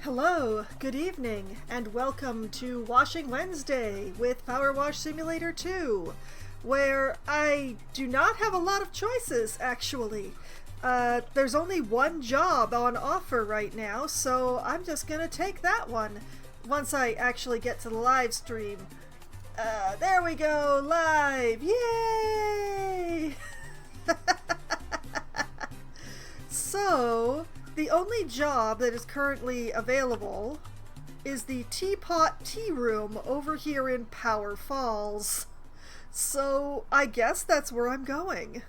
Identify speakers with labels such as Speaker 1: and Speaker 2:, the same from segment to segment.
Speaker 1: Hello, good evening, and welcome to Washing Wednesday with PowerWash Simulator 2, where I do not have a lot of choices, actually. There's only one job on offer right now, so I'm just gonna take that one once I actually get to the live stream. There we go, live! Yay! So, the only job that is currently available is the Teapot Tea Room over here in Power Falls. So, I guess that's where I'm going.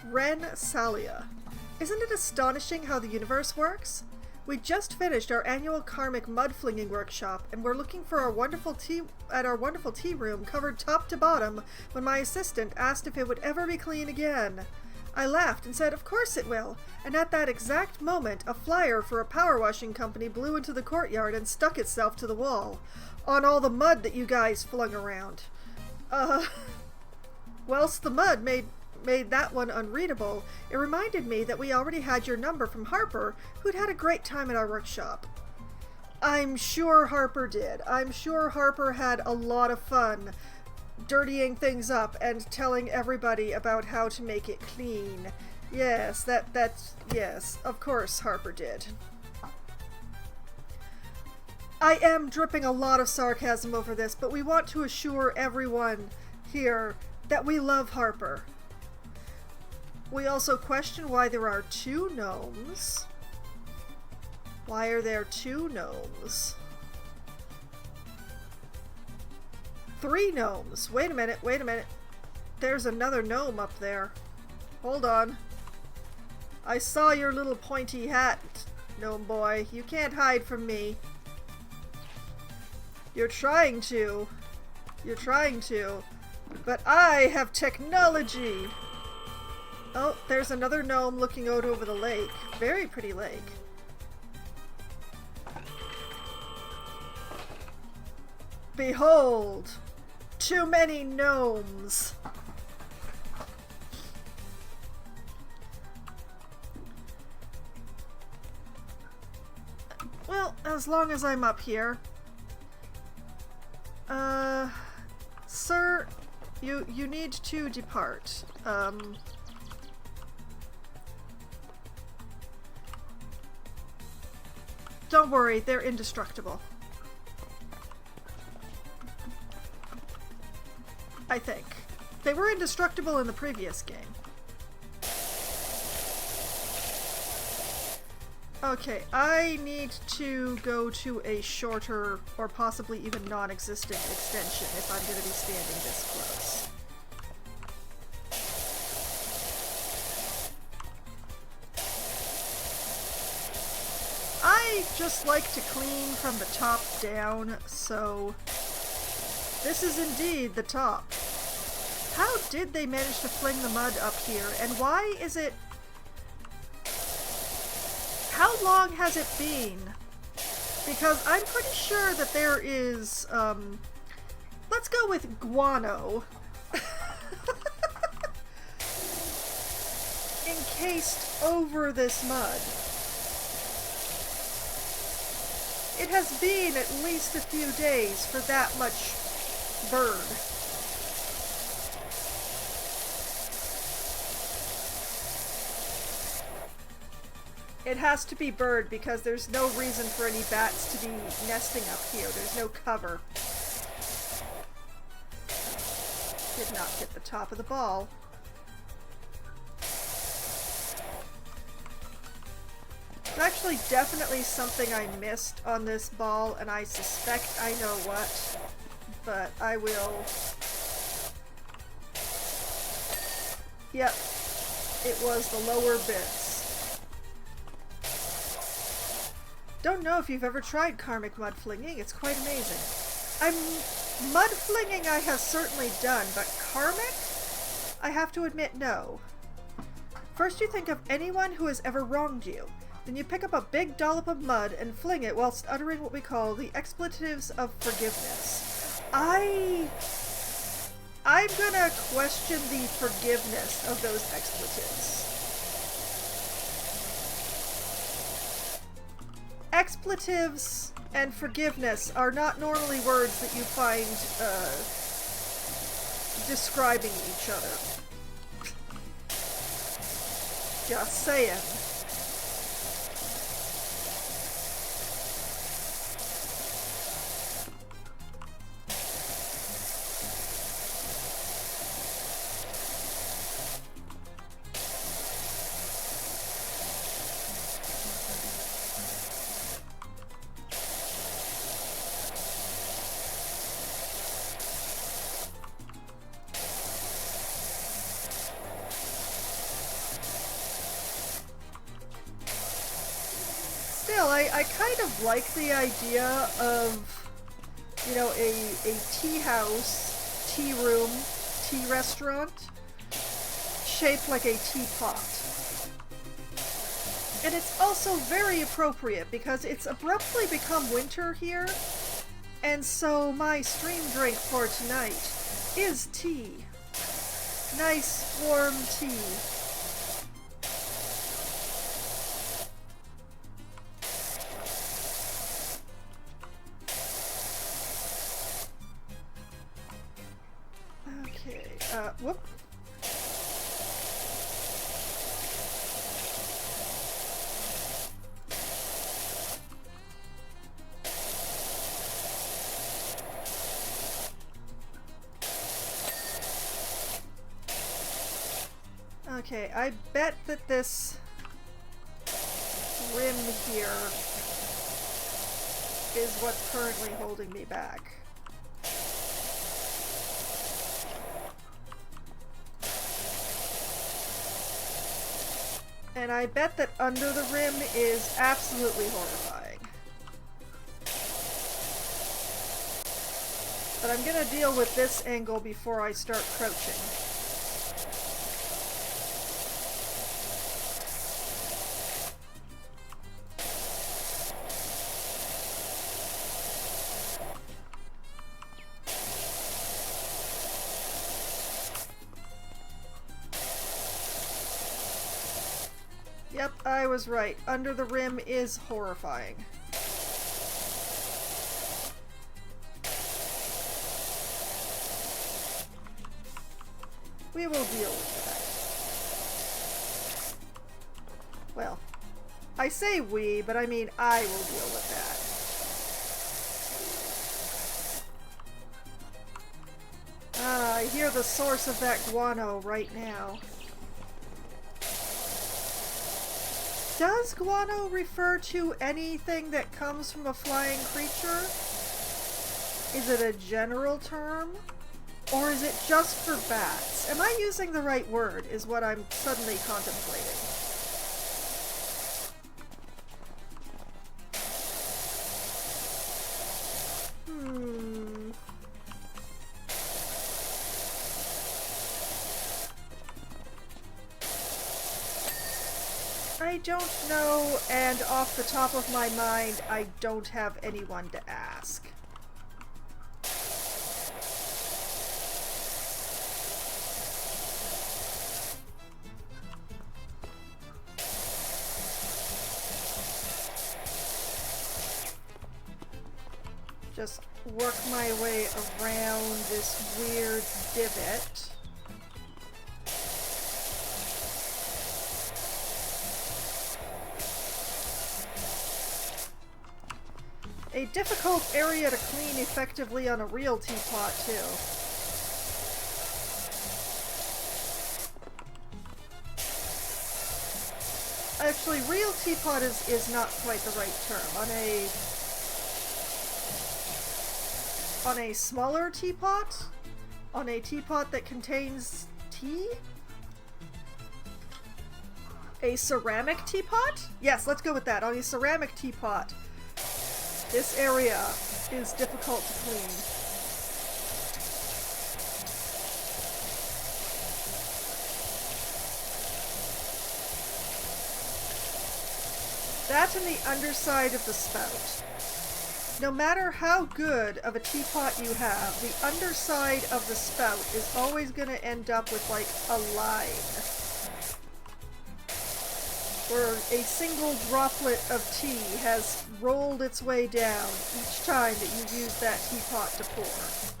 Speaker 1: Ren Salia. Isn't it astonishing how the universe works? We just finished our annual karmic mud flinging workshop, and we're looking for our wonderful tea room covered top to bottom when my assistant asked if it would ever be clean again. I laughed and said, of course it will, and at that exact moment, a flyer for a power washing company blew into the courtyard and stuck itself to the wall, on all the mud that you guys flung around. Whilst the mud made that one unreadable, it reminded me that we already had your number from Harper, who'd had a great time at our workshop. I'm sure Harper did. I'm sure Harper had a lot of fun dirtying things up and telling everybody about how to make it clean. Yes, yes, of course Harper did. I am dripping a lot of sarcasm over this, but we want to assure everyone here that we love Harper. We also question why there are two gnomes. Why are there two gnomes? Three gnomes. Wait a minute, wait a minute. There's another gnome up there. Hold on. I saw your little pointy hat, gnome boy. You can't hide from me. You're trying to. You're trying to. But I have technology! Oh, there's another gnome looking out over the lake. Very pretty lake. Behold! Too many gnomes! Well, as long as I'm up here. Sir, you need to depart. Don't worry, they're indestructible. I think. They were indestructible in the previous game. Okay, I need to go to a shorter or possibly even non-existent extension if I'm going to be standing this close. I just like to clean from the top down, so this is indeed the top. How did they manage to fling the mud up here, and why is it... How long has it been? Because I'm pretty sure that there is, let's go with guano. Encased over this mud. It has been at least a few days for that much bird. It has to be bird because there's no reason for any bats to be nesting up here. There's no cover. Did not hit the top of the ball. There's actually definitely something I missed on this ball, and I suspect I know what, but I will... Yep, it was the lower bits. Don't know if you've ever tried karmic mud flinging, it's quite amazing. Mud flinging I have certainly done, but karmic? I have to admit no. First you think of anyone who has ever wronged you. Then you pick up a big dollop of mud and fling it whilst uttering what we call the expletives of forgiveness. I'm gonna question the forgiveness of those expletives. expletives and forgiveness are not normally words that you find describing each other. Just saying. I kind of like the idea of, you know, a tea house, tea room, tea restaurant shaped like a teapot. And it's also very appropriate because it's abruptly become winter here, and so my stream drink for tonight is tea. Nice, warm tea. Whoop. Okay, I bet that this rim here is what's currently holding me back. And I bet that under the rim is absolutely horrifying. But I'm gonna deal with this angle before I start crouching. Yep, I was right. Under the rim is horrifying. We will deal with that. Well, I say we, but I mean I will deal with that. I hear the source of that guano right now. Does guano refer to anything that comes from a flying creature? Is it a general term? Or is it just for bats? Am I using the right word, is what I'm suddenly contemplating. I don't know, and off the top of my mind, I don't have anyone to ask. Just work my way around this weird divot. A difficult area to clean effectively on a real teapot, too. Actually, real teapot is not quite the right term. On a smaller teapot? On a teapot that contains tea? A ceramic teapot? Yes, let's go with that. On a ceramic teapot. This area is difficult to clean. That and the underside of the spout. No matter how good of a teapot you have, the underside of the spout is always going to end up with, like, a line. where a single droplet of tea has rolled its way down each time that you use that teapot to pour.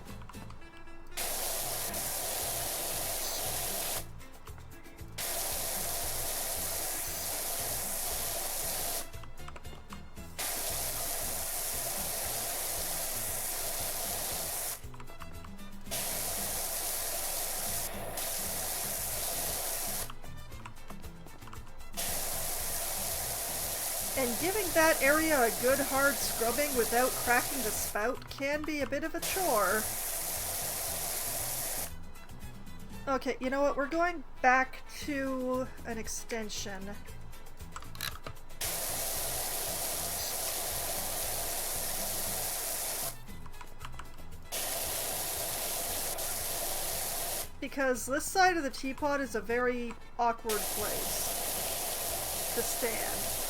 Speaker 1: And giving that area a good hard scrubbing without cracking the spout can be a bit of a chore. Okay, you know what? We're going back to an extension. Because this side of the teapot is a very awkward place to stand.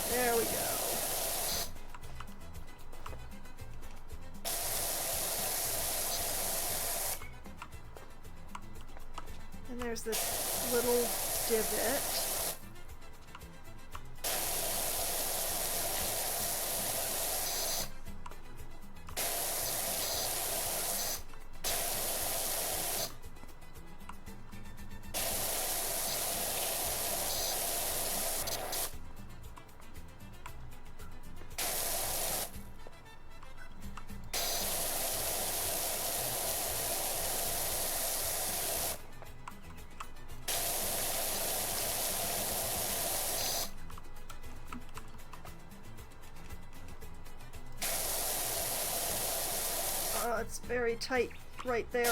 Speaker 1: There we go. And there's this little divot. It's very tight right there.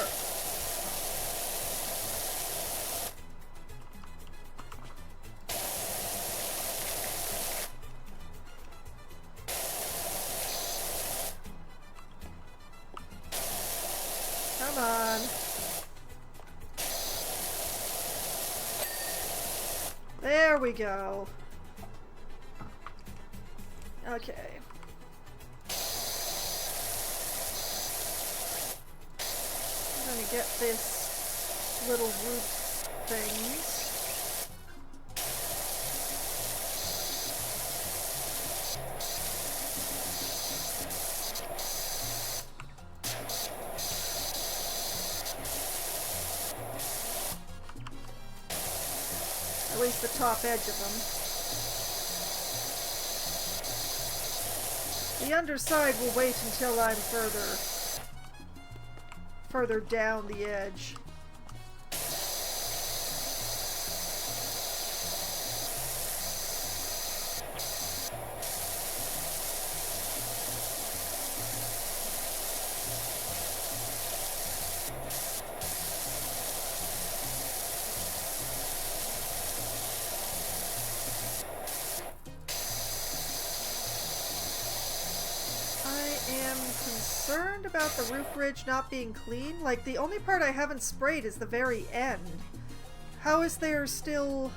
Speaker 1: Come on. There we go. Okay. I'm gonna get this little roof things. At least the top edge of them. The underside will wait until I'm further down the edge. Concerned about the roof ridge not being clean. Like, the only part I haven't sprayed is the very end. How is there still...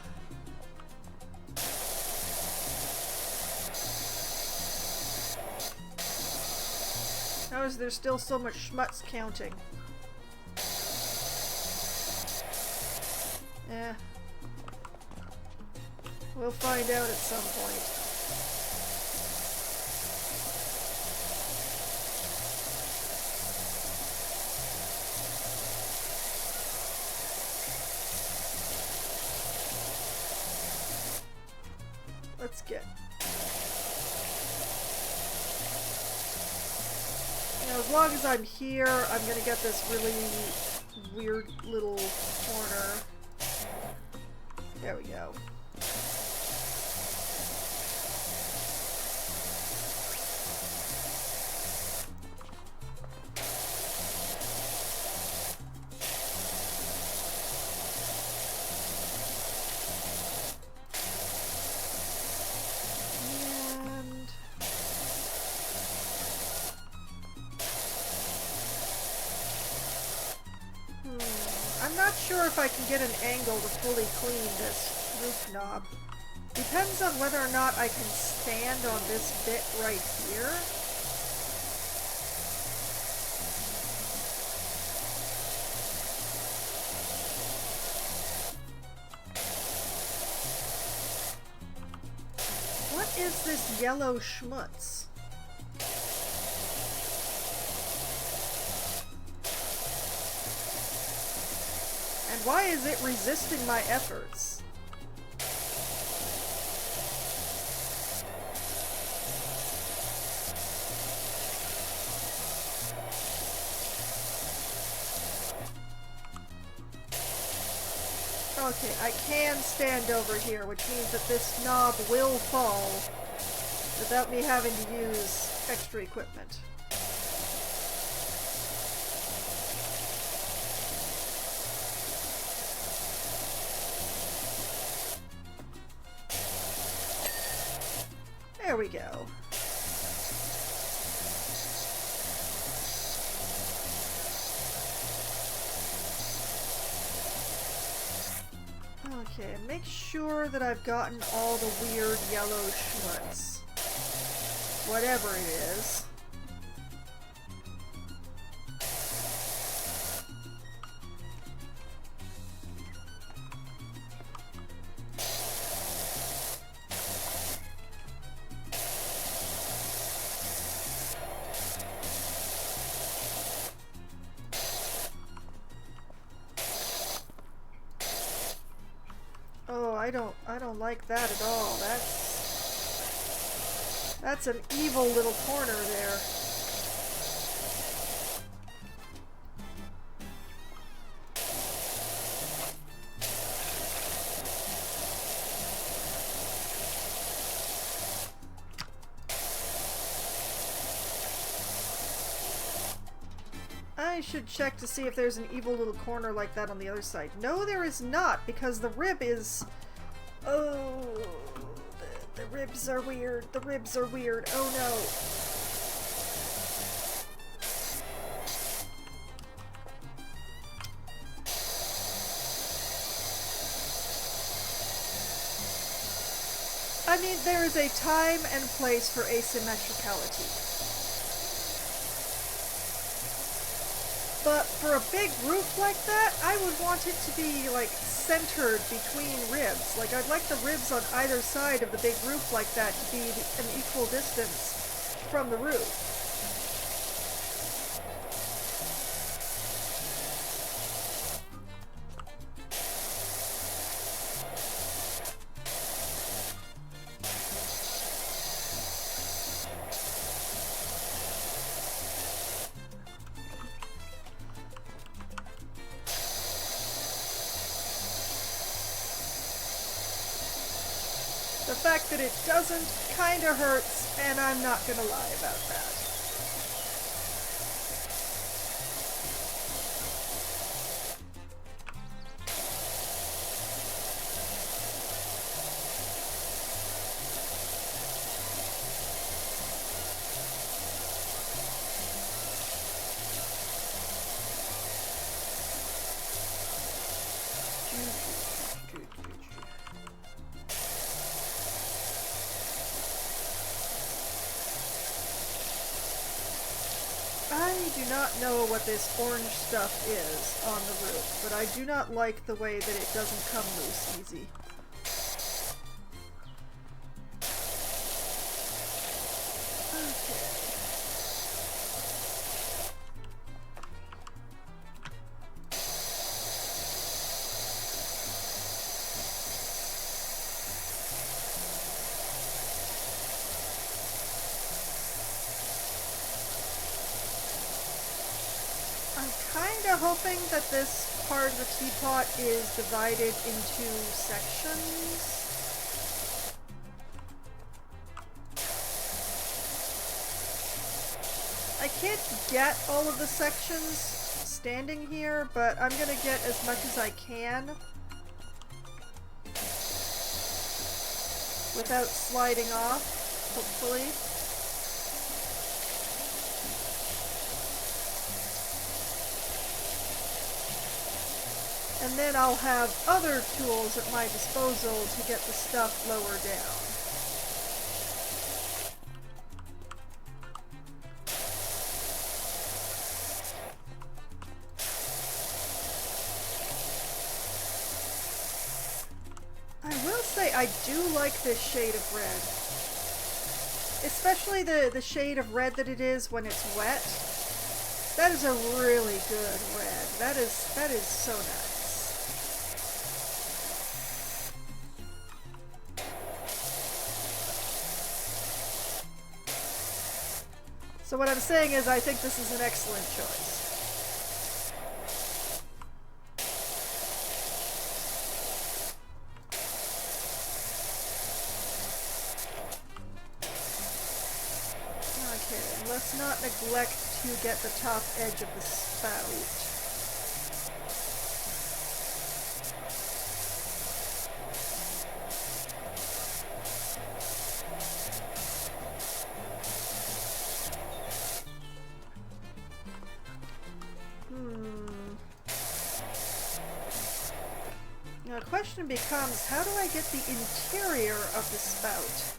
Speaker 1: How is there still so much schmutz counting? Eh. We'll find out at some point. Let's get... You know, as long as I'm here, I'm gonna get this really weird little corner. There we go. I'm not sure if I can get an angle to fully clean this roof knob. Depends on whether or not I can stand on this bit right here. What is this yellow schmutz? And why is it resisting my efforts? Okay, I can stand over here, which means that this knob will fall without me having to use extra equipment. There we go. Okay, make sure that I've gotten all the weird yellow schmutz. Whatever it is. I don't like that at all. That's an evil little corner there. I should check to see if there's an evil little corner like that on the other side. No, there is not, because the rib is... Oh, the ribs are weird. The ribs are weird. Oh no. I mean, there is a time and place for asymmetricality. But for a big roof like that, I would want it to be, like, centered between ribs. Like, I'd like the ribs on either side of the big roof like that to be an equal distance from the roof. The fact that it doesn't kinda hurts, and I'm not gonna lie about that. I do not know what this orange stuff is on the roof, but I do not like the way that it doesn't come loose easy. Okay. Hoping that this part of the teapot is divided into sections. I can't get all of the sections standing here, but I'm gonna get as much as I can without sliding off, hopefully. And then I'll have other tools at my disposal to get the stuff lower down. I will say I do like this shade of red. Especially the shade of red that it is when it's wet. That is a really good red. That is so nice. So what I'm saying is I think this is an excellent choice. Okay, let's not neglect to get the top edge of the spout. Now the question becomes, how do I get the interior of the spout?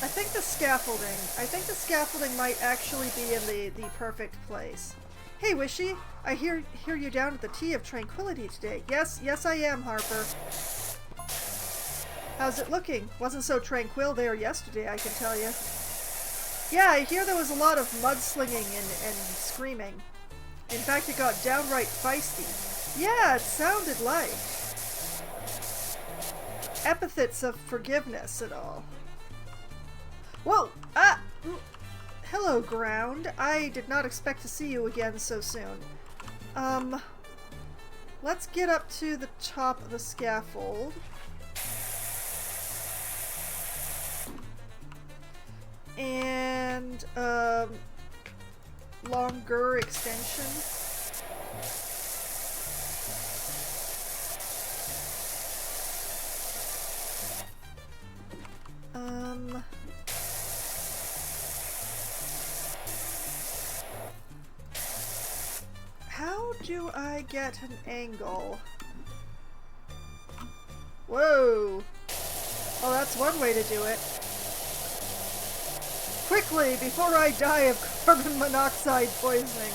Speaker 1: I think the scaffolding might actually be in the perfect place. Hey Wishy, I hear you down at the Tea of Tranquility today. Yes I am, Harper. How's it looking? Wasn't so tranquil there yesterday, I can tell you. Yeah, I hear there was a lot of mudslinging and screaming. In fact, it got downright feisty. Yeah, it sounded like. Epithets of forgiveness and all. Whoa! Hello, ground. I did not expect to see you again so soon. Let's get up to the top of the scaffold. And, longer extension. How do I get an angle? Whoa! Oh, that's one way to do it. Quickly, before I die of carbon monoxide poisoning.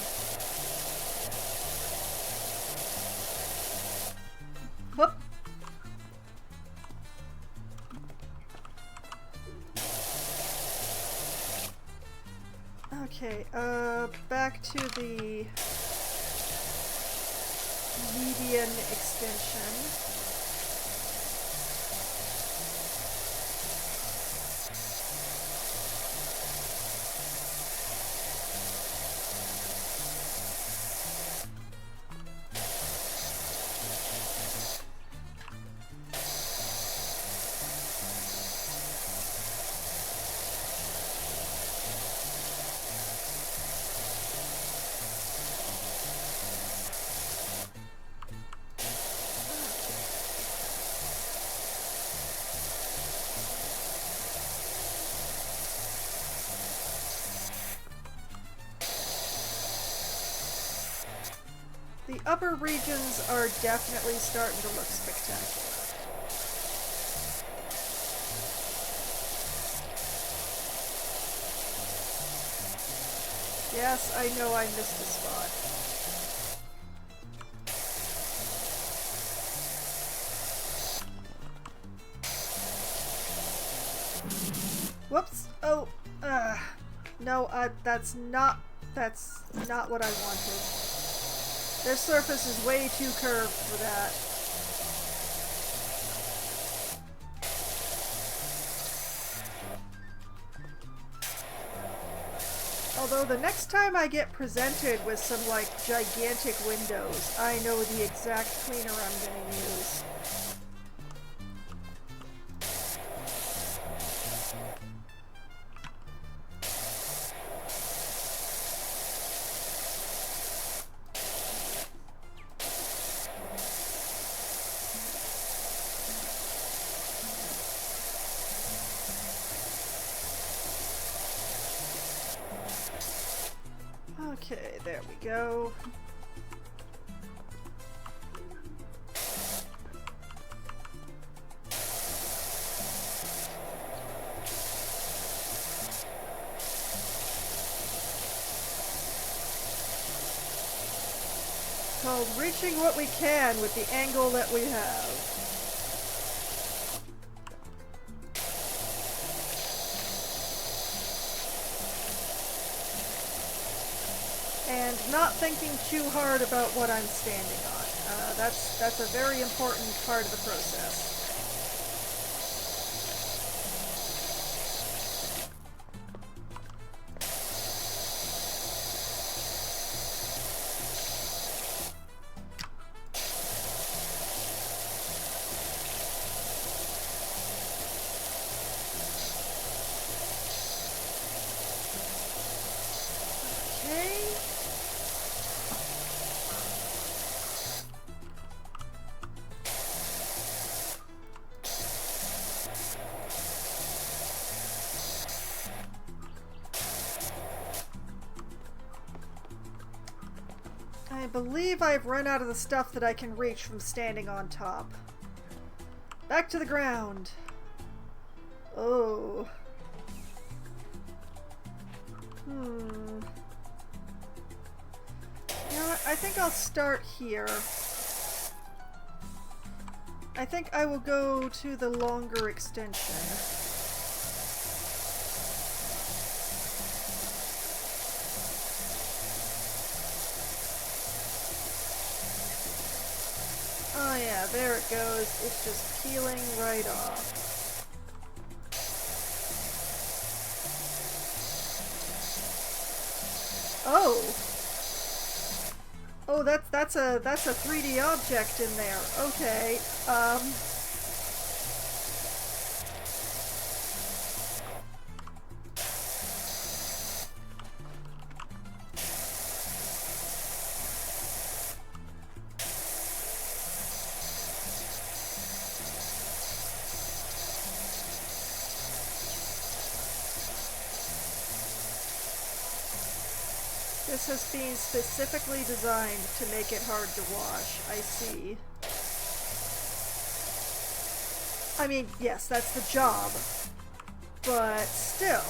Speaker 1: Whoop. Okay, back to the median extension. The upper regions are definitely starting to look spectacular. Yes, I know I missed a spot. Whoops! Oh, no, that's not what I wanted. Their surface is way too curved for that. Although the next time I get presented with some like gigantic windows, I know the exact cleaner I'm gonna use. Okay, there we go. called reaching what we can with the angle that we have. And not thinking too hard about what I'm standing on. That's a very important part of the process. I believe I've run out of the stuff that I can reach from standing on top. Back to the ground. Oh. You know what? I think I'll start here. I think I will go to the longer extension. Oh yeah, there it goes. It's just peeling right off. Oh! Oh, that's a 3D object in there. Okay. This has been specifically designed to make it hard to wash. I see. I mean, yes, that's the job. But still.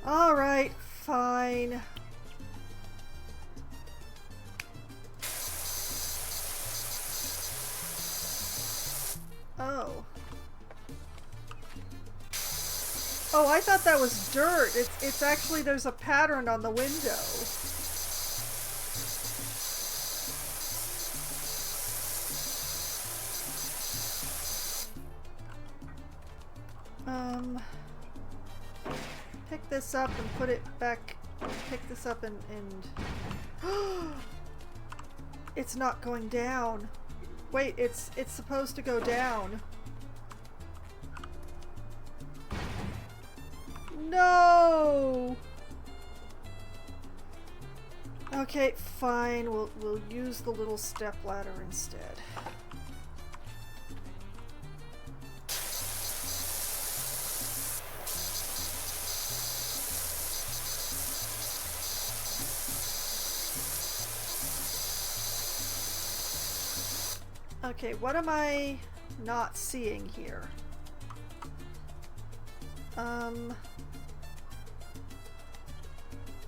Speaker 1: Alright, fine. Oh. Oh, I thought that was dirt. It's actually, there's a pattern on the window. Pick this up and put it back. Pick this up and it's not going down. Wait, it's supposed to go down. No! Okay, fine. We'll use the little step ladder instead. Okay, what am I not seeing here?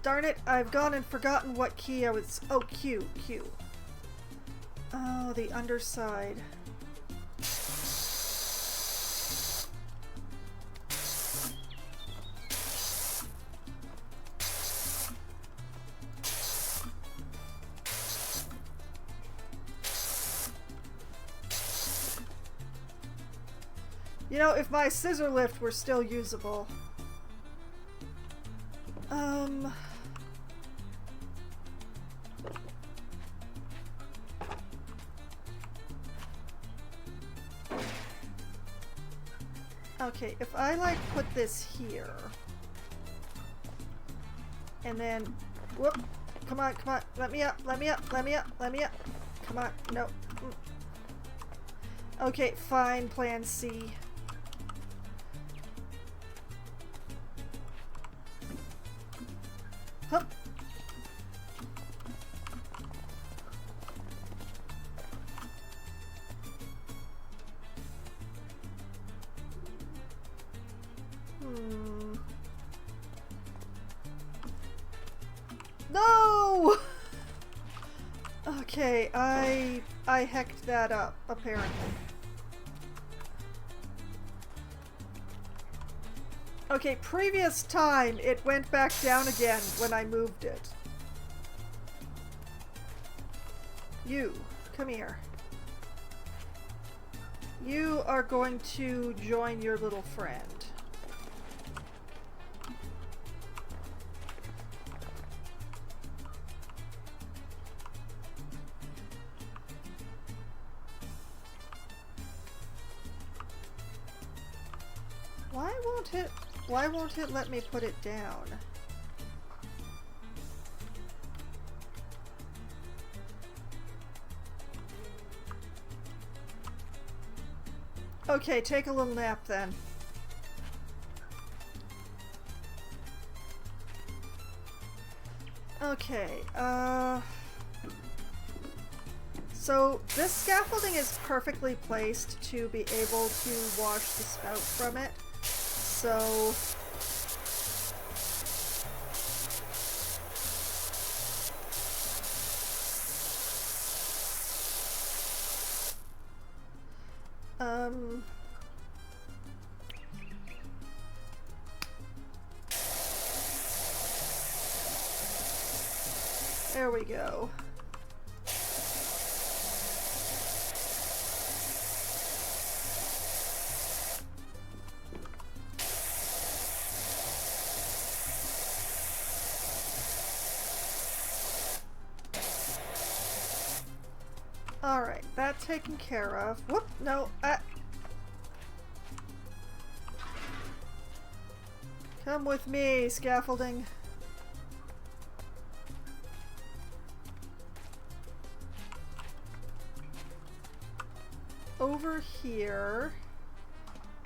Speaker 1: Darn it, I've gone and forgotten what key I was... Oh, Q. Oh, the underside. You know, if my scissor lift were still usable. Okay, if I like put this here. And then, whoop, come on, let me up. Come on, no. Okay, fine, plan C. Hup. No! Okay, I hecked that up, apparently. Okay, previous time, it went back down again when I moved it. You, come here. You are going to join your little friend. Why won't it let me put it down? Okay, take a little nap then. Okay, so this scaffolding is perfectly placed to be able to wash the spout from it. So there we go. Alright, that taken care of. Whoop, no, come with me, scaffolding. Over here,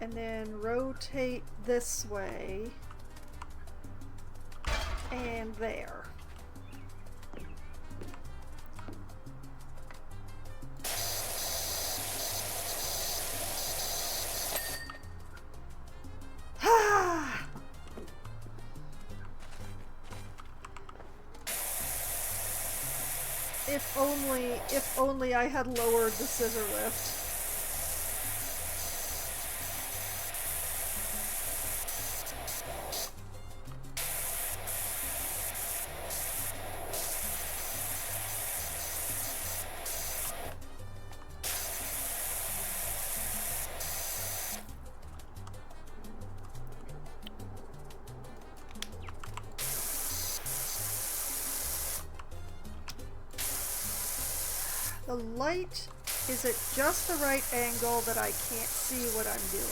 Speaker 1: and then rotate this way, and there. If only I had lowered the scissor lift. The light is at just the right angle that I can't see what I'm doing.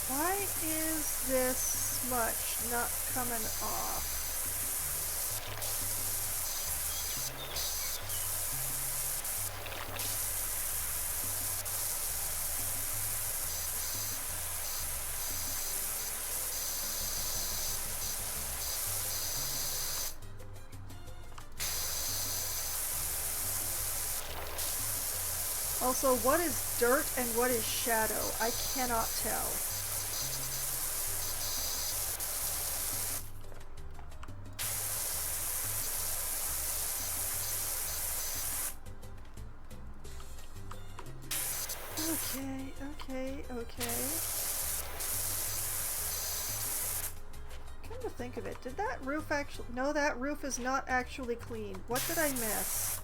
Speaker 1: Why is this smudge not coming off? Also, what is dirt and what is shadow? I cannot tell. Okay. Come to think of it, did that roof actually... No, that roof is not actually clean. What did I miss?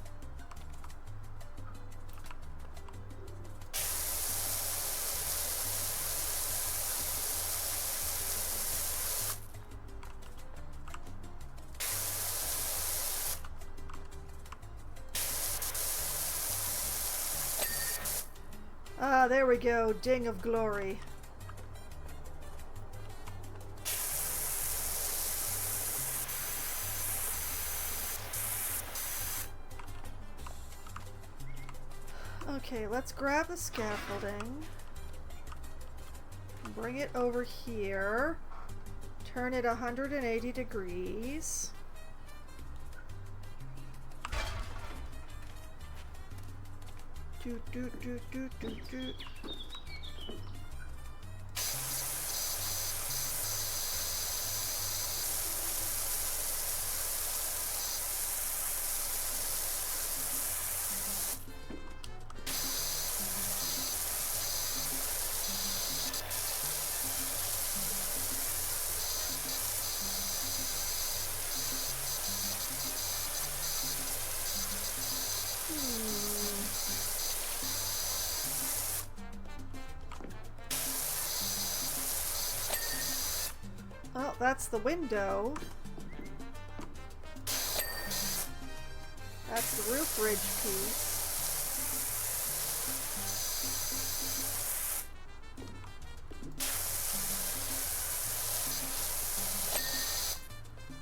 Speaker 1: Ah, there we go. Ding of glory. Okay, let's grab the scaffolding. Bring it over here. Turn it 180 degrees. Do, do, do, do, do, do. Well, that's the window. That's the roof ridge piece.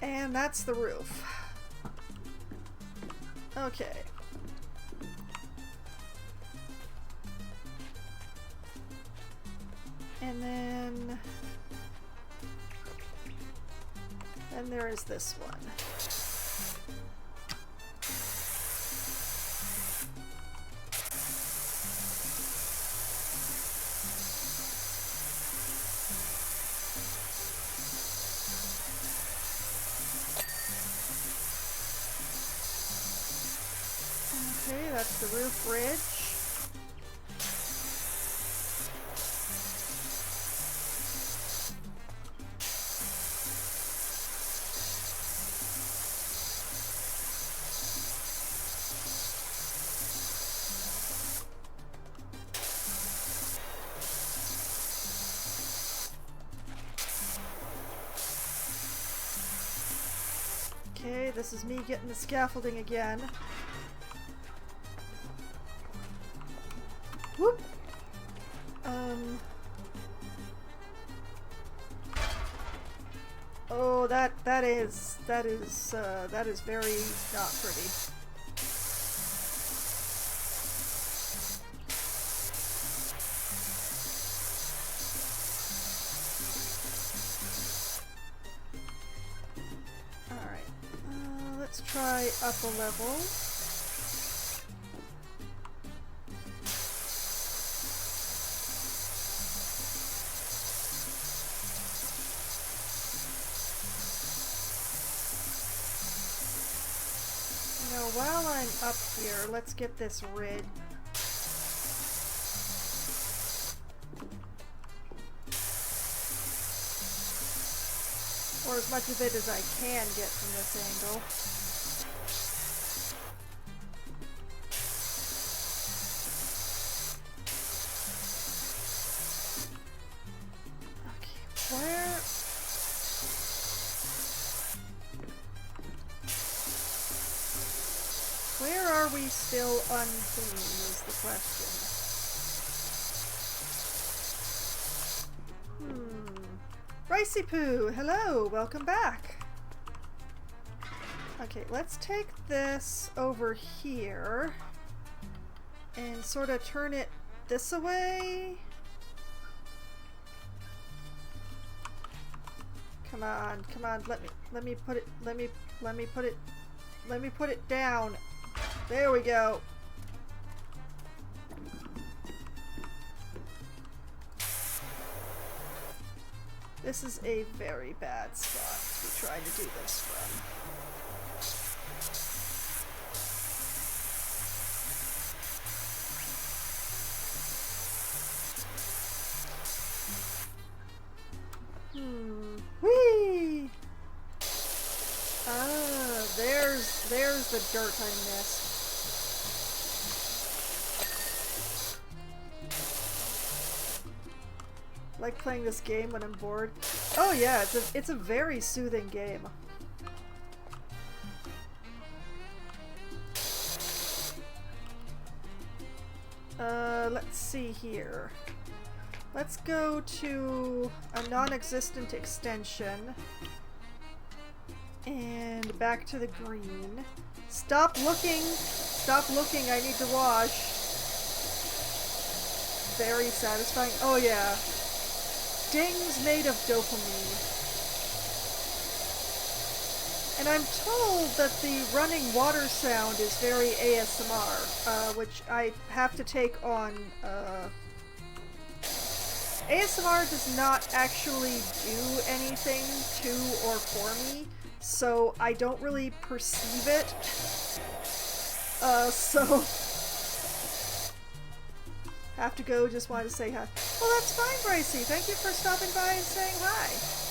Speaker 1: And that's the roof. Okay. And then there is this one. Okay, that's the roof ridge. Okay, this is me getting the scaffolding again. Whoop! Oh, that is very not pretty. Alright, let's try up a level. While I'm up here, let's get this ridge. Or as much of it as I can get from this angle. Okay, where are we still unclean is the question. Ricey Poo, hello, welcome back. Okay, let's take this over here and sort of turn it this way. Come on, let me put it down. There we go. This is a very bad spot to try to do this from. Whee! Ah, there's the dirt I missed. Like playing this game when I'm bored. Oh yeah, it's a very soothing game. Let's see here. Let's go to a non-existent extension. And back to the green. Stop looking! Stop looking, I need to wash. Very satisfying. Oh yeah. Dings made of dopamine. And I'm told that the running water sound is very ASMR, which I have to take on. ASMR does not actually do anything to or for me, so I don't really perceive it. So have to go, just wanted to say hi. Well, that's fine, Brycey. Thank you for stopping by and saying hi.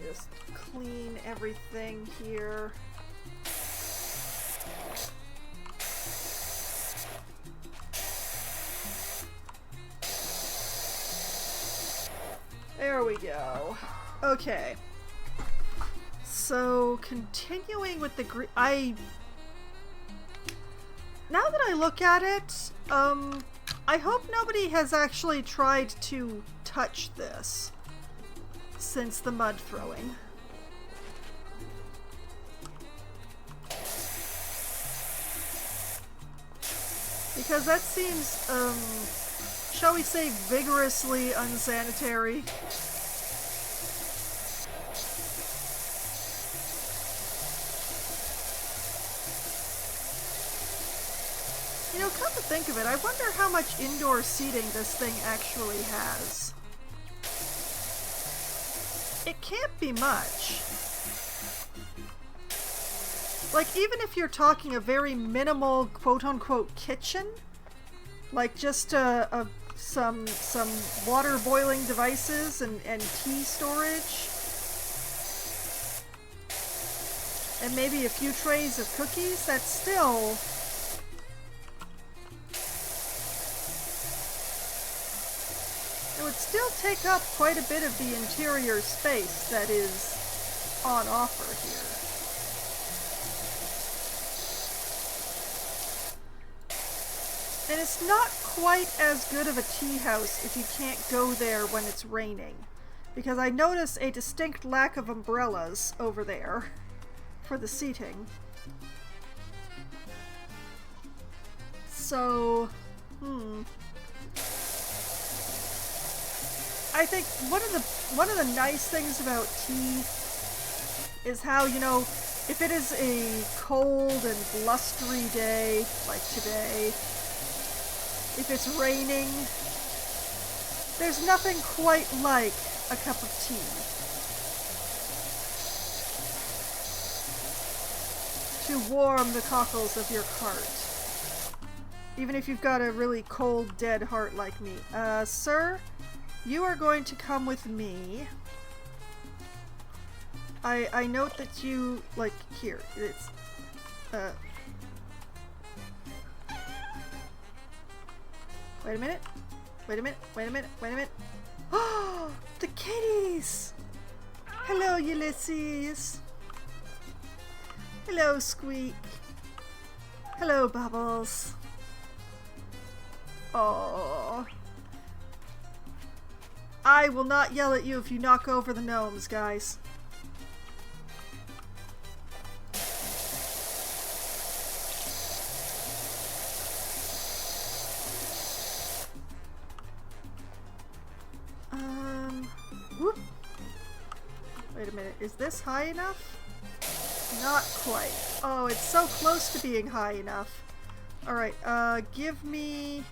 Speaker 1: Just clean everything here. There we go. Okay. So, continuing with the now that I look at it, I hope nobody has actually tried to touch this since the mud throwing. Because that seems, shall we say, vigorously unsanitary. You know, come to think of it, I wonder how much indoor seating this thing actually has. It can't be much. Like, even if you're talking a very minimal quote-unquote kitchen, like just some water boiling devices and tea storage, and maybe a few trays of cookies, that's still... It would still take up quite a bit of the interior space that is on offer here. And it's not quite as good of a tea house if you can't go there when it's raining, because I notice a distinct lack of umbrellas over there for the seating. So, I think one of the nice things about tea is how, you know, if it is a cold and blustery day like today, if it's raining, there's nothing quite like a cup of tea to warm the cockles of your heart. Even if you've got a really cold, dead heart like me. Sir, you are going to come with me. I note that you, like, here, it's, wait a minute. Wait a minute. Wait a minute. Wait a minute. Oh, the kitties! Hello, Ulysses. Hello, Squeak. Hello, Bubbles. Oh. I will not yell at you if you knock over the gnomes, guys. Whoop. Wait a minute, is this high enough? Not quite. Oh, it's so close to being high enough. Alright, give me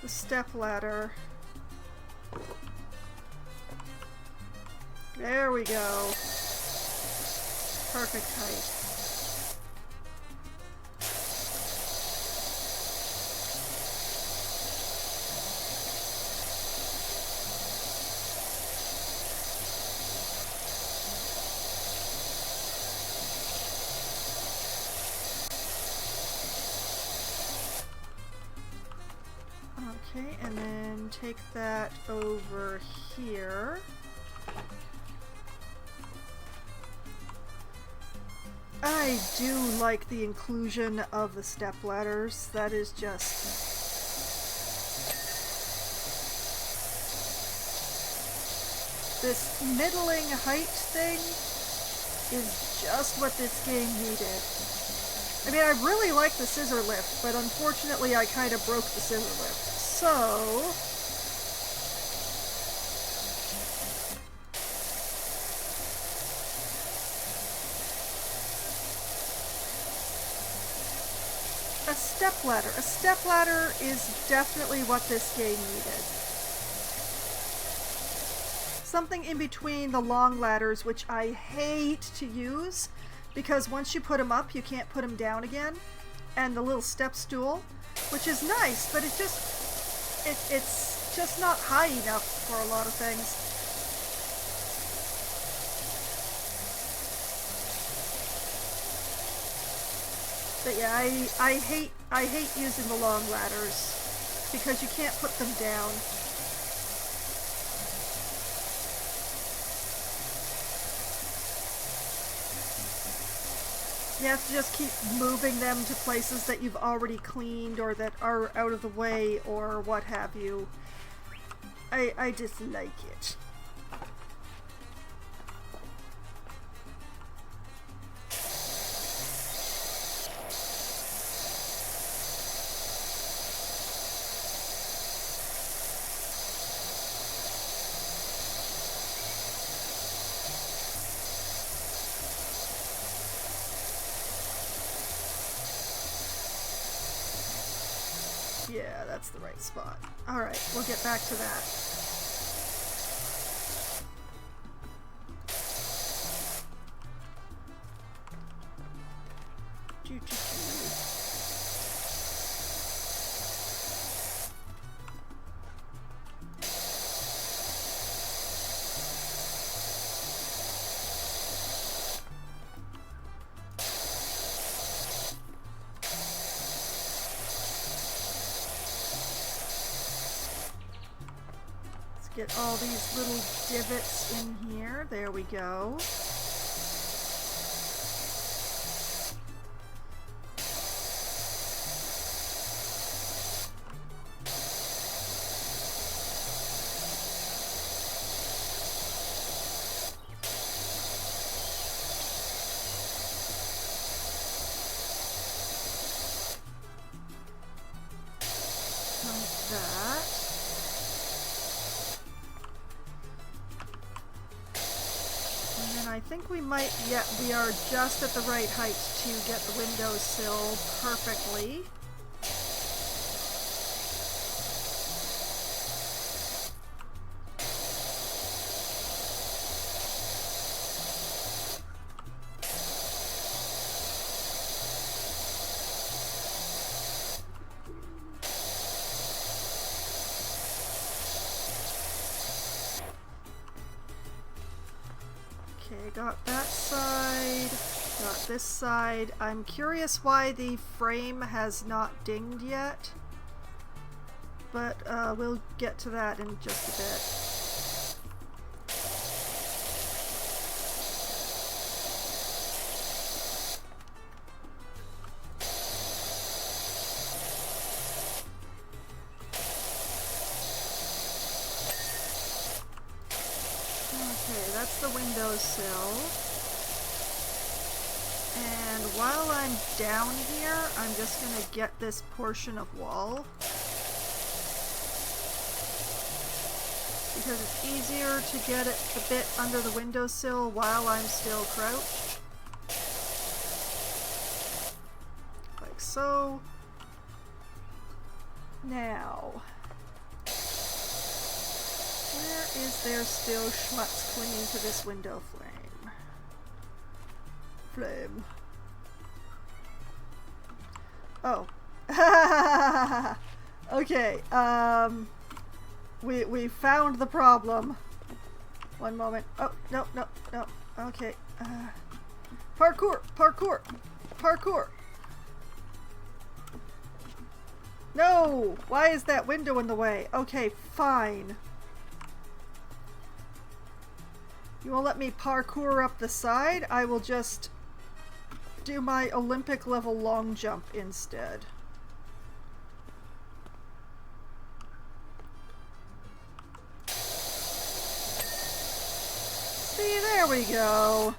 Speaker 1: the step ladder. There we go. Perfect height. Okay, and then take that over here. I do like the inclusion of the step ladders. That is just... This middling height thing is just what this game needed. I mean, I really like the scissor lift, but unfortunately I kind of broke the scissor lift. So... a step ladder. A step ladder is definitely what this game needed. Something in between the long ladders, which I hate to use, because once you put them up, you can't put them down again. And the little step stool, which is nice, but it's just not high enough for a lot of things. But yeah, I hate using the long ladders because you can't put them down. You have to just keep moving them to places that you've already cleaned or that are out of the way or what have you. I dislike it. Yeah, that's the right spot. Alright, we'll get back to that. Get all these little divots in here. There we go. Like that. I think we might, yeah, we are just at the right height to get the windowsill perfectly. Okay, got that side, got this side. I'm curious why the frame has not dinged yet, but we'll get to that in just a bit. That's the windowsill. And while I'm down here, I'm just going to get this portion of wall. Because it's easier to get it a bit under the windowsill while I'm still crouched. Like so. Now. Where is there still schmutz clinging to this window frame? Oh. Okay, we found the problem. One moment. Oh, no. Okay. Parkour! No! Why is that window in the way? Okay, fine. You won't let me parkour up the side? I will just do my Olympic level long jump instead. See, there we go.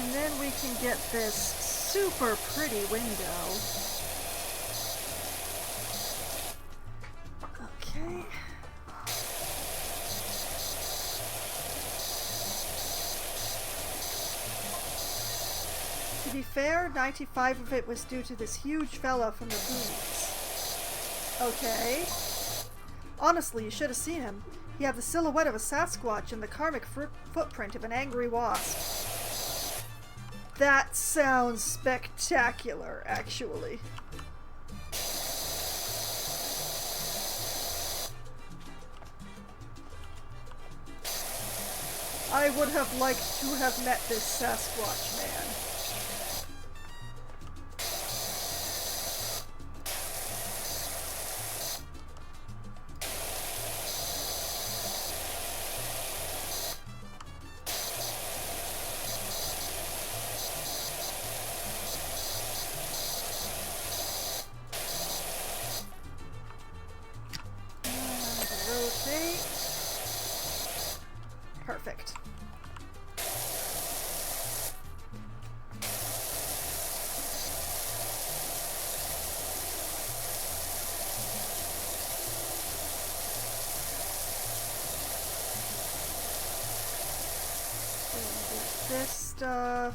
Speaker 1: And then we can get this super pretty window. Okay. To be fair, 95 of it was due to this huge fella from the Goonies. Okay. Honestly, you should have seen him. He had the silhouette of a Sasquatch and the karmic footprint of an angry wasp. That sounds spectacular, actually. I would have liked to have met this Sasquatch man. Perfect. This stuff.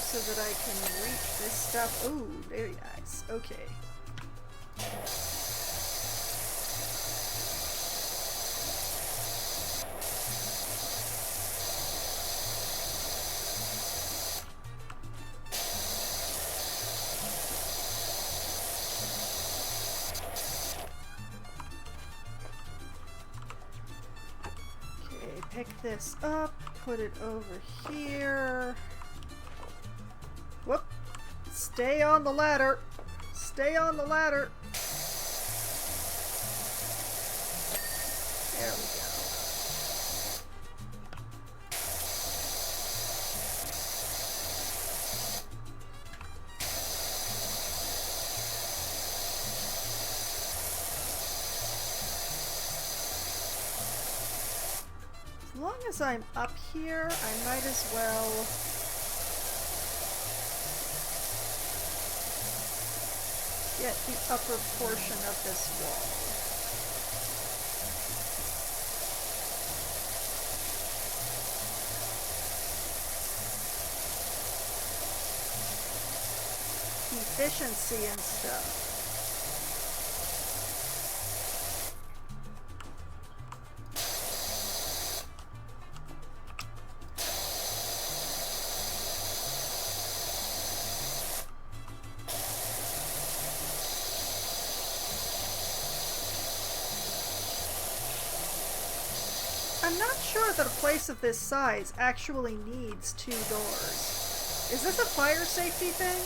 Speaker 1: So that I can reach this stuff. Ooh, very nice. Okay. Okay, pick this up, put it over here. Whoop. Stay on the ladder. Stay on the ladder. There we go. As long as I'm up here, I might as well get the upper portion of this wall. Efficiency and stuff. I'm not sure that a place of this size actually needs 2 doors. Is this a fire safety thing?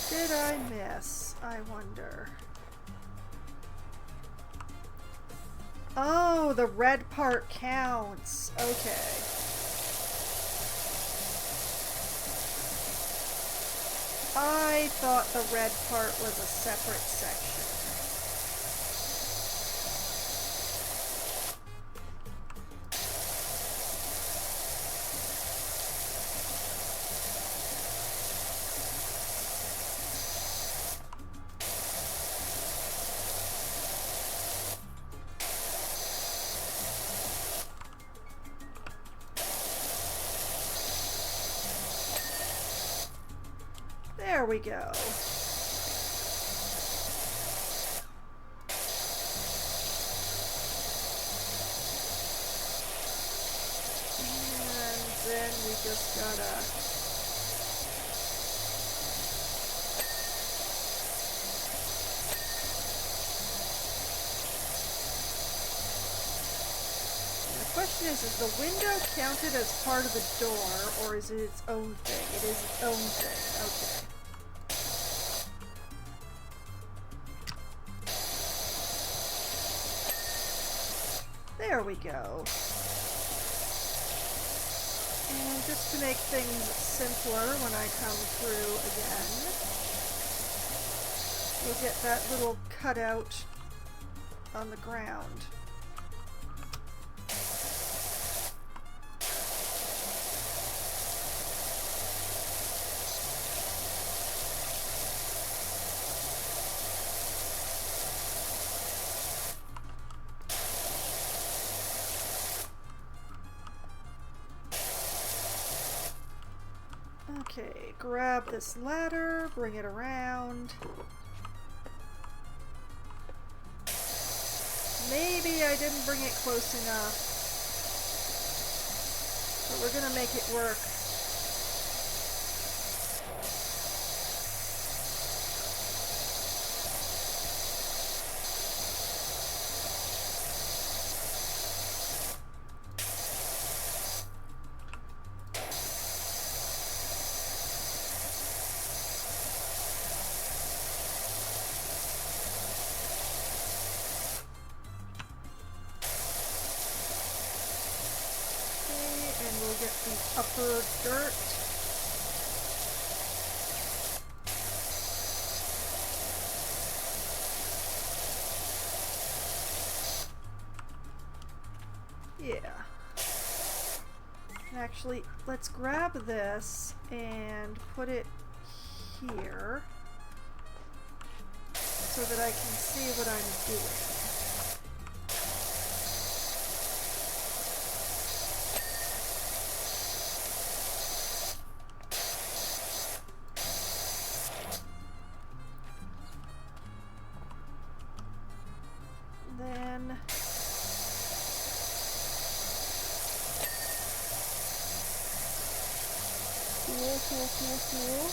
Speaker 1: Did I miss? I wonder. Oh, the red part counts. Okay. I thought the red part was a separate section. There we go. And then we just gotta... The question is the window counted as part of the door, or is it its own thing? It is its own thing. Okay. There we go. And just to make things simpler when I come through again, we'll get that little cutout on the ground. Okay, grab this ladder, bring it around. Maybe I didn't bring it close enough, but we're gonna make it work. Get the upper dirt. Yeah. Actually, let's grab this and put it here so that I can see what I'm doing. Cool.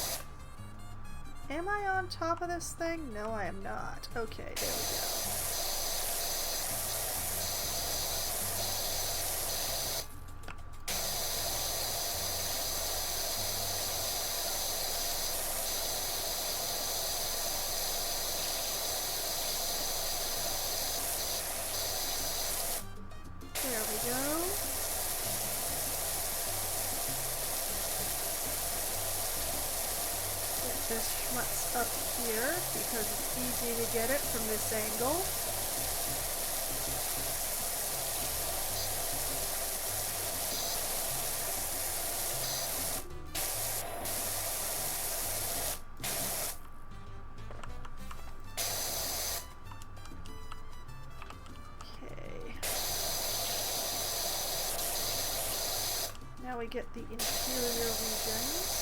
Speaker 1: Am I on top of this thing? No, I am not. Okay, there we go. There we go. This schmutz up here because it's easy to get it from this angle. Okay. Now we get the interior regions.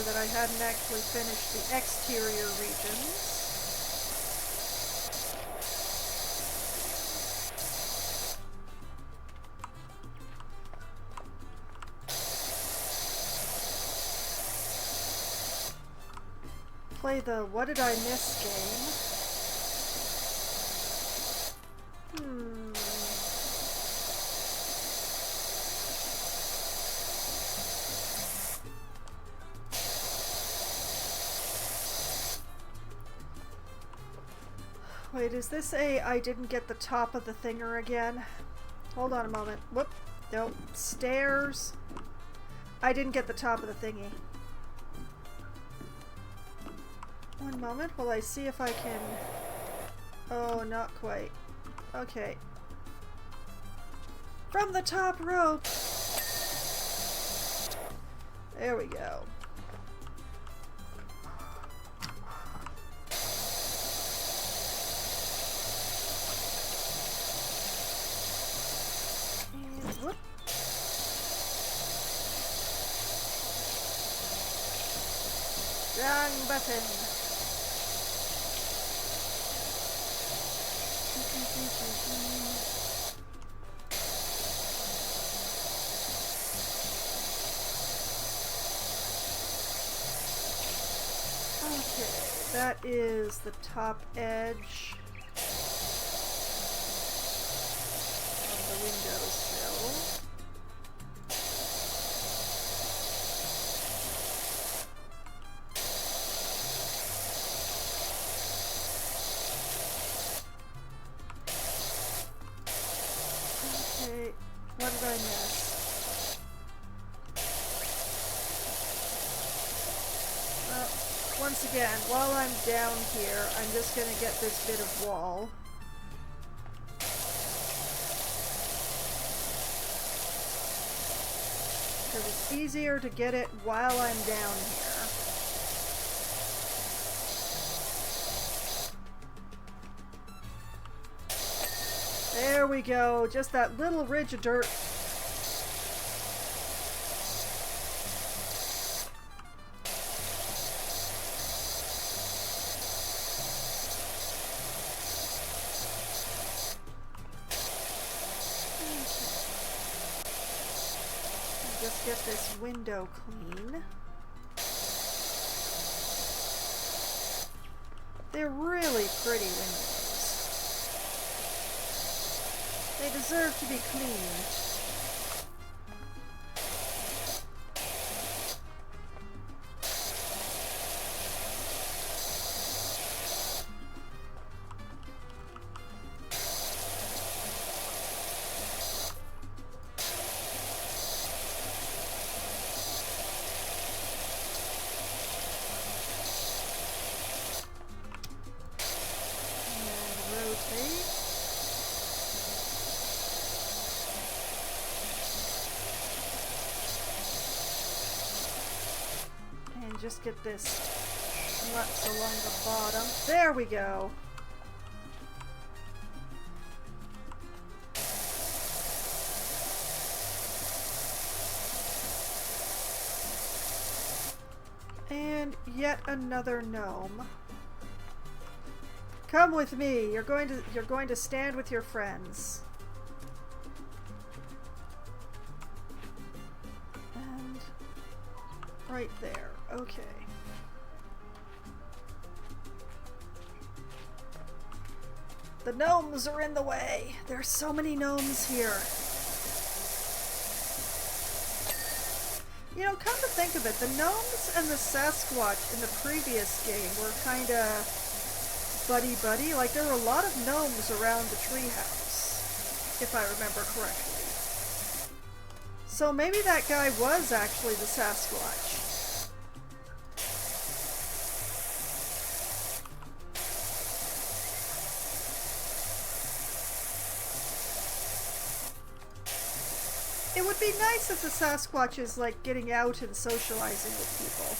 Speaker 1: That I hadn't actually finished the exterior regions. Play the What Did I Miss game. Wait, is this I didn't get the top of the thinger again? Hold on a moment. Whoop. Nope. Stairs. I didn't get the top of the thingy. One moment while I see if I can... Oh, not quite. Okay. From the top rope! There we go. And whoop. Wrong button. Okay, that is the top edge of the windowsill. Okay, what did I miss? Once again, while I'm down here, I'm just going to get this bit of wall. Because it's easier to get it while I'm down here. There we go, just that little ridge of dirt. Just get this window clean. They're really pretty windows. They deserve to be cleaned. Just get this schmutz along the bottom. There we go. And yet another gnome. Come with me. You're going to stand with your friends. And right there. Okay. The gnomes are in the way. There's so many gnomes here. You know, come to think of it, the gnomes and the Sasquatch in the previous game were kind of buddy-buddy. Like, there were a lot of gnomes around the treehouse, if I remember correctly. So maybe that guy was actually the Sasquatch. It would be nice if the Sasquatch is like getting out and socializing with people.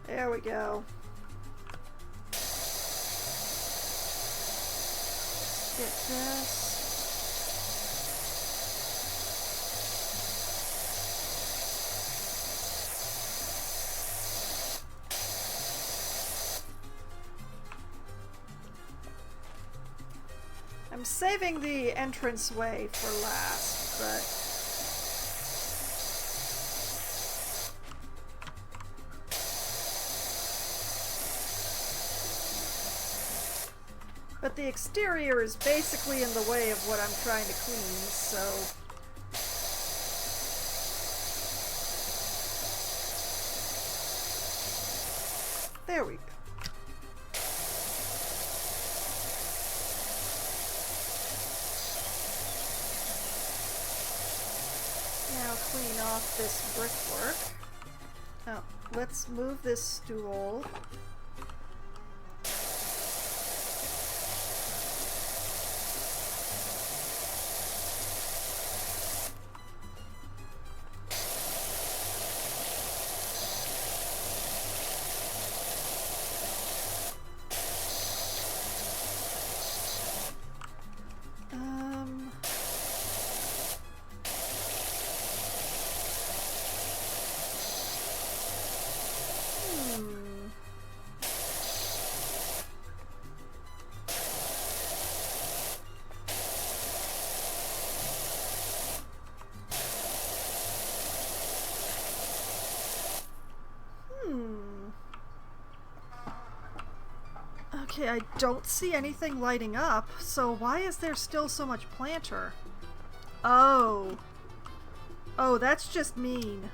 Speaker 1: There we go. Get this. I'm saving the entranceway for last, but the exterior is basically in the way of what I'm trying to clean, so There we go. Now clean off this brickwork. Now, let's move this stool. Okay, I don't see anything lighting up, so why is there still so much planter? Oh. Oh, that's just mean.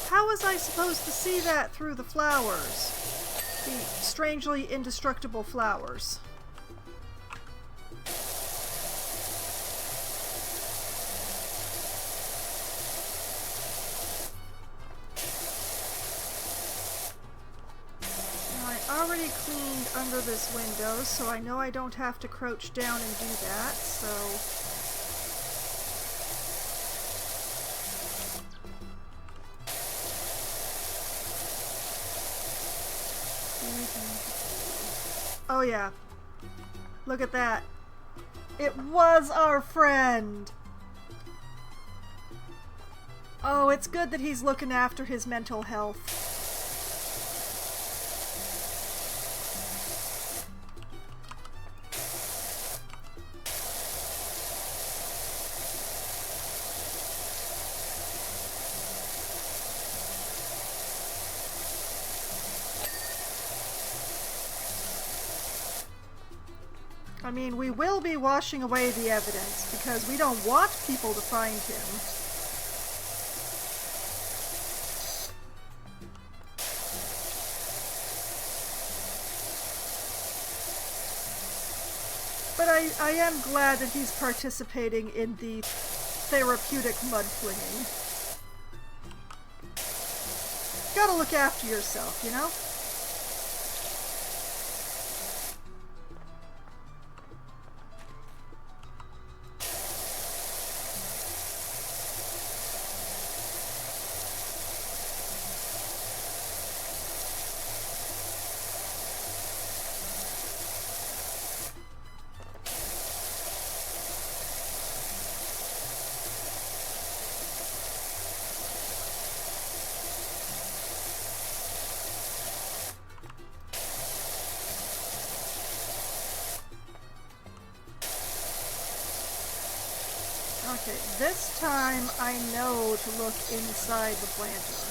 Speaker 1: How was I supposed to see that through the flowers? The strangely indestructible flowers. Cleaned under this window, so I know I don't have to crouch down and do that, so... Oh yeah. Look at that. It was our friend! Oh, it's good that he's looking after his mental health. I mean, we will be washing away the evidence because we don't want people to find him. But I am glad that he's participating in the therapeutic mudflinging. Gotta look after yourself, you know? Okay, this time I know to look inside the planter.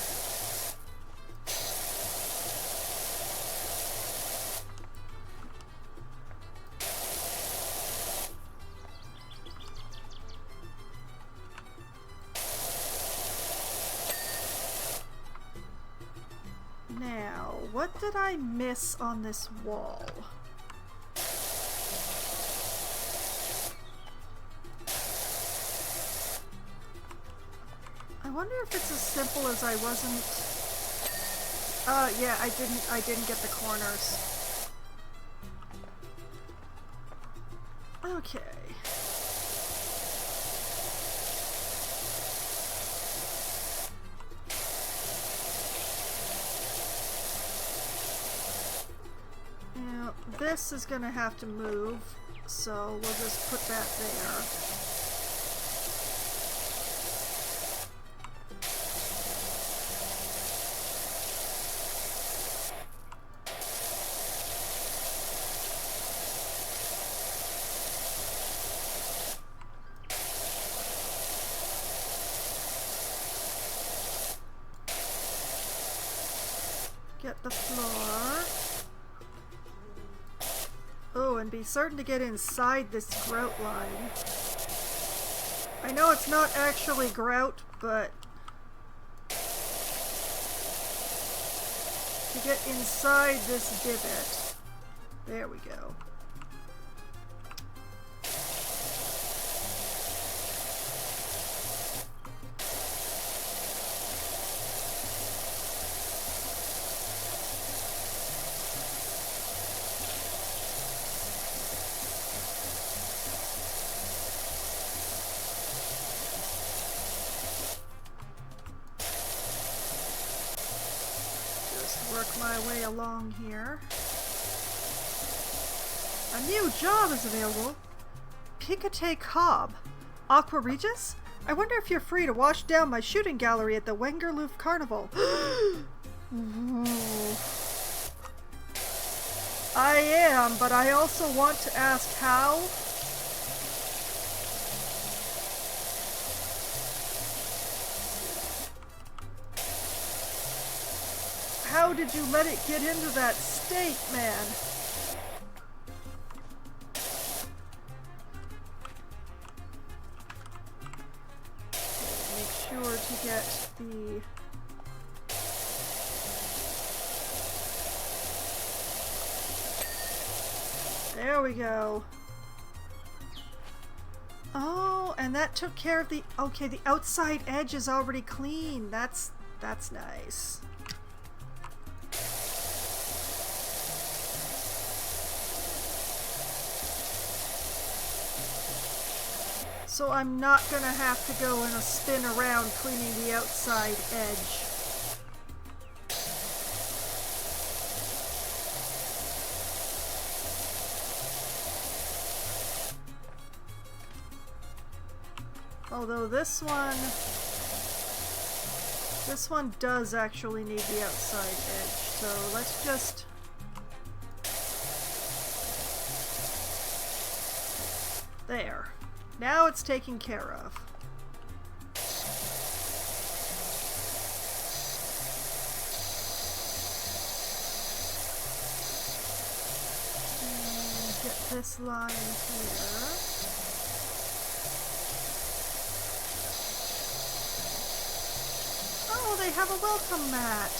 Speaker 1: Now, what did I miss on this wall? I wonder if it's as simple as I wasn't... yeah, I didn't get the corners. Okay. Now, this is gonna have to move, so we'll just put that there. Get the floor. Oh, and be certain to get inside this grout line. I know it's not actually grout, but... to get inside this divot. There we go. Work my way along here. A new job is available. Picate Cobb. Aqua Regis? I wonder if you're free to wash down my shooting gallery at the Wengerloof Carnival. I am, but I also want to ask how. How did you let it get into that state, man? Make sure to get the... There we go. Oh, and that took care of the... Okay, the outside edge is already clean. That's nice. So I'm not gonna have to go in a spin around cleaning the outside edge. Although this one does actually need the outside edge, so let's just... There. Now it's taken care of. And get this line here. Oh, they have a welcome mat.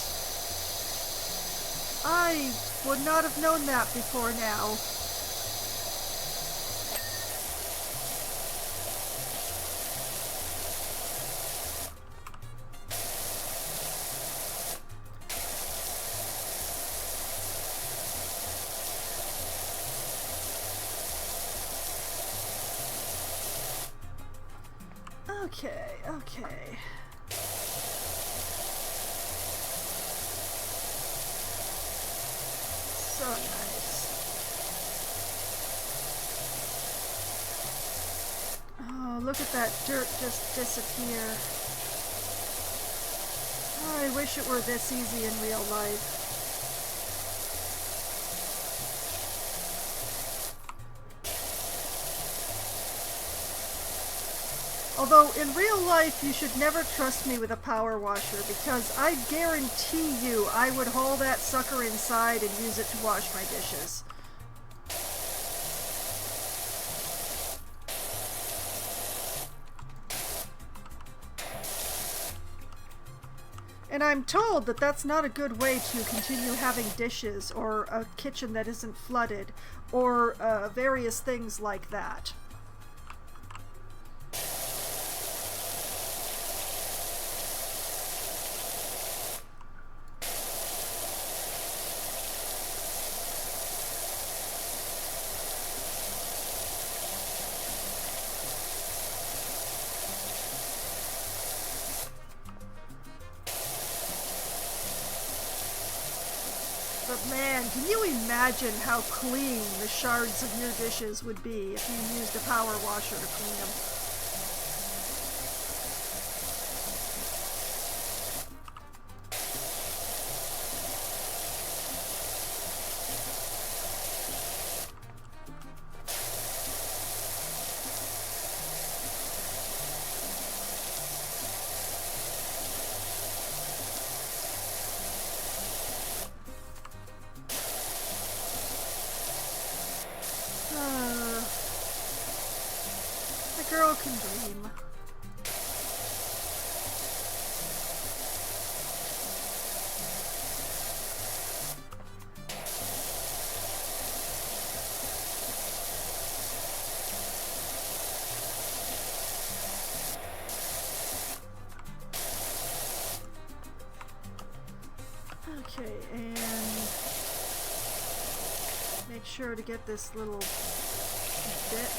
Speaker 1: I would not have known that before now. Okay. So nice. Oh, look at that dirt just disappear. Oh, I wish it were this easy in real life. Although, in real life, you should never trust me with a power washer, because I guarantee you I would haul that sucker inside and use it to wash my dishes. And I'm told that that's not a good way to continue having dishes, or a kitchen that isn't flooded, or various things like that. But man, can you imagine how clean the shards of your dishes would be if you used a power washer to clean them? Girl can dream. Okay, and make sure to get this little bit.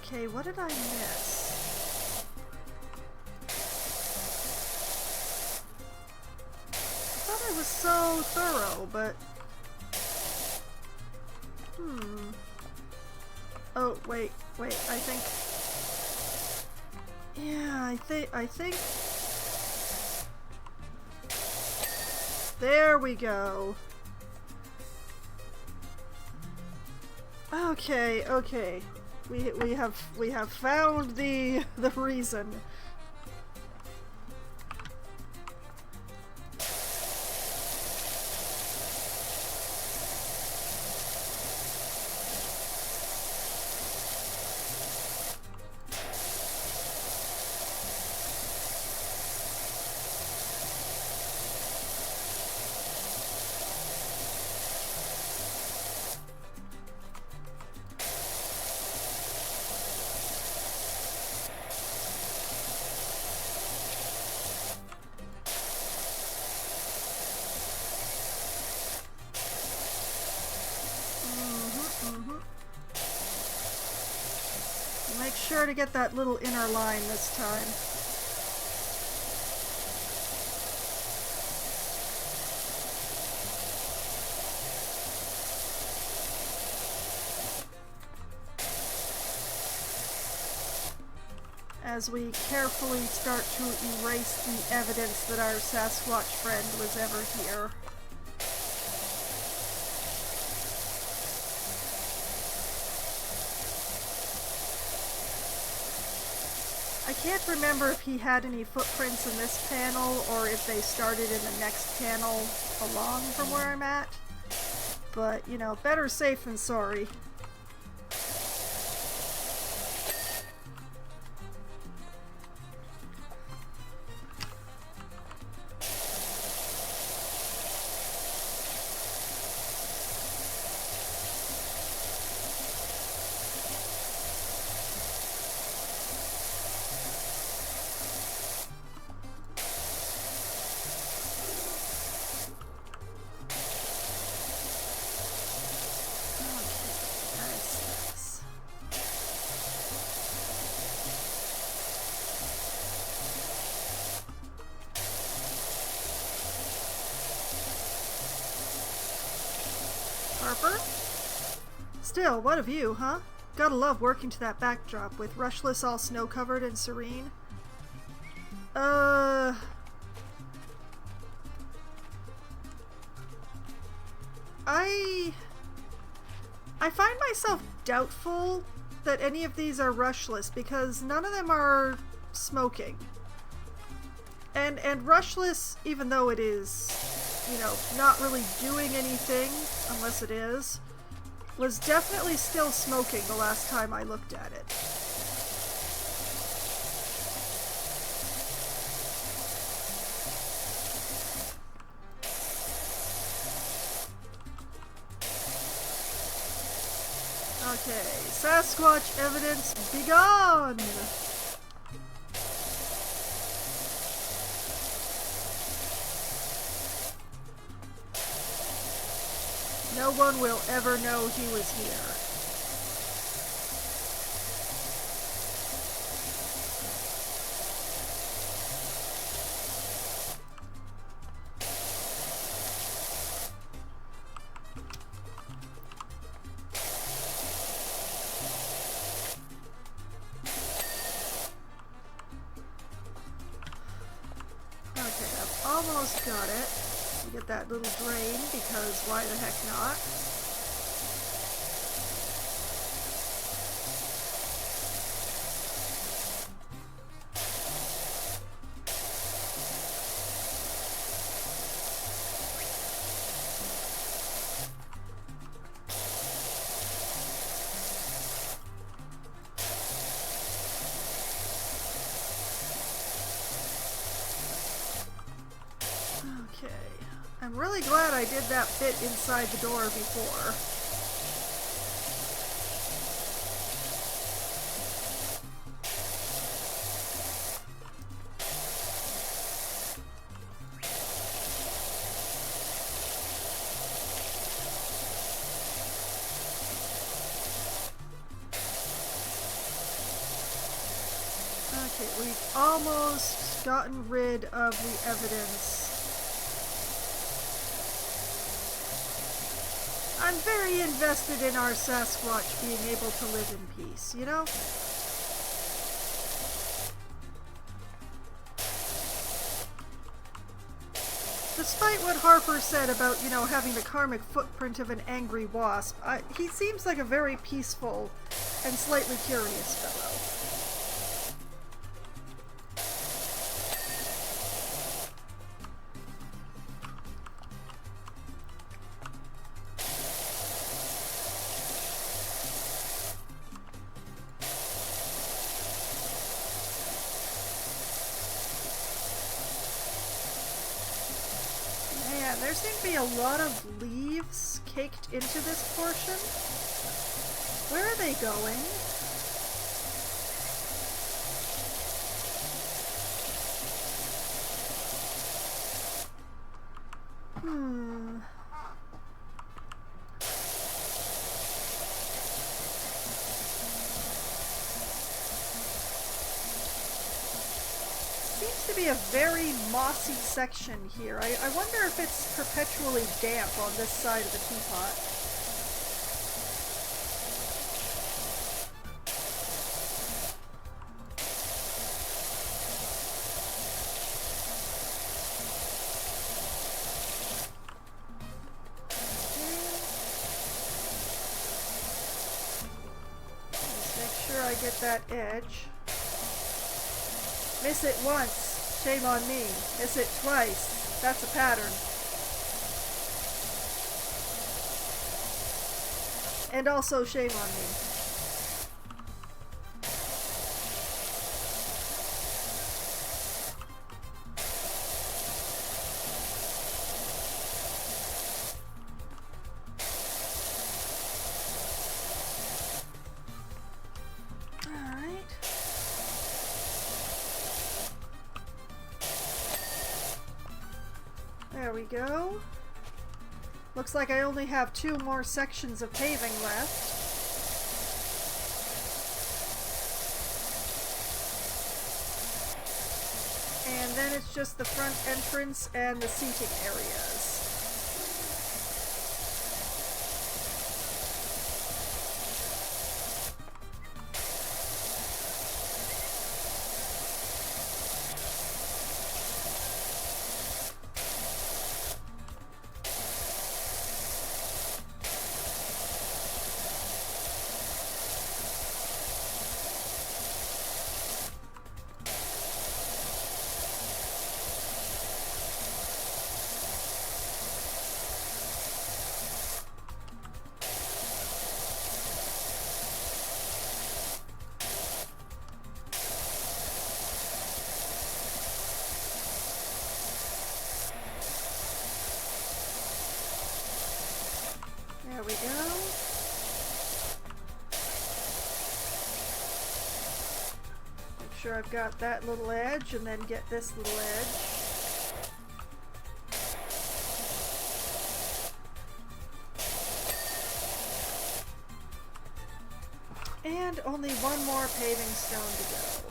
Speaker 1: Okay, what did I miss? I thought I was so thorough, but... Oh, wait, I think... Yeah, I think... There we go. Okay. We have found the reason. Make sure to get that little inner line this time. As we carefully start to erase the evidence that our Sasquatch friend was ever here. I can't remember if he had any footprints in this panel or if they started in the next panel along from where I'm at. But, you know, better safe than sorry. Harper? Still, what of you, huh? Gotta love working to that backdrop with Rushless all snow-covered and serene. I find myself doubtful that any of these are Rushless because none of them are smoking. And Rushless, even though it is, you know, not really doing anything, unless it is, was definitely still smoking the last time I looked at it. Okay, Sasquatch evidence, be gone! No one will ever know he was here. Okay, I've almost got it. Get that little drain, because why the heck not? I'm really glad I did that bit inside the door before. almost gotten rid of the evidence. I'm very invested in our Sasquatch being able to live in peace, you know? Despite what Harper said about, you know, having the karmic footprint of an angry wasp, he seems like a very peaceful and slightly curious fellow. There seem to be a lot of leaves caked into this portion. Where are they going? Seems to be a very mossy section here. I wonder if it's perpetually damp on this side of the teapot. Just make sure I get that edge. Miss it once, shame on me. Miss it twice, that's a pattern. And also shame on me. There we go. Looks like I only have 2 more sections of paving left. And then it's just the front entrance and the seating areas. There we go. Make sure I've got that little edge and then get this little edge. And only 1 more paving stone to go.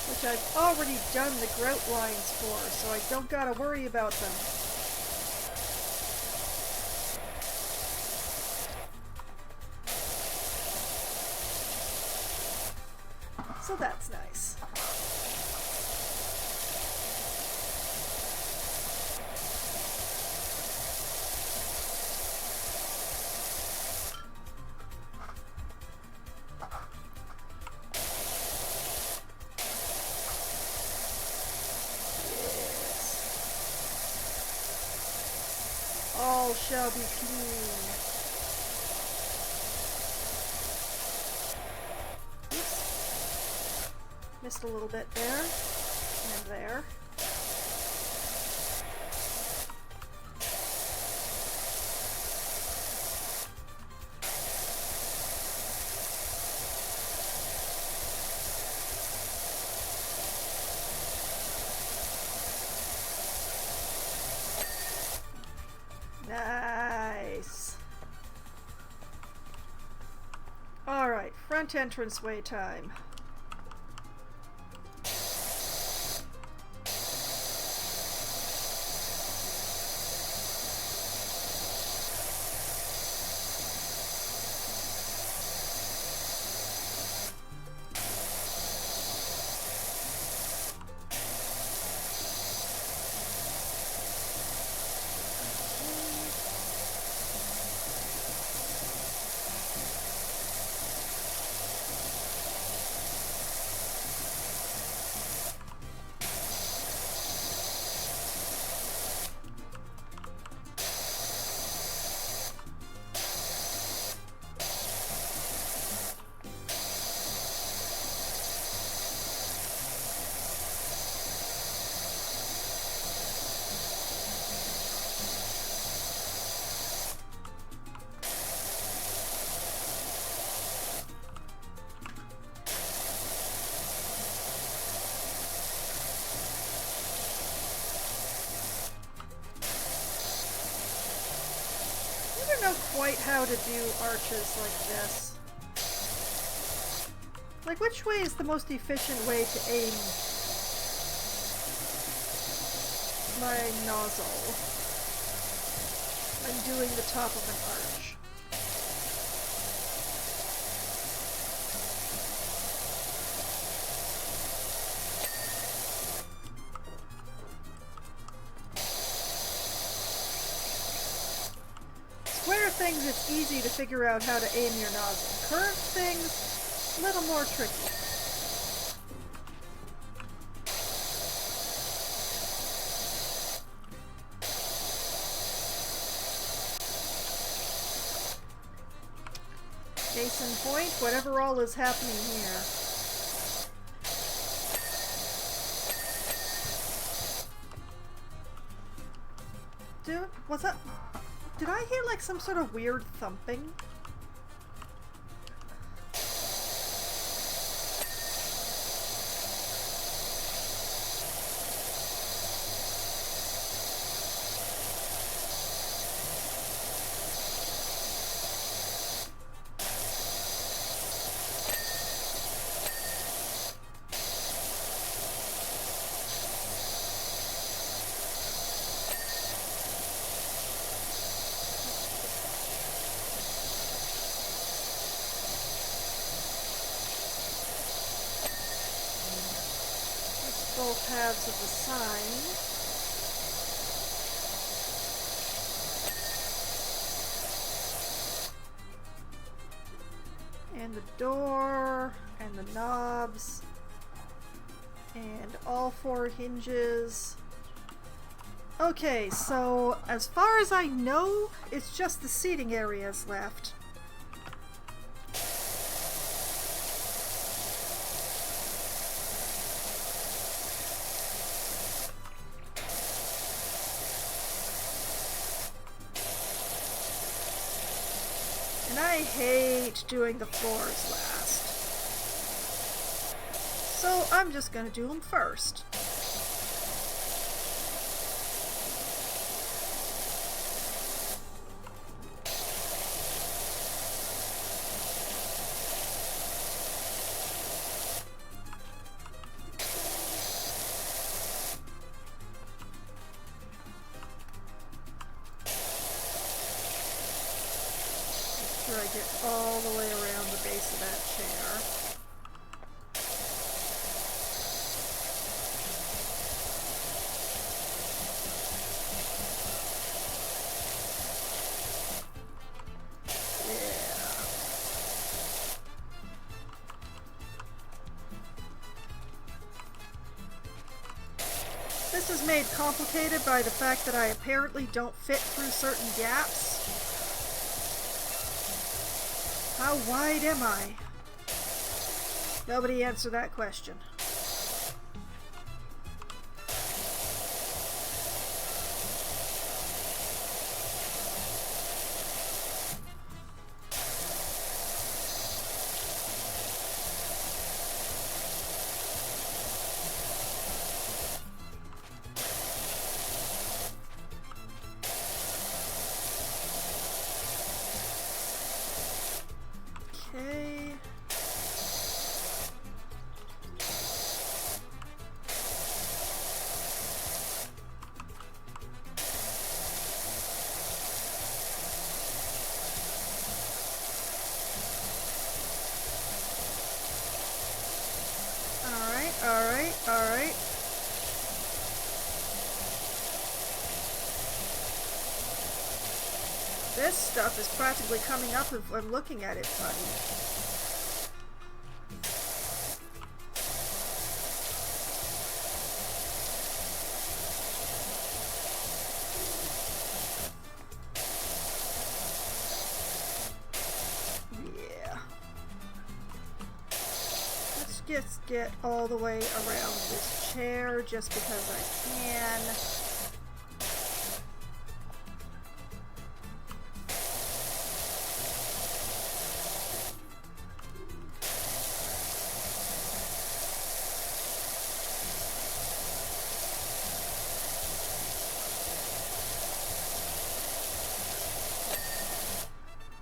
Speaker 1: Which I've already done the grout lines for, so I don't gotta worry about them. So that's nice. All shall be clean. Oops. Missed a little bit there. And there. base. Alright, front entranceway time. I don't know quite how to do arches like this. Like, which way is the most efficient way to aim my nozzle when doing the top of an arch? Square things, it's easy to figure out how to aim your nozzle. Curved things, a little more tricky. Case in point, whatever all is happening here. Dude, what's that? Did I hear like some sort of weird thumping? Both halves of the sign. And the door, and the knobs, and all four hinges. Okay, so as far as I know, it's just the seating areas left. And I hate doing the floors last. So I'm just gonna do them first. Make sure I get all the way around the base of that chair. This is made complicated by the fact that I apparently don't fit through certain gaps. How wide am I? Nobody answer that question. This stuff is practically coming up if I'm looking at it funny. Yeah. Let's just get all the way around this chair just because I can.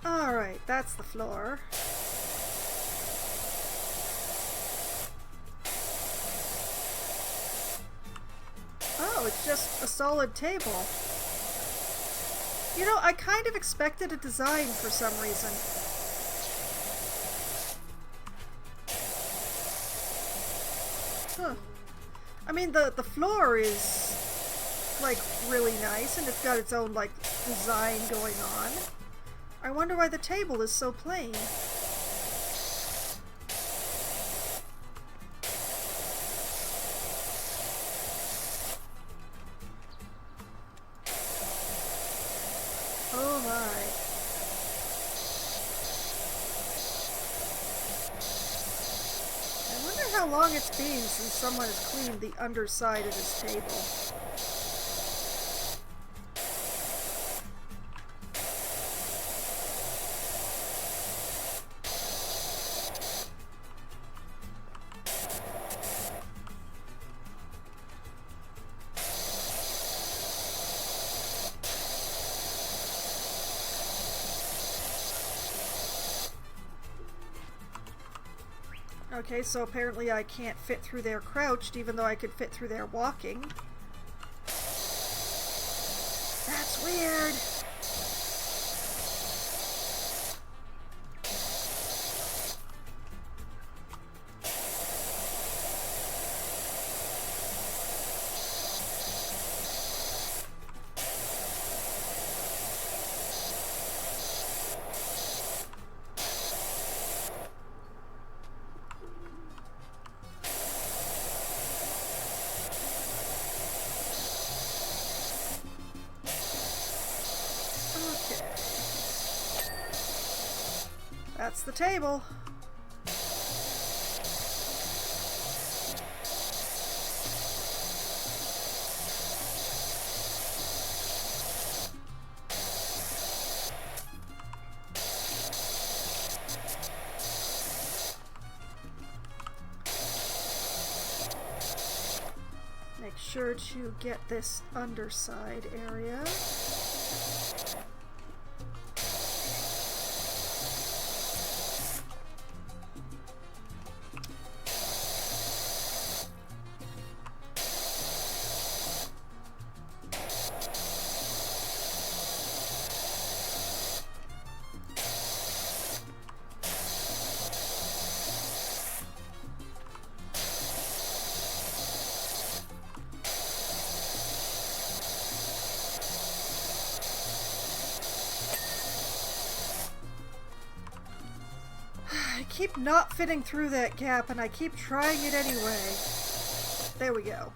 Speaker 1: Alright, that's the floor. Oh, it's just a solid table. You know, I kind of expected a design for some reason. Huh. I mean, the floor is, like, really nice, and it's got its own, like, design going on. I wonder why the table is so plain. Oh my. I wonder how long it's been since someone has cleaned the underside of this table. Okay, so apparently I can't fit through there crouched, even though I could fit through there walking. That's weird. That's the table. Make sure to get this underside area. I keep not fitting through that gap, and I keep trying it anyway. There we go.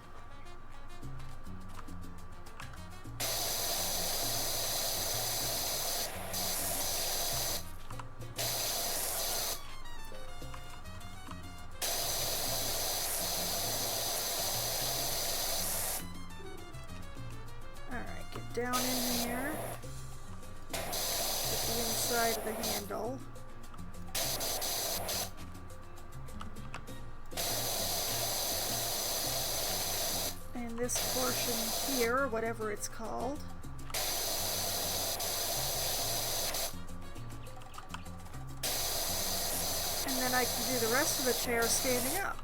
Speaker 1: Alright, get down in here. Get the inside of the handle. This portion here, whatever it's called. And then I can do the rest of the chair standing up.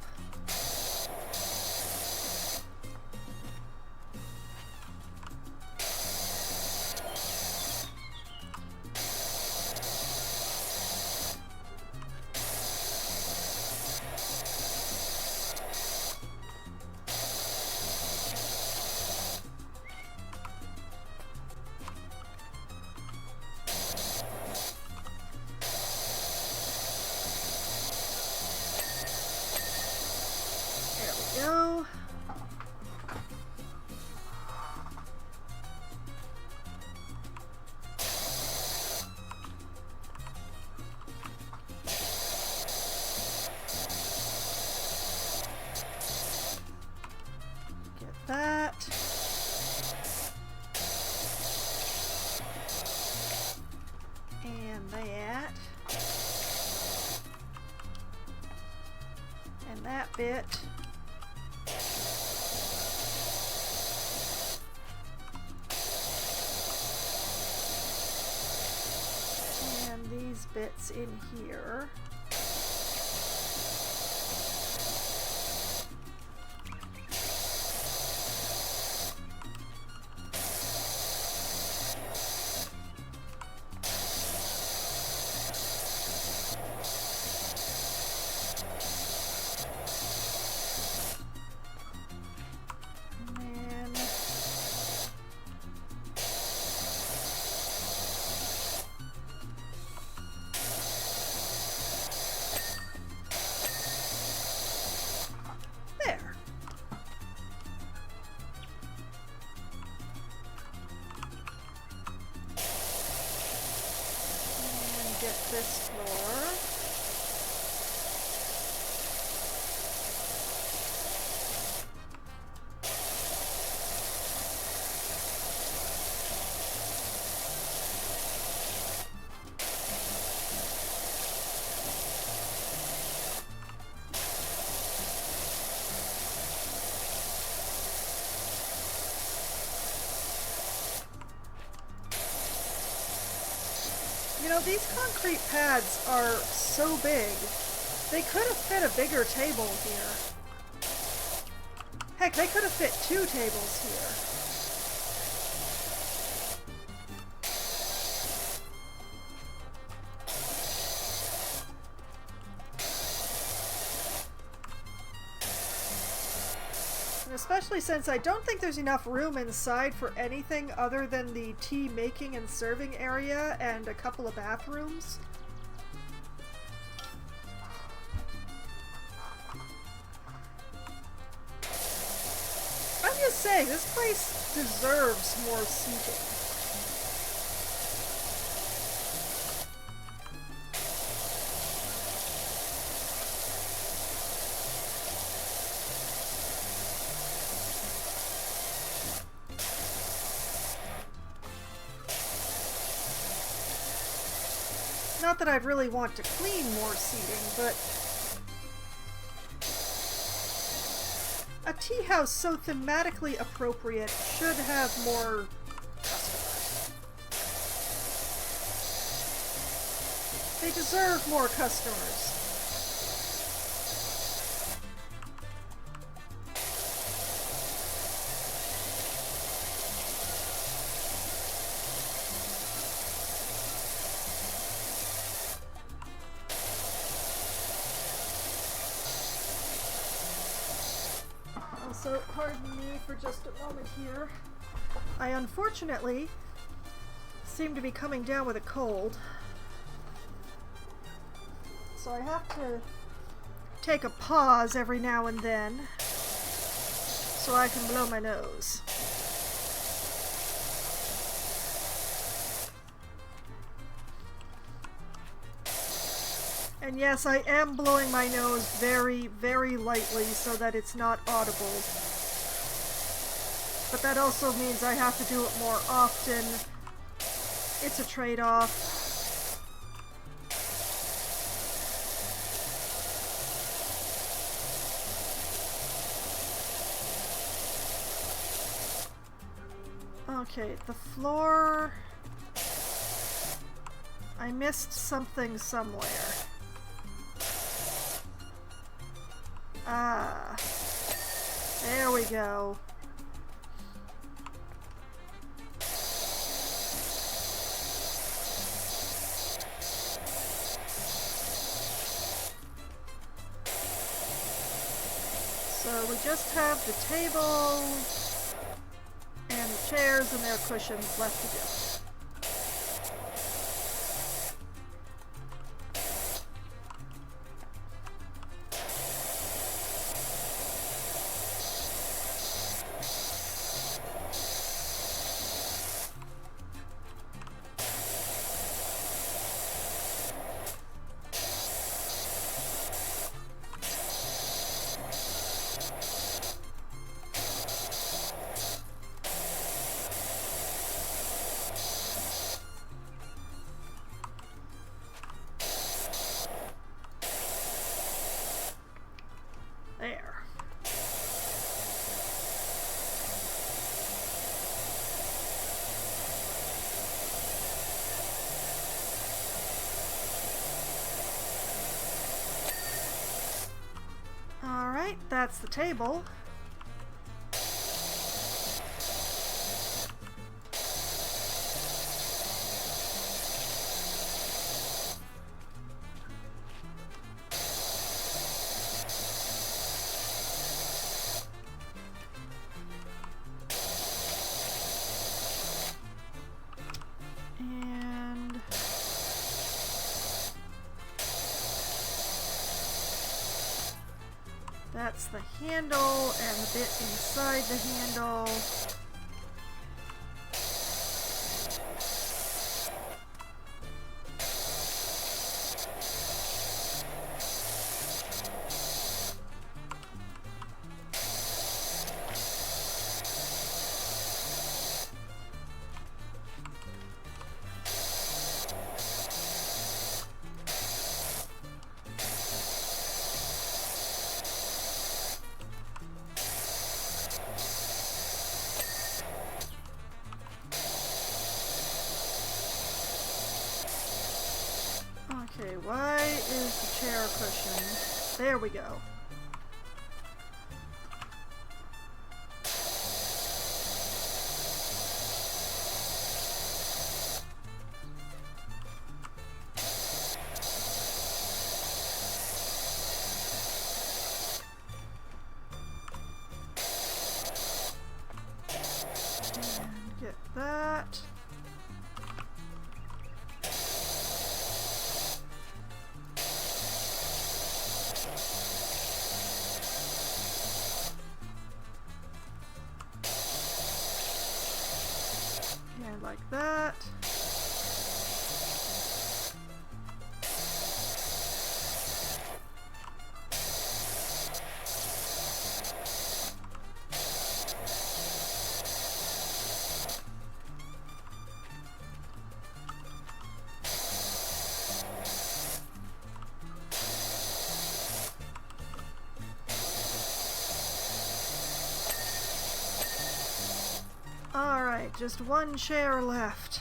Speaker 1: that. And that bit. And these bits in here. Get this floor. You know, these concrete pads are so big. They could have fit a bigger table here. Heck, they could have fit 2 tables here. Especially since I don't think there's enough room inside for anything other than the tea making and serving area and a couple of bathrooms. I'm just saying, this place deserves more seating. Not that I'd really want to clean more seating, but a tea house so thematically appropriate should have more customers. They deserve more customers. So, pardon me for just a moment here. I unfortunately seem to be coming down with a cold. So I have to take a pause every now and then so I can blow my nose. And yes, I am blowing my nose very, very lightly so that it's not audible. But that also means I have to do it more often. It's a trade-off. Okay, the floor... I missed something somewhere. Ah, there we go. So we just have the table and the chairs and their cushions left to do. that's the table. That's the handle and the bit inside the handle. Okay, why is the chair cushion? There we go. And get that. Like that. Alright, just one chair left.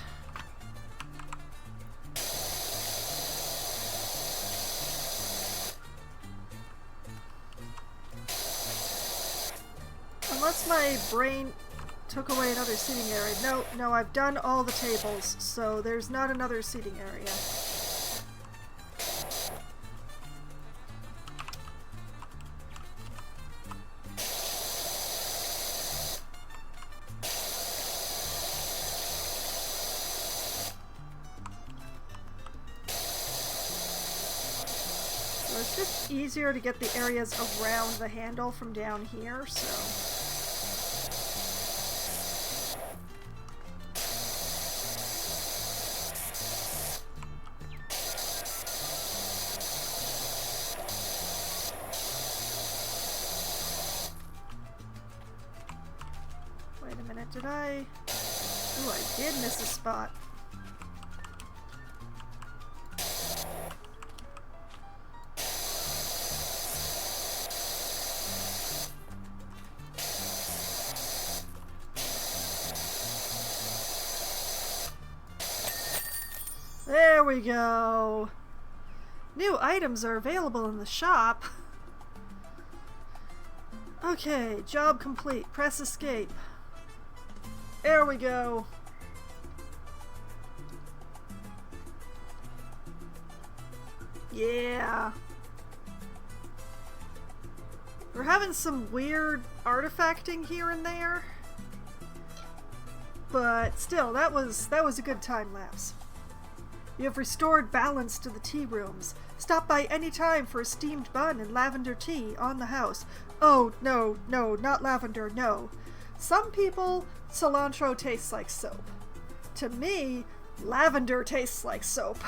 Speaker 1: Unless my brain took away another seating area. No, I've done all the tables, so there's not another seating area. It's just easier to get the areas around the handle from down here, so... Wait a minute, did I... Ooh, I did miss a spot. There we go. New items are available in the shop. Okay, job complete. Press escape. There we go. Yeah. We're having some weird artifacting here and there. But still, that was a good time lapse. You have restored balance to the tea rooms. Stop by any time for a steamed bun and lavender tea on the house. Oh, no, not lavender, no. Some people, cilantro tastes like soap. To me, lavender tastes like soap.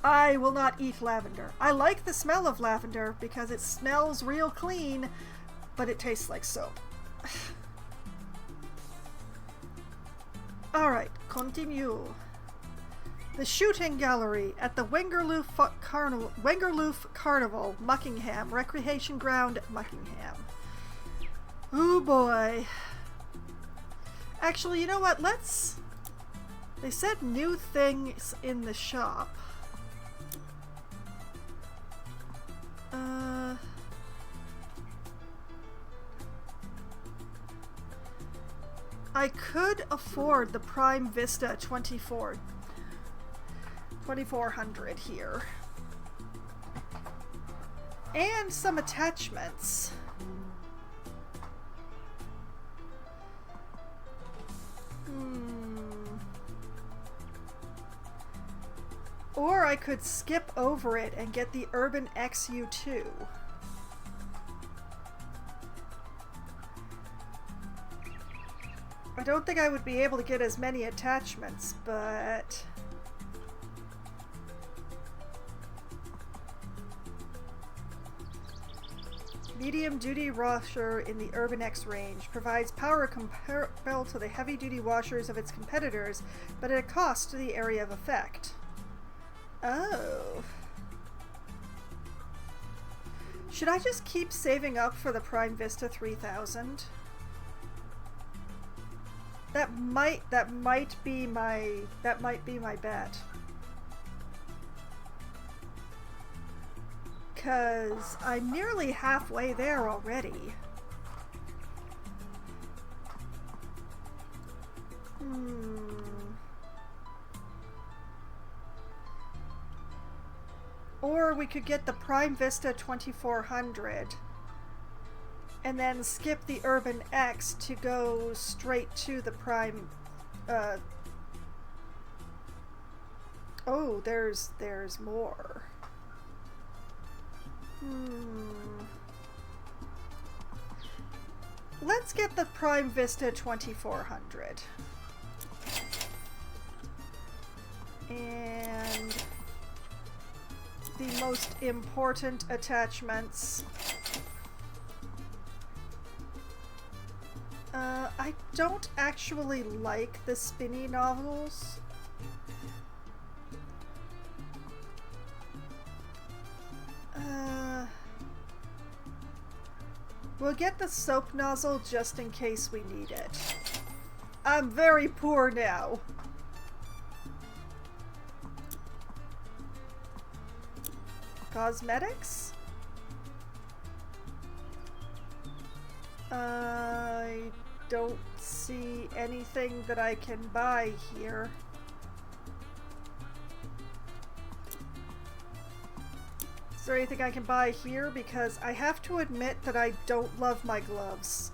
Speaker 1: I will not eat lavender. I like the smell of lavender because it smells real clean, but it tastes like soap. Alright, continue. The shooting gallery at the Wengerloof Carnival, Muckingham, Recreation Ground, Muckingham. Oh boy. Actually, you know what? They said new things in the shop. I could afford the Prime Vista 2400 here. And some attachments. Or I could skip over it and get the Urban XU2. I don't think I would be able to get as many attachments, but... medium-duty washer in the Urban X range provides power comparable to the heavy-duty washers of its competitors, but at a cost to the area of effect. Oh. Should I just keep saving up for the Prime Vista 3000? That might be my bet. 'Cause I'm nearly halfway there already. Or we could get the Prime Vista 2400 and then skip the Urban X to go straight to the Prime. Oh, there's more. Let's get the Prime Vista 2400. And the most important attachments. I don't actually like the spinny nozzles. We'll get the soap nozzle just in case we need it. I'm very poor now. Cosmetics? I don't see anything that I can buy here. Is there anything I can buy here? Because I have to admit that I don't love my gloves.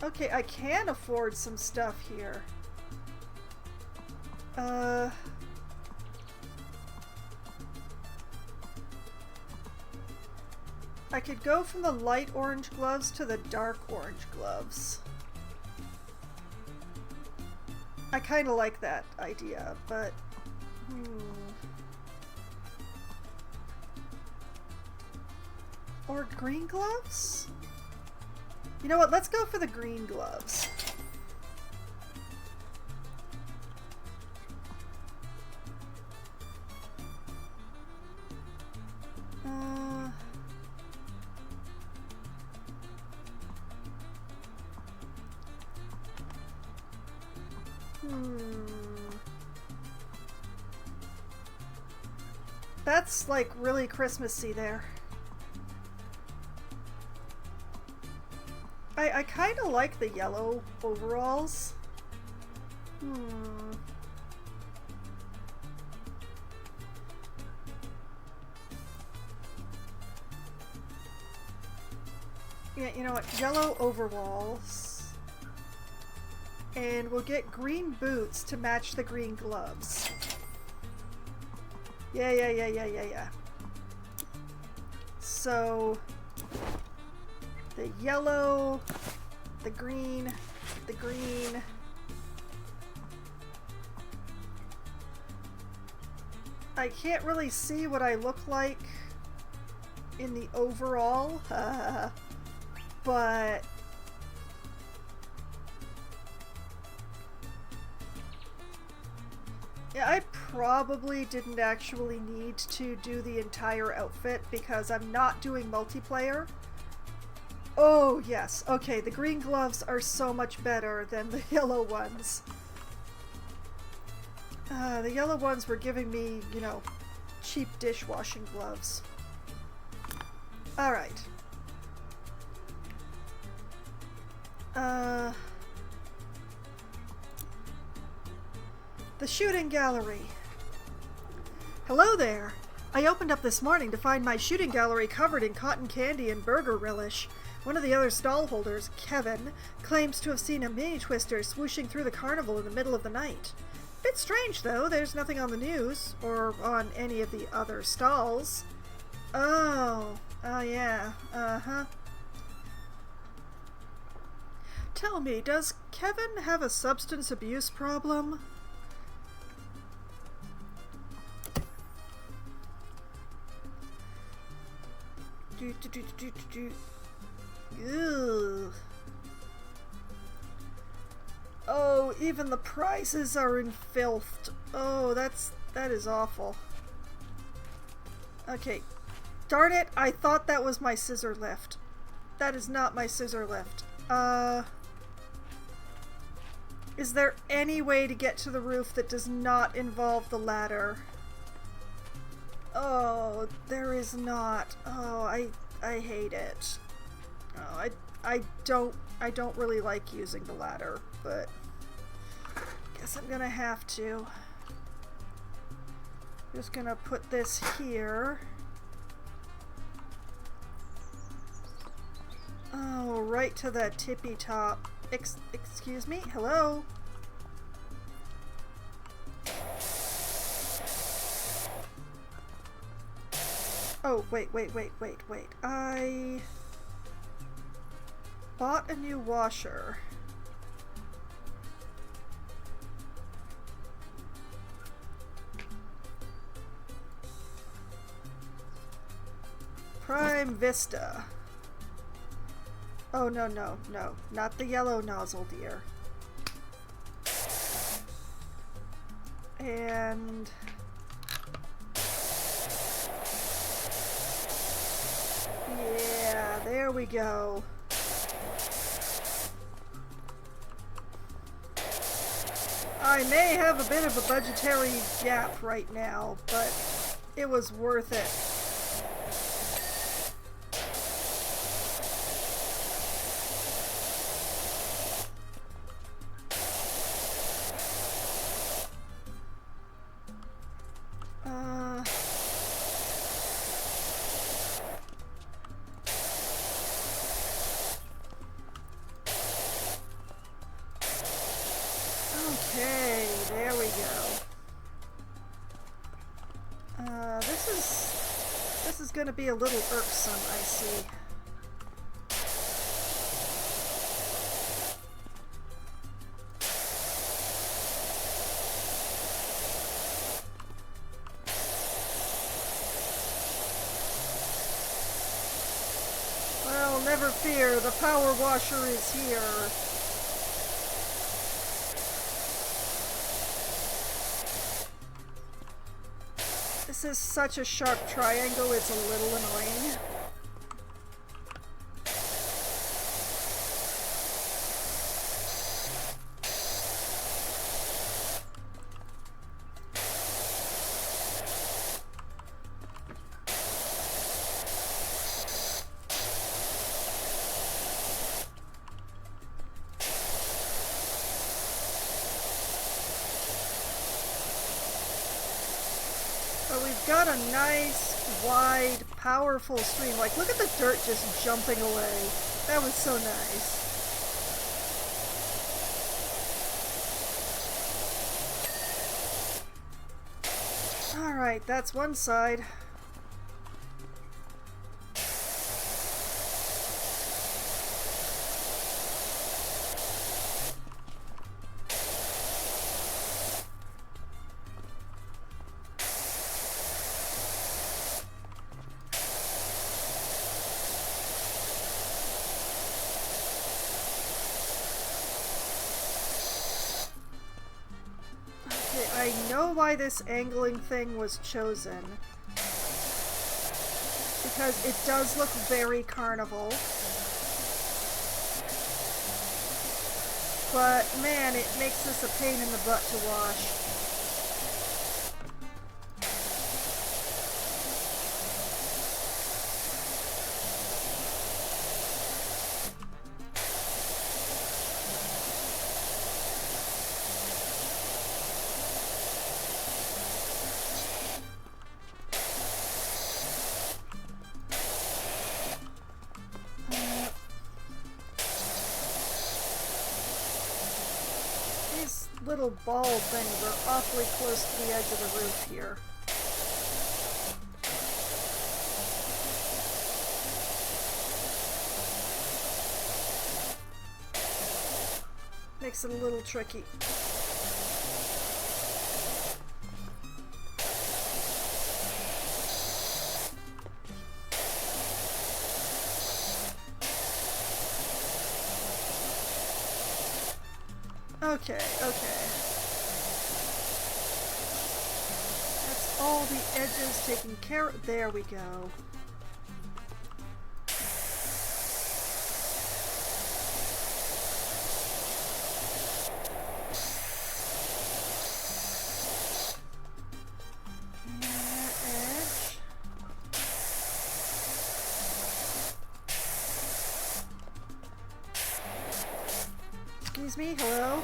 Speaker 1: Okay, I can afford some stuff here. I could go from the light orange gloves to the dark orange gloves. I kind of like that idea, but... Or green gloves? You know what, let's go for the green gloves. That's like really Christmassy there. I kind of like the yellow overalls. Yeah, you know what? Yellow overalls. And we'll get green boots to match the green gloves. Yeah. So... the yellow, the green, the green. I can't really see what I look like in the overall, but yeah, I probably didn't actually need to do the entire outfit because I'm not doing multiplayer. Oh, yes. Okay, the green gloves are so much better than the yellow ones. The yellow ones were giving me, you know, cheap dishwashing gloves. Alright. The shooting gallery. Hello there. I opened up this morning to find my shooting gallery covered in cotton candy and burger relish. One of the other stall holders, Kevin, claims to have seen a mini twister swooshing through the carnival in the middle of the night. Bit strange, though. There's nothing on the news, or on any of the other stalls. Oh yeah, uh-huh. Tell me, does Kevin have a substance abuse problem? Ugh. Oh, even the prices are in filth. Oh, that is awful. Okay. Darn it, I thought that was my scissor lift. That is not my scissor lift. Is there any way to get to the roof that does not involve the ladder? Oh, there is not. Oh, I hate it. Oh, I don't really like using the ladder, but guess I'm gonna have to. Just gonna put this here. Oh, right to the tippy top. Excuse me? Hello? Oh, wait. I bought a new washer. Prime Vista. Oh, no. Not the yellow nozzle, dear. And... yeah, there we go. I may have a bit of a budgetary gap right now, but it was worth it. Okay, there we go. This is gonna be a little irksome, I see. Well, never fear, the power washer is here. This is such a sharp triangle, it's a little annoying. But we've got a nice, wide, powerful stream. Like, look at the dirt just jumping away. That was so nice. Alright, that's one side. I know why this angling thing was chosen. Because it does look very carnival. But man, it makes this a pain in the butt to wash. little ball things are awfully close to the edge of the roof here. Makes it a little tricky. Okay, okay. That's all the edges taken care of. There we go. Excuse me, hello?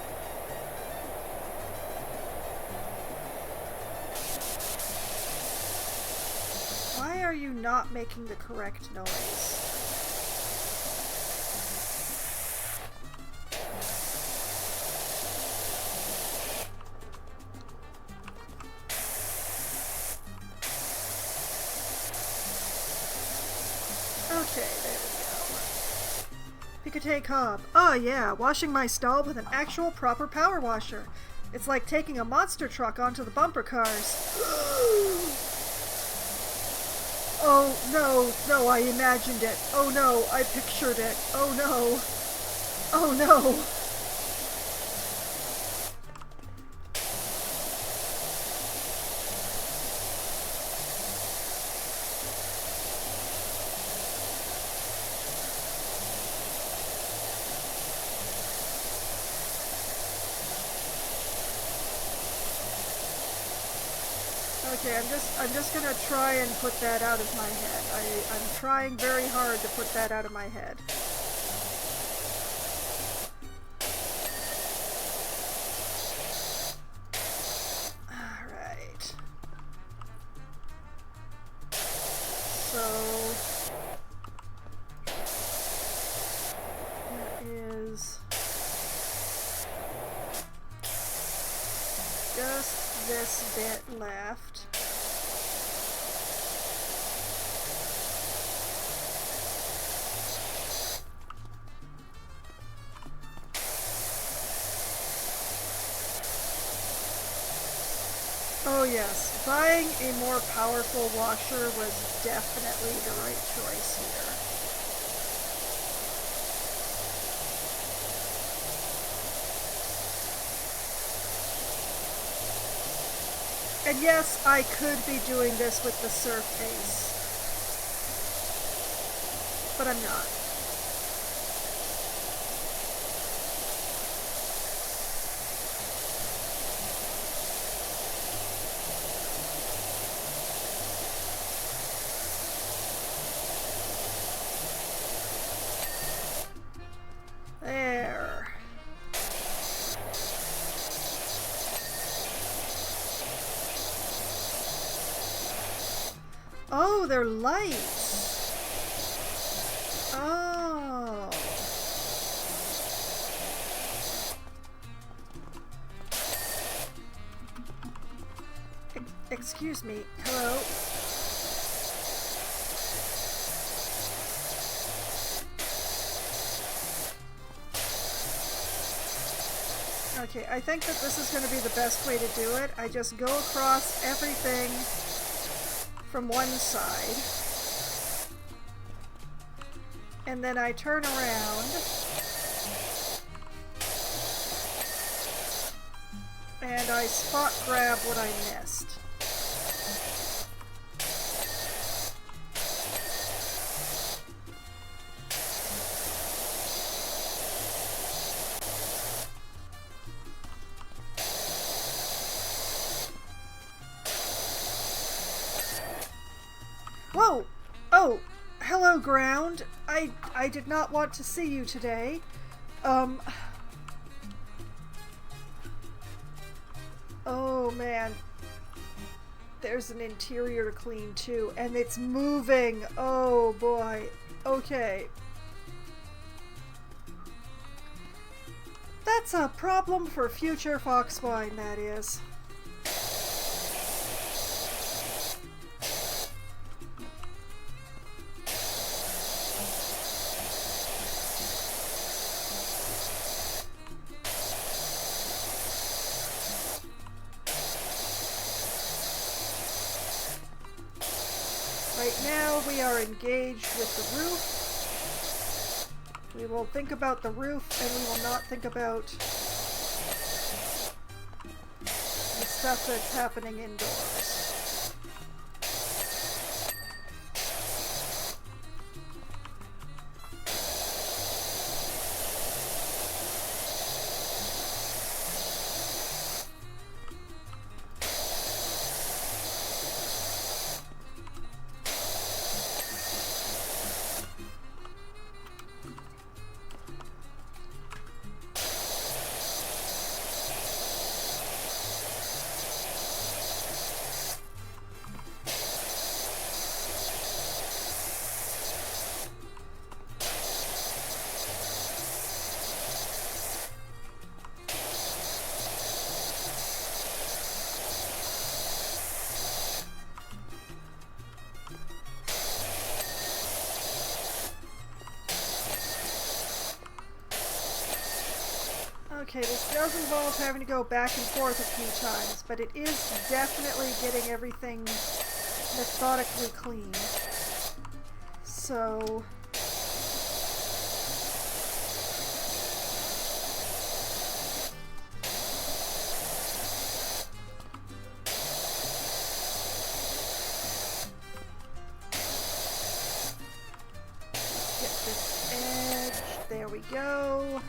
Speaker 1: Why are you not making the correct noise? Okay, there we go. Picate Cobb. Oh yeah, washing my stall with an actual proper power washer. It's like taking a monster truck onto the bumper cars. Oh no, no, I imagined it. Oh no, I pictured it. Oh no. Oh no. Okay, I'm just gonna try and put that out of my head. I'm trying very hard to put that out of my head. Alright. So there is just this bit left. Oh yes, buying a more powerful washer was definitely the right choice here. And yes, I could be doing this with the Surface, but I'm not. There. Oh, they're lights. Oh. Excuse me. Hello? Okay, I think that this is going to be the best way to do it. I just go across everything from one side, and then I turn around, and I spot grab what I missed. Whoa! Oh, hello, ground. I did not want to see you today. Oh man. There's an interior to clean too, and it's moving. Oh boy. Okay. That's a problem for future Foxwine, that is. Right now we are engaged with the roof. We will think about the roof and we will not think about the stuff that's happening indoors. Okay, this does involve having to go back and forth a few times, but it is definitely getting everything methodically clean. So... get this edge, there we go.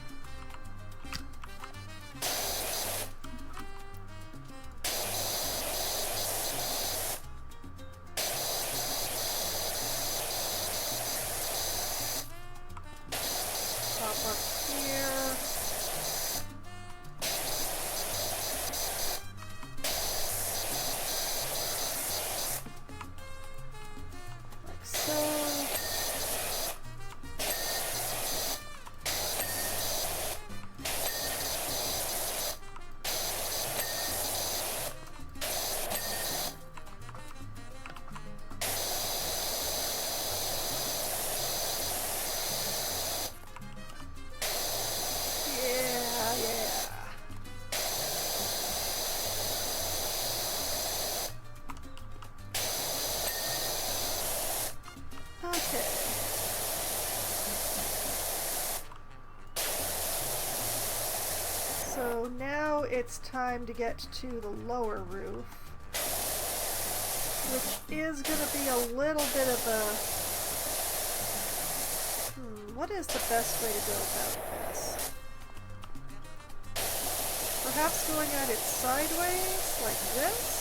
Speaker 1: So now it's time to get to the lower roof, which is going to be a little bit of a... what is the best way to go about this? Perhaps going at it sideways, like this?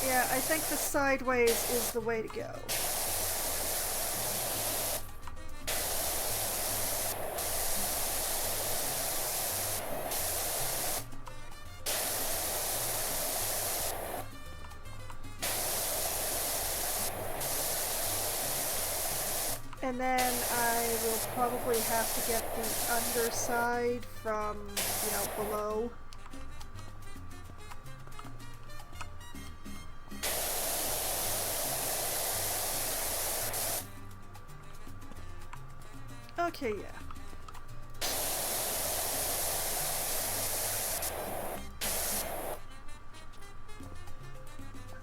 Speaker 1: Yeah, I think the sideways is the way to go. And then I will probably have to get the underside from, you know, below. Okay, yeah.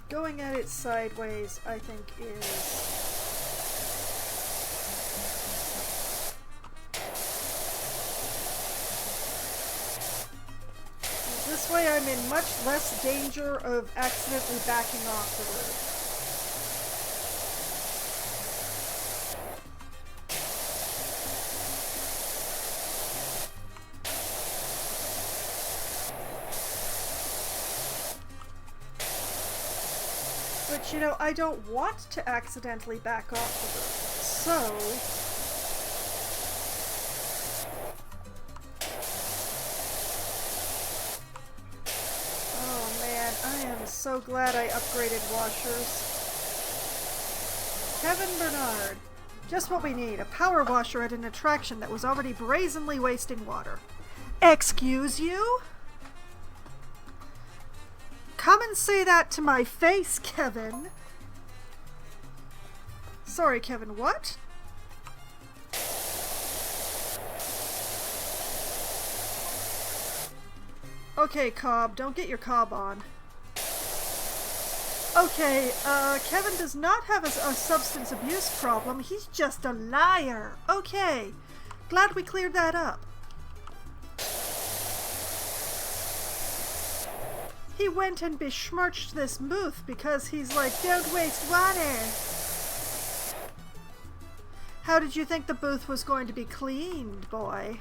Speaker 1: Going at it sideways, I think, is... This way I'm in much less danger of accidentally backing off the roof. But, you know, I don't want to accidentally back off the roof, so... I'm so glad I upgraded washers. Kevin Bernard. Just what we need. A power washer at an attraction that was already brazenly wasting water. Excuse you? Come and say that to my face, Kevin. Sorry, Kevin, what? Okay, Cobb, don't get your cob on. Okay, Kevin does not have a substance abuse problem. He's just a liar. Okay, glad we cleared that up. He went and besmirched this booth because he's like, don't waste water. How did you think the booth was going to be cleaned, boy?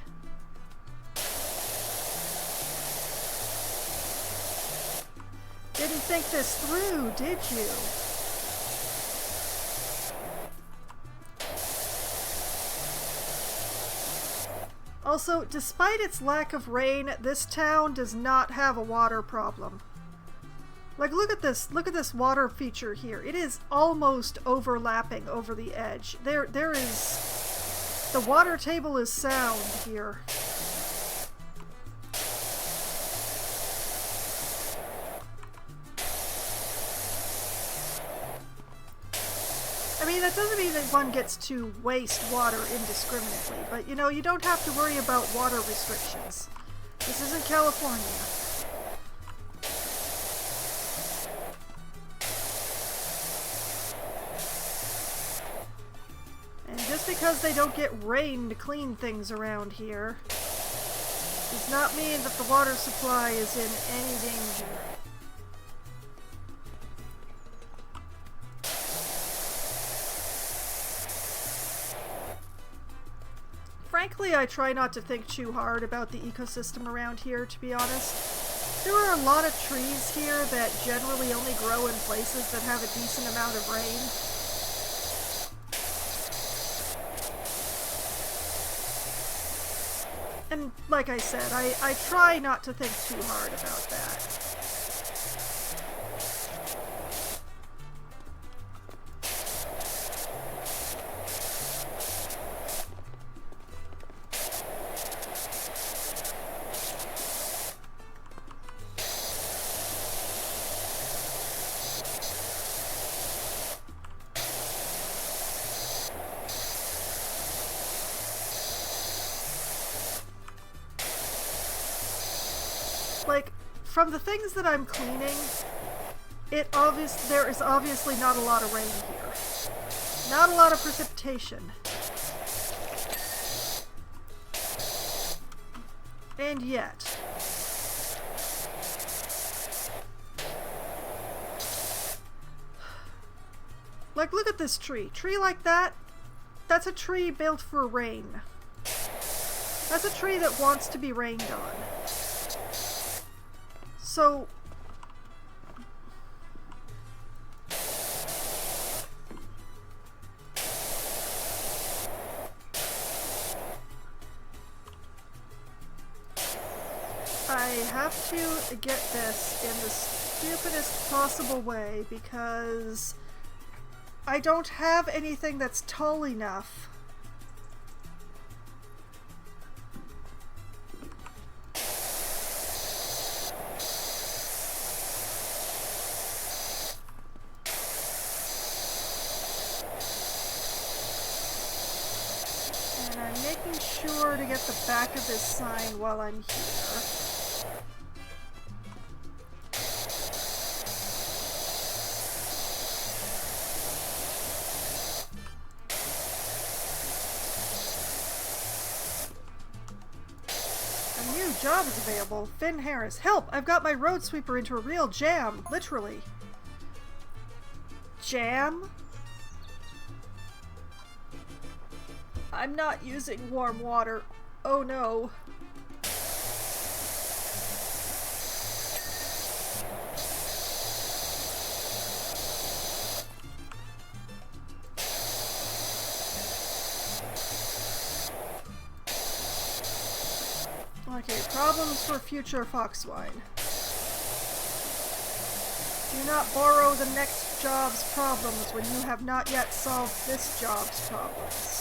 Speaker 1: Didn't think this through, did you? Also, despite its lack of rain, this town does not have a water problem. Like, look at this water feature here. It is almost overlapping over the edge. There is... The water table is sound here. I mean, that doesn't mean that one gets to waste water indiscriminately, but you know, you don't have to worry about water restrictions. This isn't California. And just because they don't get rain to clean things around here does not mean that the water supply is in any danger. Frankly, I try not to think too hard about the ecosystem around here, to be honest. There are a lot of trees here that generally only grow in places that have a decent amount of rain. And like I said, I try not to think too hard about that. Like, from the things that I'm cleaning, there is obviously not a lot of rain here. Not a lot of precipitation. And yet... Like, look at this tree. Tree like that, that's a tree built for rain. That's a tree that wants to be rained on. So, I have to get this in the stupidest possible way because I don't have anything that's tall enough. Making sure to get the back of this sign while I'm here. A new job is available. Finn Harris. Help! I've got my road sweeper into a real jam. Literally. Jam? I'm not using warm water. Oh no. Okay, problems for future Foxwine. Do not borrow the next job's problems when you have not yet solved this job's problems.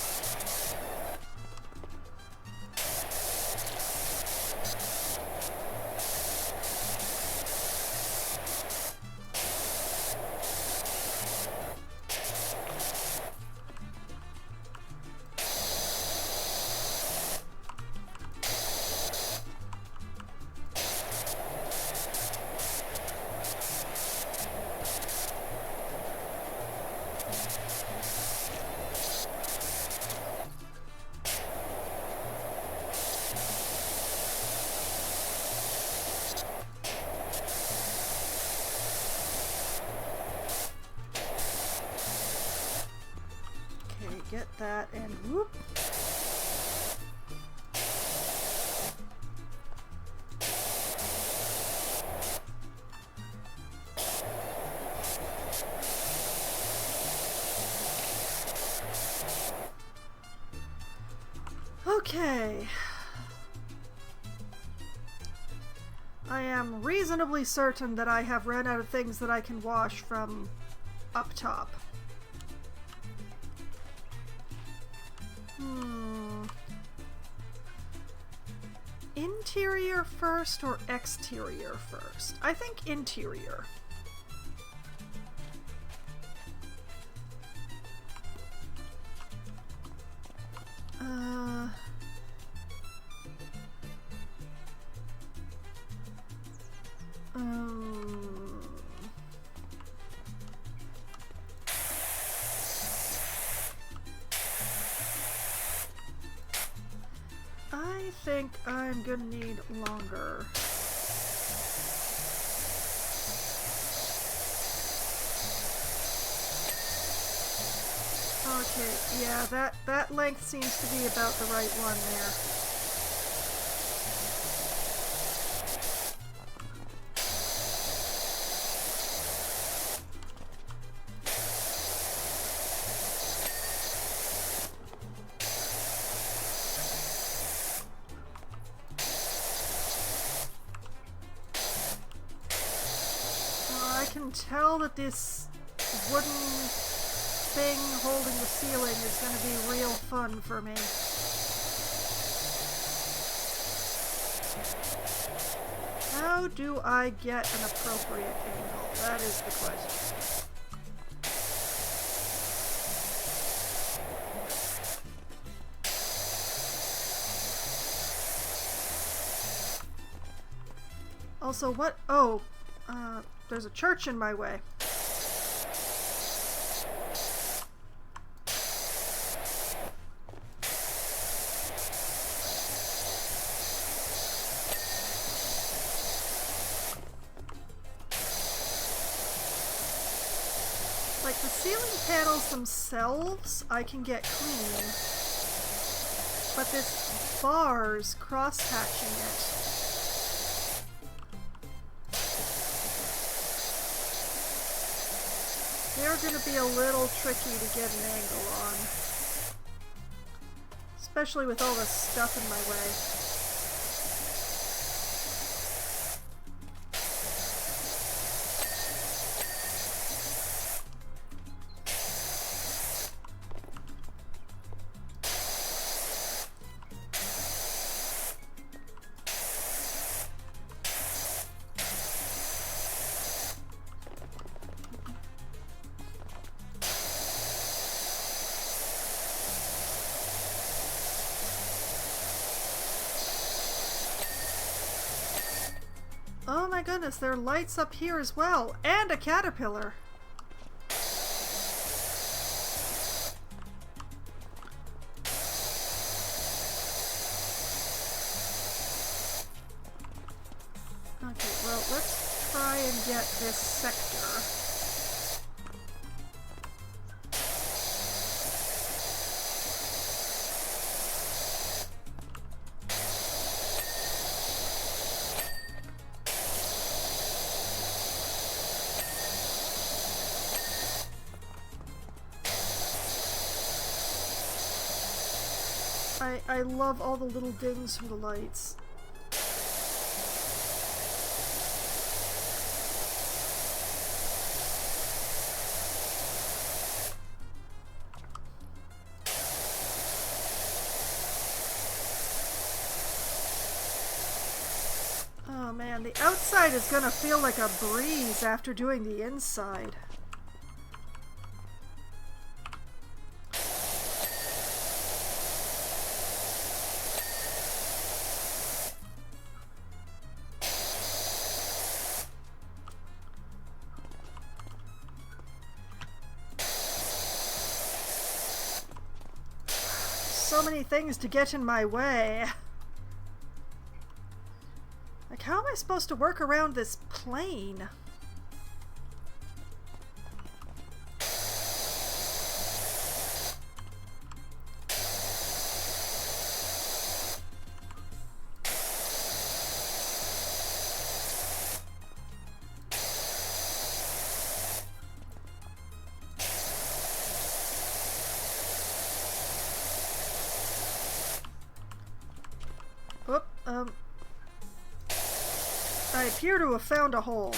Speaker 1: Get that and whoop. Okay. I am reasonably certain that I have run out of things that I can wash from up top. Interior first or exterior first? I think interior. I think I'm gonna need longer. Okay, yeah, that length seems to be about the right one there. I can tell that this wooden thing holding the ceiling is going to be real fun for me. How do I get an appropriate angle? That is the question. Also, what? Oh, there's a church in my way. Like, the ceiling panels themselves I can get clean, but this bar's cross-hatching it. They're going to be a little tricky to get an angle on. Especially with all this stuff in my way. Oh my goodness, there are lights up here as well, and a caterpillar. Okay, well, let's try and get this sector. I love all the little dings from the lights. And the outside is gonna feel like a breeze after doing the inside. So many things to get in my way. Like, how am I supposed to work around this plane? Oop, I appear to have found a hole.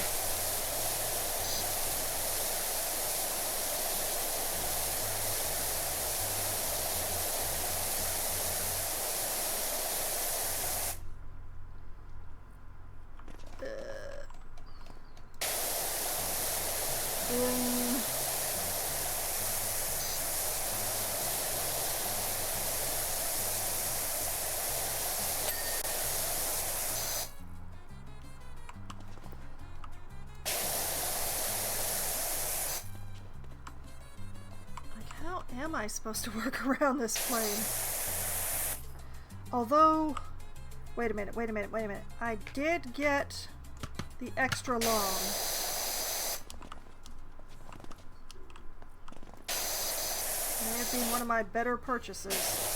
Speaker 1: How am I supposed to work around this plane? Although, wait a minute. I did get the extra long. May have been one of my better purchases.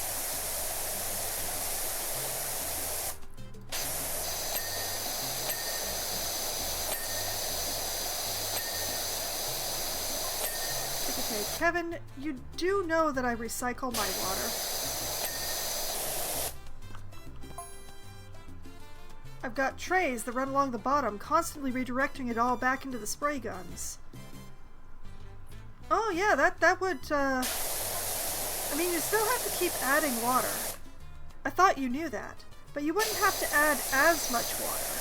Speaker 1: Okay, Kevin, you do know that I recycle my water. I've got trays that run along the bottom, constantly redirecting it all back into the spray guns. Oh yeah, that would, I mean, you still have to keep adding water. I thought you knew that, but you wouldn't have to add as much water.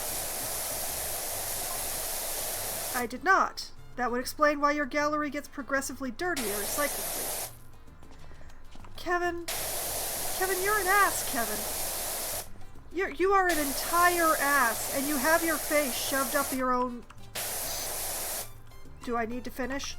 Speaker 1: I did not. That would explain why your gallery gets progressively dirtier cyclically. Kevin, you're an ass, Kevin. You are an entire ass, and you have your face shoved up your own... Do I need to finish?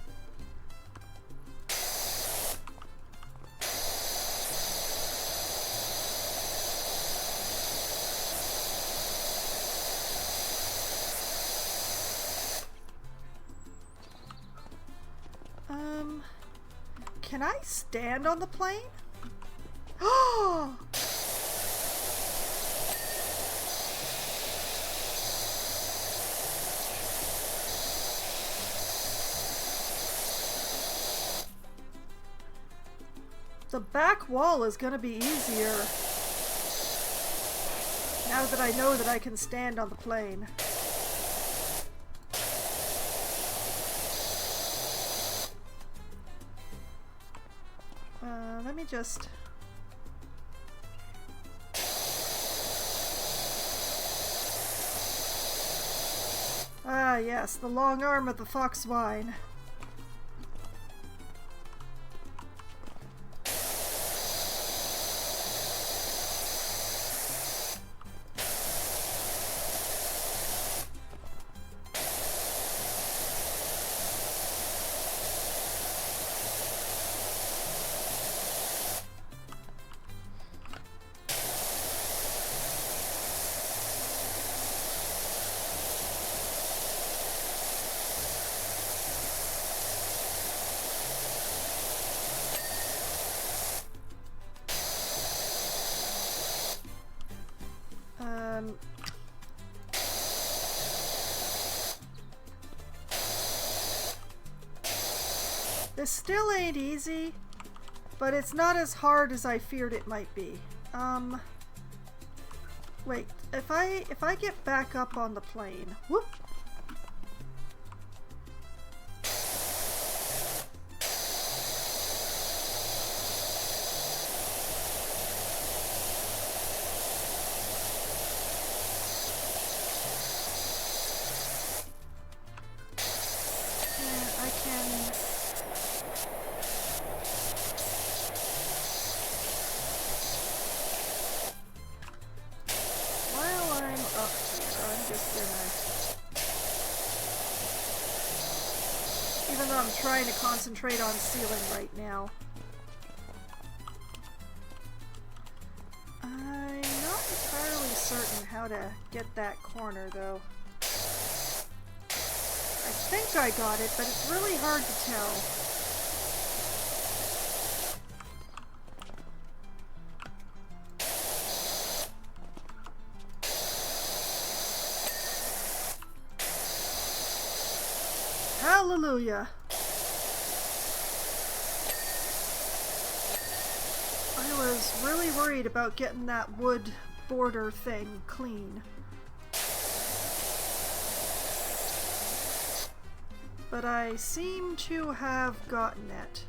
Speaker 1: Can I stand on the plane? Oh! The back wall is gonna be easier now that I know that I can stand on the plane. Let me just... Ah, yes, the long arm of the Foxwine. This still ain't easy, but it's not as hard as I feared it might be. Wait, if I get back up on the plane, whoop. even though I'm trying to concentrate on sealing right now. I'm not entirely certain how to get that corner, though. I think I got it, but it's really hard to tell. Hallelujah! I was really worried about getting that wood border thing clean. But I seem to have gotten it.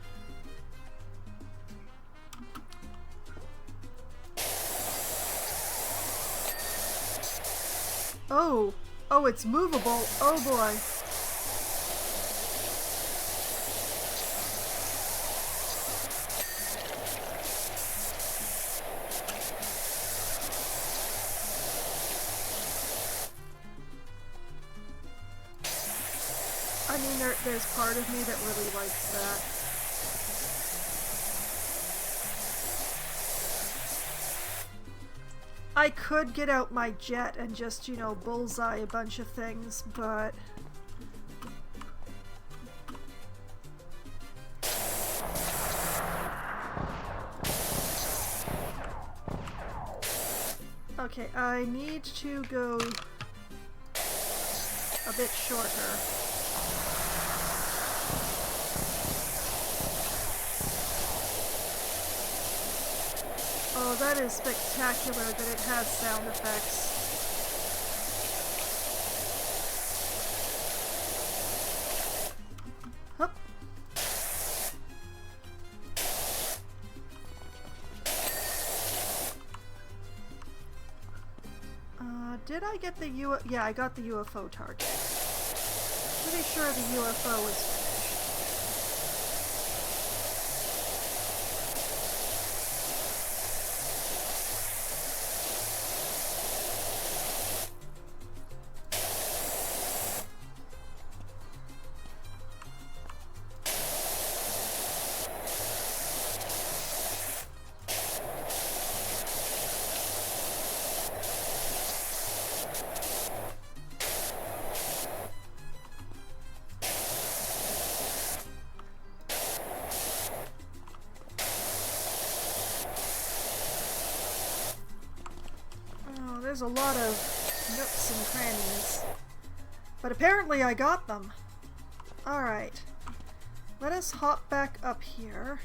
Speaker 1: Oh! Oh, it's movable! Oh boy! I mean, there's part of me that really likes that. I could get out my jet and just, you know, bullseye a bunch of things, but... Okay, I need to go a bit shorter. Oh, that is spectacular that it has sound effects. Hup. Did I get the UFO? Yeah, I got the UFO target. Pretty sure the UFO was finished. There's a lot of nooks and crannies. But apparently I got them. Alright. Let us hop back up here.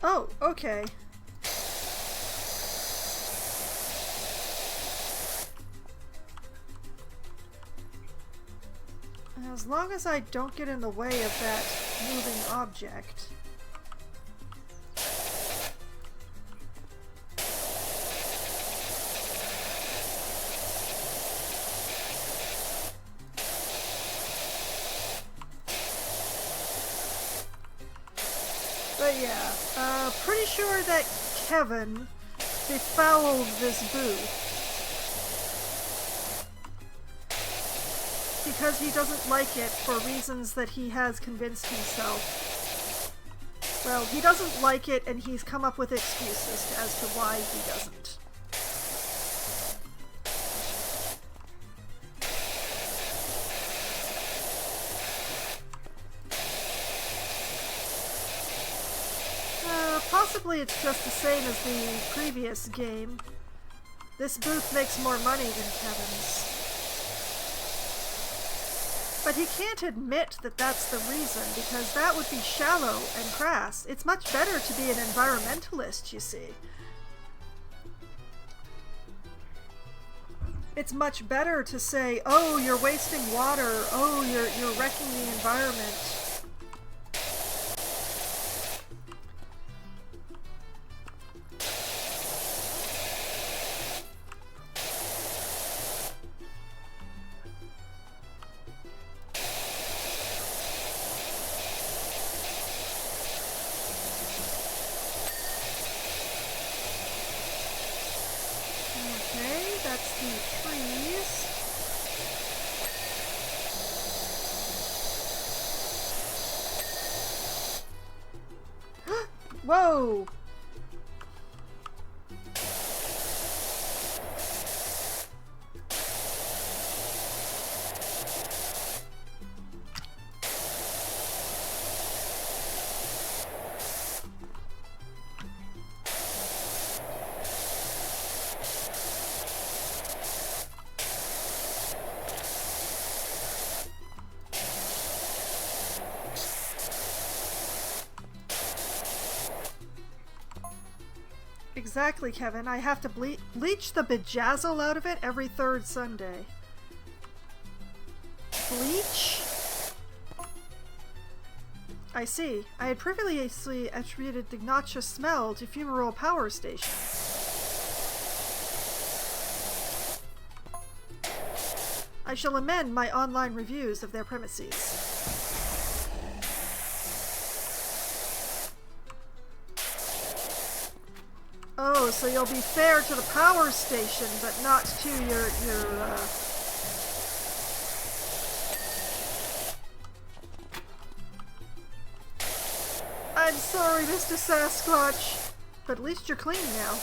Speaker 1: Oh, okay. As long as I don't get in the way of that moving object. But yeah, pretty sure that Kevin befouled this booth. Because he doesn't like it for reasons that he has convinced himself. Well, he doesn't like it and he's come up with excuses as to why he doesn't. Possibly it's just the same as the previous game. This booth makes more money than Kevin's. But he can't admit that that's the reason, because that would be shallow and crass. It's much better to be an environmentalist, you see. It's much better to say, oh, you're wasting water, oh, you're wrecking the environment. the trees. Whoa! Exactly, Kevin. I have to bleach the bejazzle out of it every third Sunday. Bleach? I see. I had previously attributed the noxious smell to fumarole power station. I shall amend my online reviews of their premises. Oh, so you'll be fair to the power station, but not to your I'm sorry, Mr. Sasquatch, but at least you're clean now.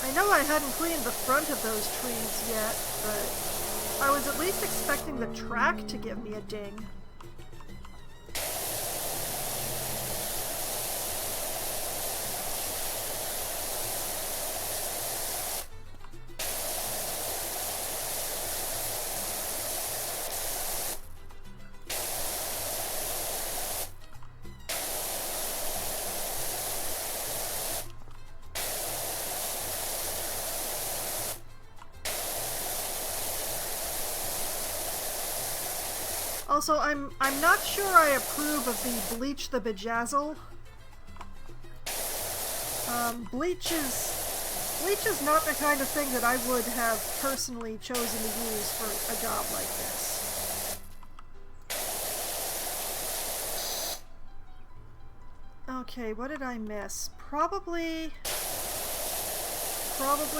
Speaker 1: I know I hadn't cleaned the front of those trees yet, but I was at least expecting the track to give me a ding. Also, I'm not sure I approve of the bleach the bejazzle. Bleach is not the kind of thing that I would have personally chosen to use for a job like this. Okay, what did I miss? Probably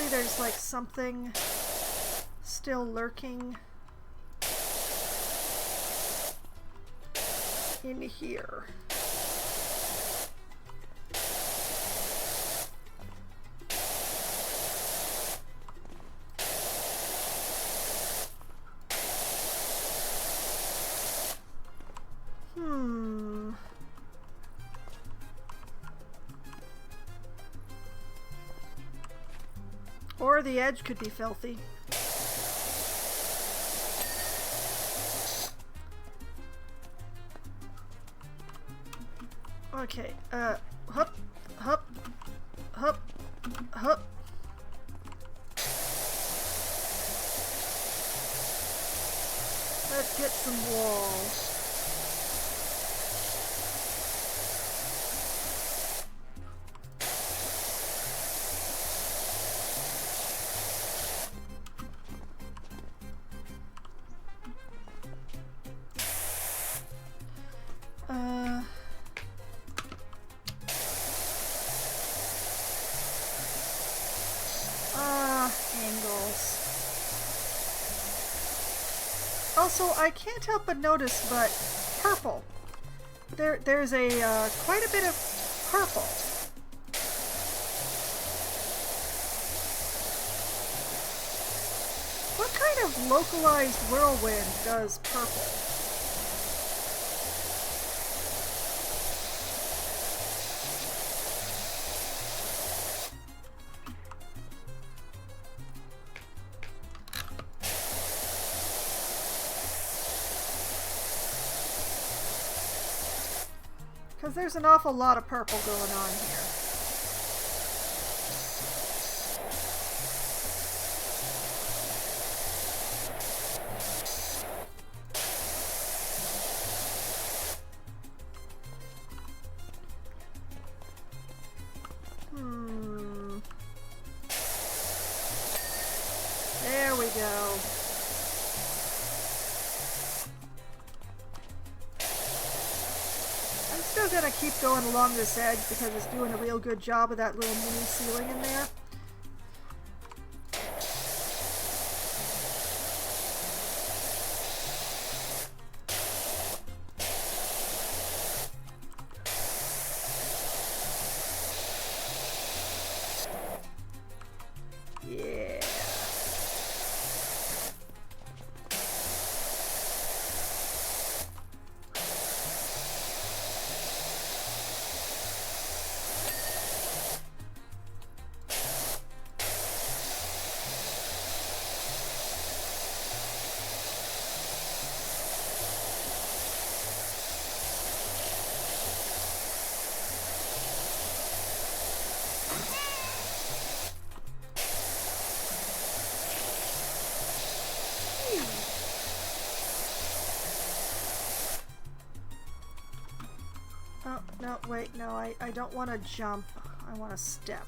Speaker 1: there's like something still lurking in here. Or the edge could be filthy. Okay, hup, hup, hup, hup. Let's get some walls. Angles. Also, I can't help but notice, but purple. There's a quite a bit of purple. What kind of localized whirlwind does purple? Because there's an awful lot of purple going on here. we go. I'm still gonna keep going along this edge because it's doing a real good job of that little mini ceiling in there. Yeah. Oh, no, wait, no, I don't want to jump. I want to step.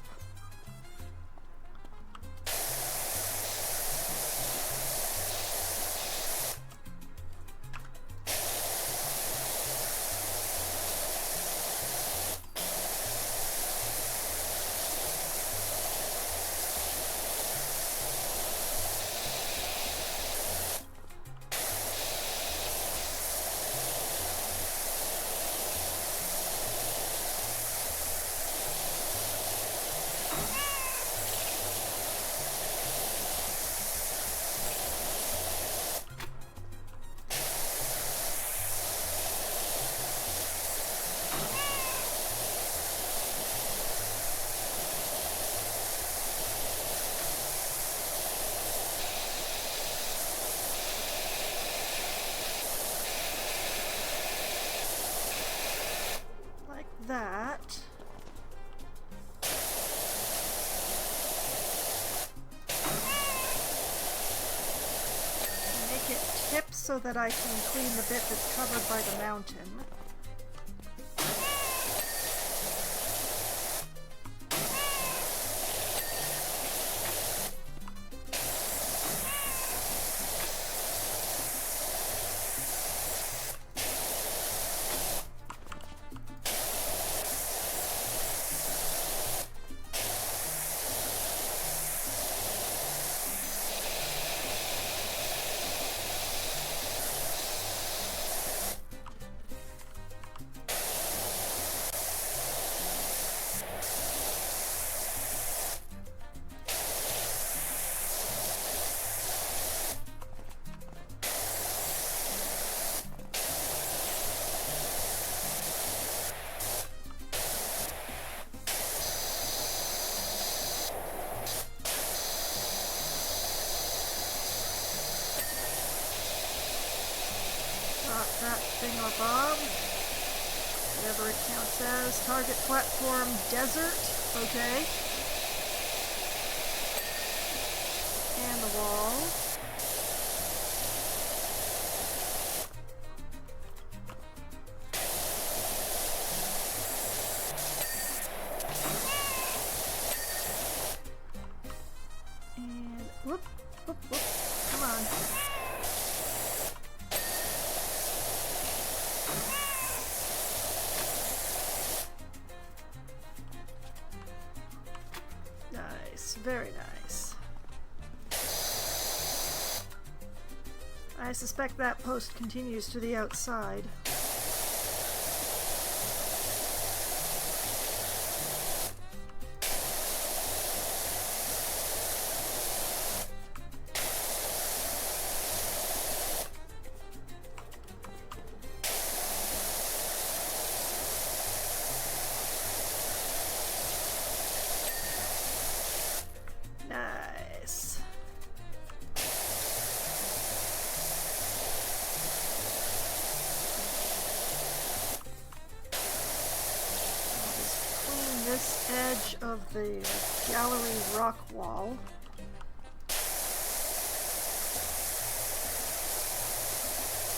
Speaker 1: That. Make it tip so that I can clean the bit that's covered by the mountain. That thingamabob, whatever it counts as. Target platform desert, okay. And the wall. And whoop, whoop, whoop, come on. Very nice. I suspect that post continues to the outside. Nice. I'll just clean this edge of the gallery rock wall.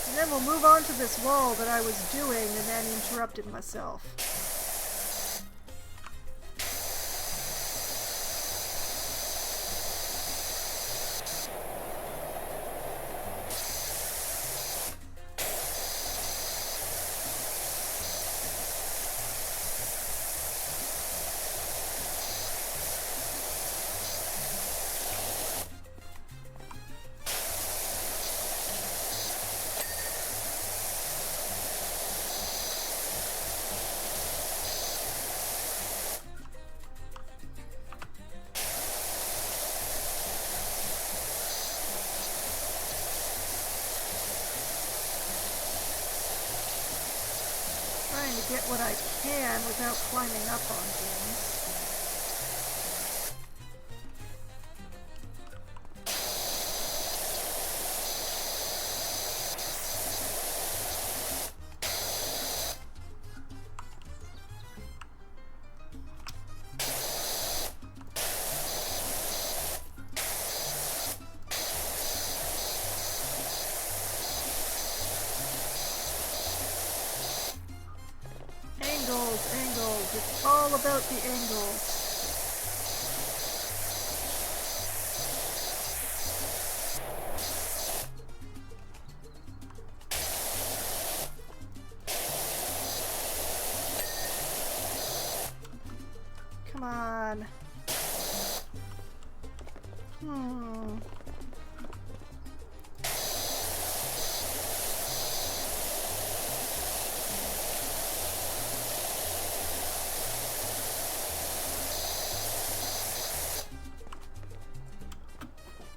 Speaker 1: And then we'll move on to this wall that I was doing and then interrupted myself. get what I can without climbing up on things. Angles. It's all about the angles. Come on.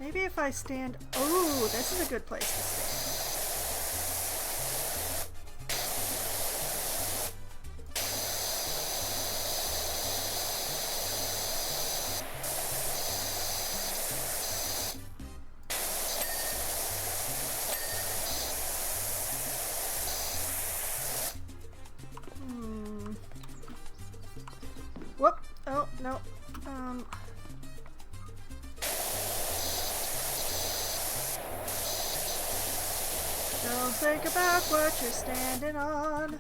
Speaker 1: Maybe if I stand... Oh, this is a good place to stand. Whoop. Oh, no. Don't think about what you're standing on.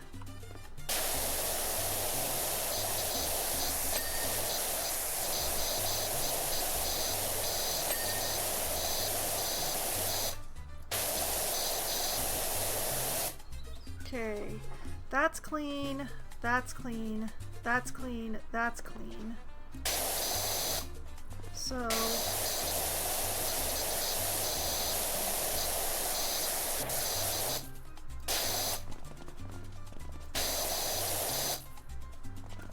Speaker 1: Okay, that's clean, that's clean, that's clean, that's clean. So...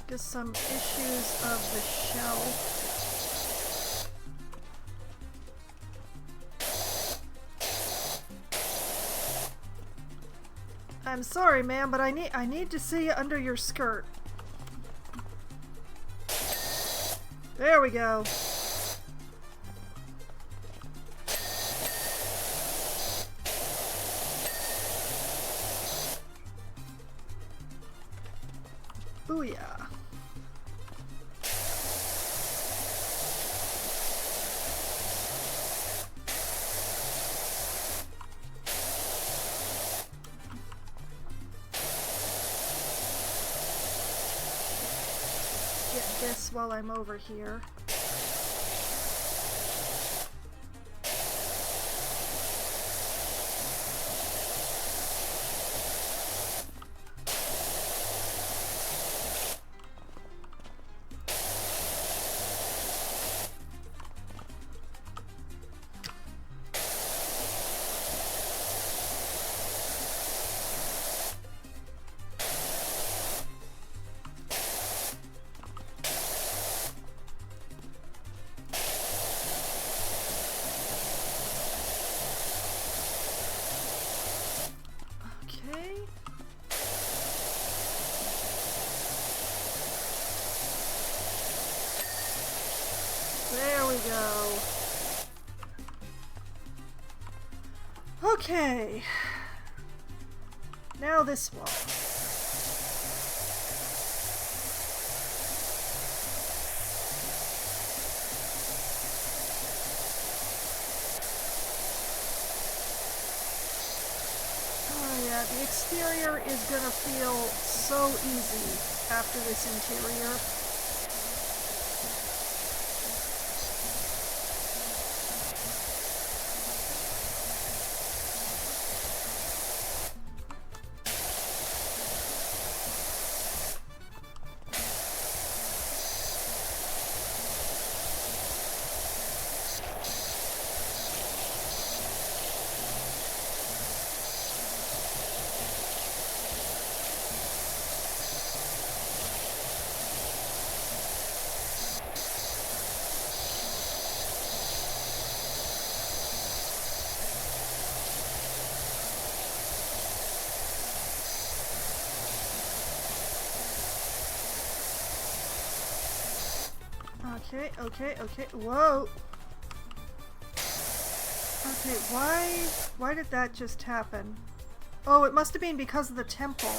Speaker 1: just some issues of the shell. I'm sorry, ma'am, but I need to see under your skirt. There we go. Booyah. This while I'm over here. There we go. Okay. Now this wall. Oh yeah, the exterior is gonna feel so easy after this interior. Okay, okay, okay. Whoa! Okay, why did that just happen? Oh, it must have been because of the temple.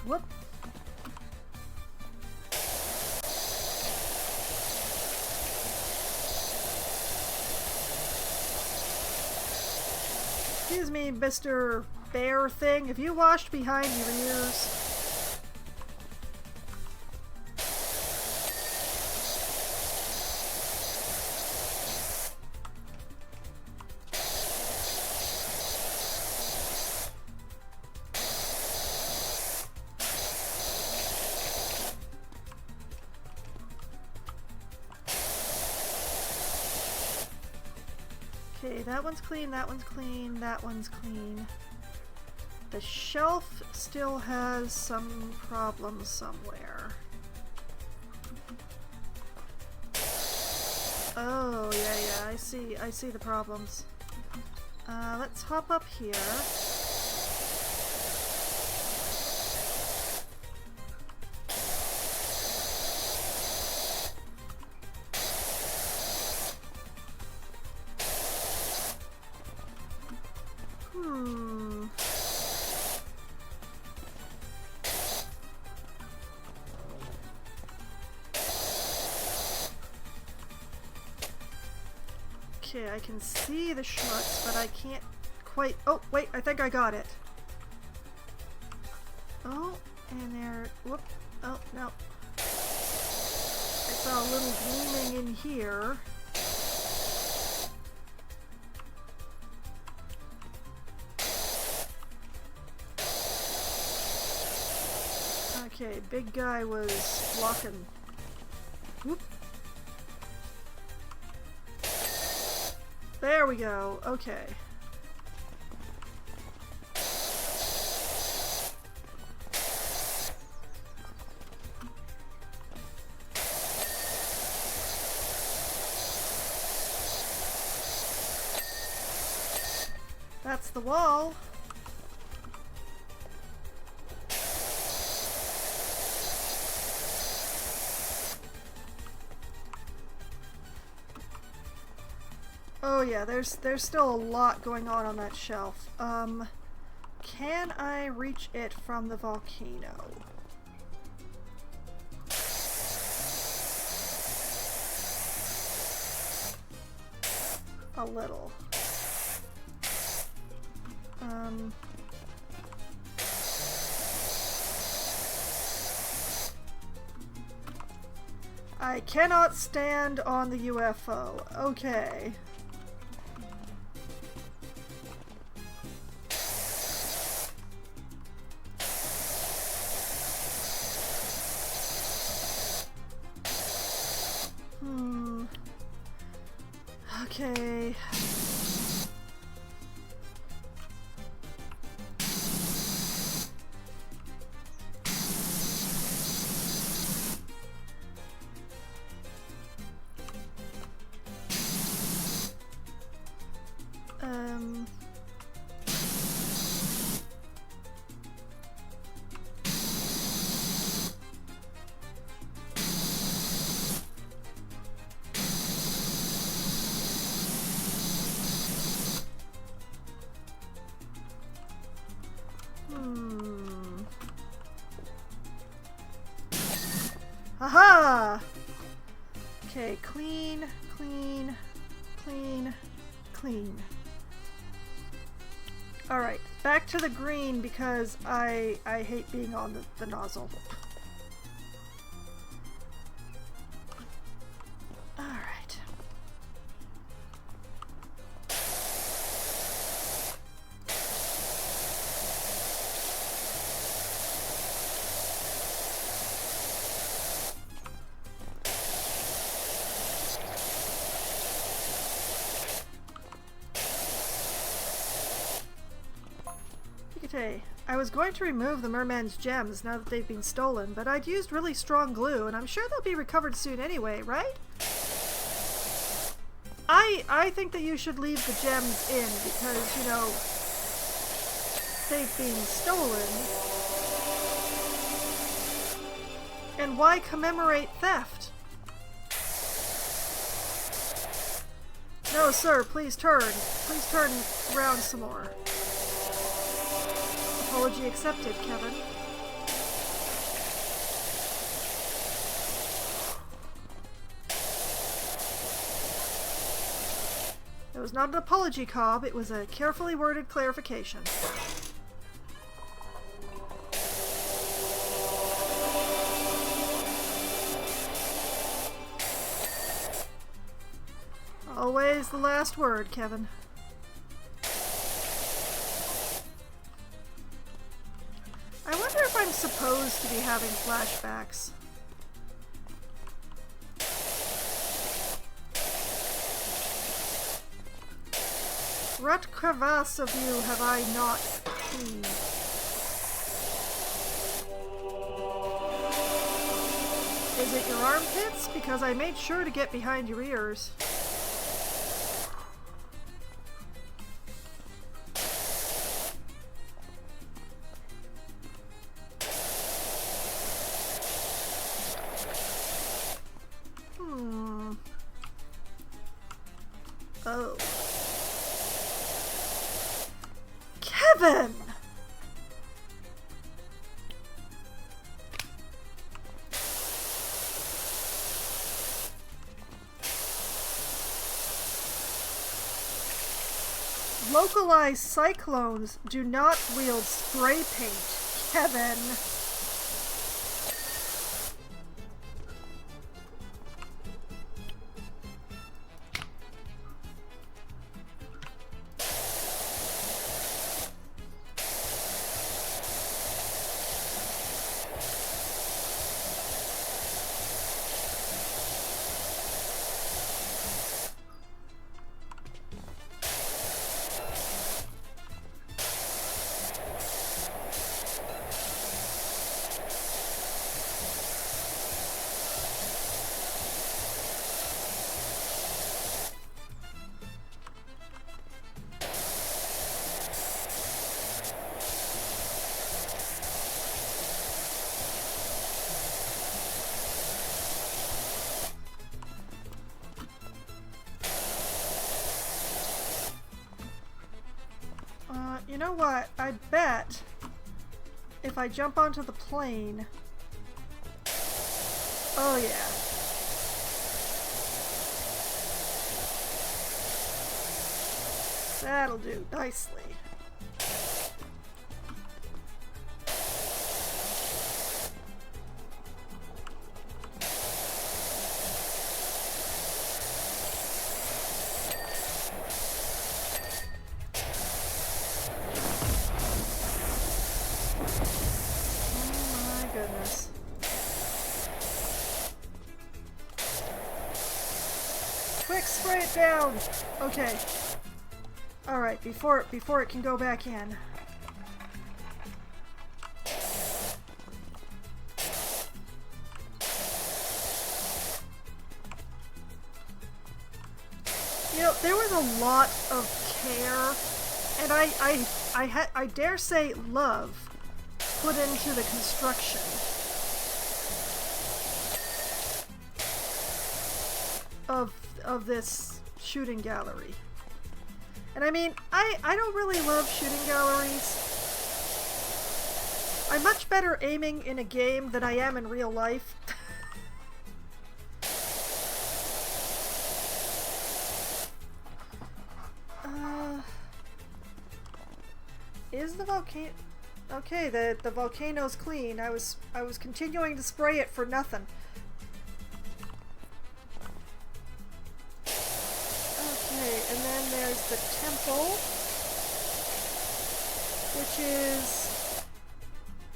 Speaker 1: Whoop. Excuse me, Mr. Bear thing. Have you washed behind your ears? Okay, that one's clean, that one's clean, that one's clean. The shelf still has some problems somewhere. Oh, yeah, I see the problems. Let's hop up here. Okay, I can see the schmutz, but I can't quite... Oh, wait, I think I got it. Oh, and there... Whoop. Oh, no. I saw a little gleaming in here. Okay, big guy was blocking. Whoop. There we go. Okay. That's the wall. Oh yeah, there's still a lot going on that shelf. Can I reach it from the volcano? A little. I cannot stand on the UFO. Okay. Okay. Aha! Okay, clean, clean, clean, clean. Alright, back to the green because I hate being on the nozzle. Alright. Okay, I was going to remove the merman's gems now that they've been stolen, but I'd used really strong glue, and I'm sure they'll be recovered soon anyway, right? I think that you should leave the gems in because, you know, they've been stolen. And why commemorate theft? No, sir, please turn. Please turn around some more. Apology accepted, Kevin. It was not an apology, Cobb. It was a carefully worded clarification. Always the last word, Kevin. I wonder if I'm supposed to be having flashbacks. What crevasse of you have I not seen? Is it your armpits? Because I made sure to get behind your ears. Oh. Kevin! Localized cyclones do not wield spray paint, Kevin. You know what? I bet if I jump onto the plane... Oh yeah. That'll do nicely. Quick, spray it down! Okay. Alright, before it can go back in. You know, there was a lot of care, and I dare say love, put into the construction of this shooting gallery. And I mean, I don't really love shooting galleries. I'm much better aiming in a game than I am in real life. Is the volcano... Okay, the volcano's clean. I was continuing to spray it for nothing. Okay, and then there's the temple, which is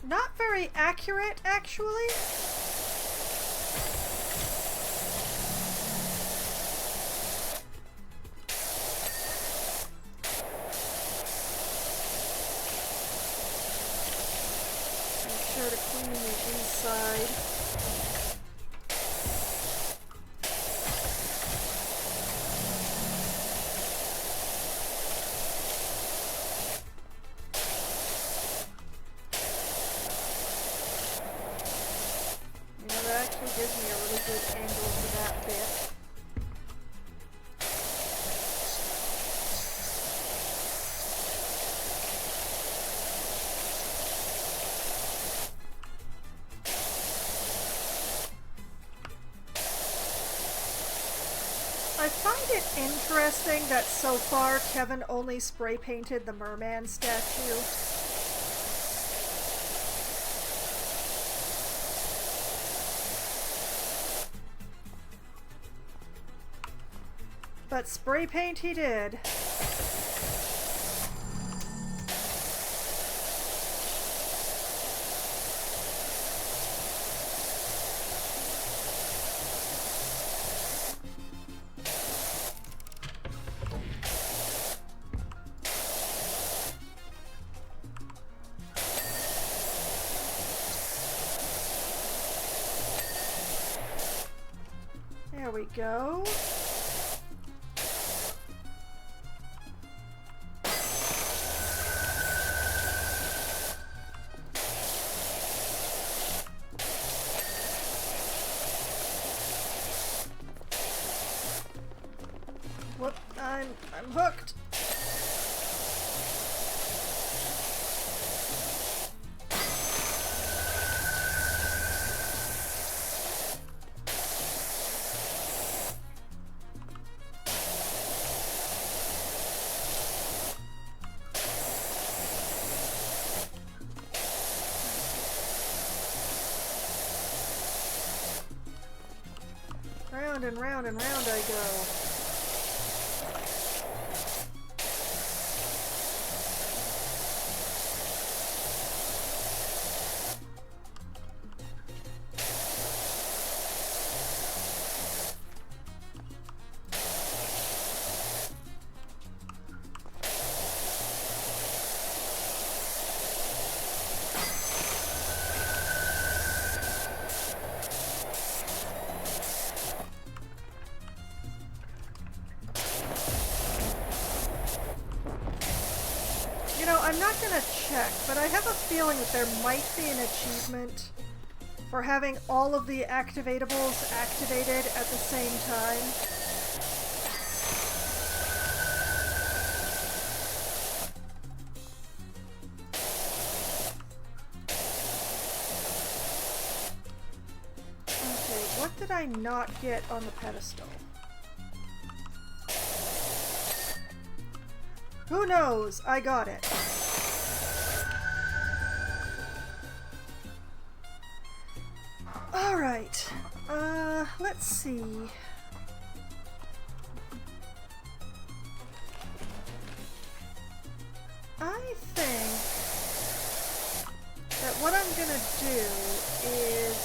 Speaker 1: not very accurate, actually. try to clean the inside. That actually gives me a really good angle for that bit. I find it interesting that so far Kevin only spray painted the merman statue. But spray paint he did. There we go. Whoop, I'm hooked. Round and round and round I go. I'm not gonna check, but I have a feeling that there might be an achievement for having all of the activatables activated at the same time. Okay, what did I not get on the pedestal? Who knows? I got it. Alright. Let's see. I think that what I'm gonna do is,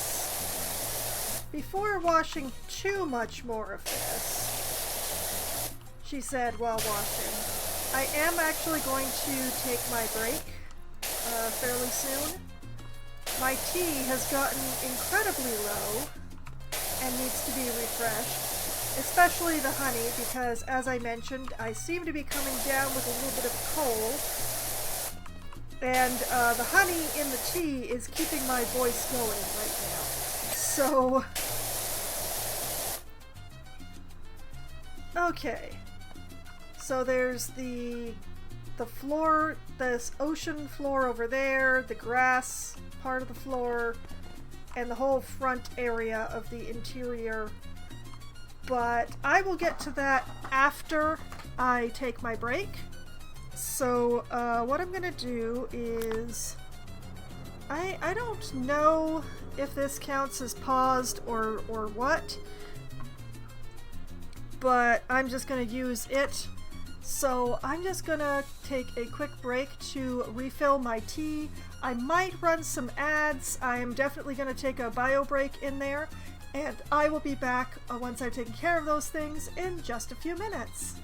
Speaker 1: before washing too much more of this, she said while washing, I am actually going to take my break fairly soon. My tea has gotten incredibly low and needs to be refreshed, especially the honey, because as I mentioned, I seem to be coming down with a little bit of a cold, and the honey in the tea is keeping my voice going right now. So, okay. So there's the floor, this ocean floor over there, the grass part of the floor, and the whole front area of the interior. But I will get to that after I take my break. So what I'm gonna do is, I don't know if this counts as paused or what, but I'm just gonna use it. So I'm just gonna take a quick break to refill my tea. I might run some ads. I am definitely gonna take a bio break in there, and I will be back once I've taken care of those things in just a few minutes.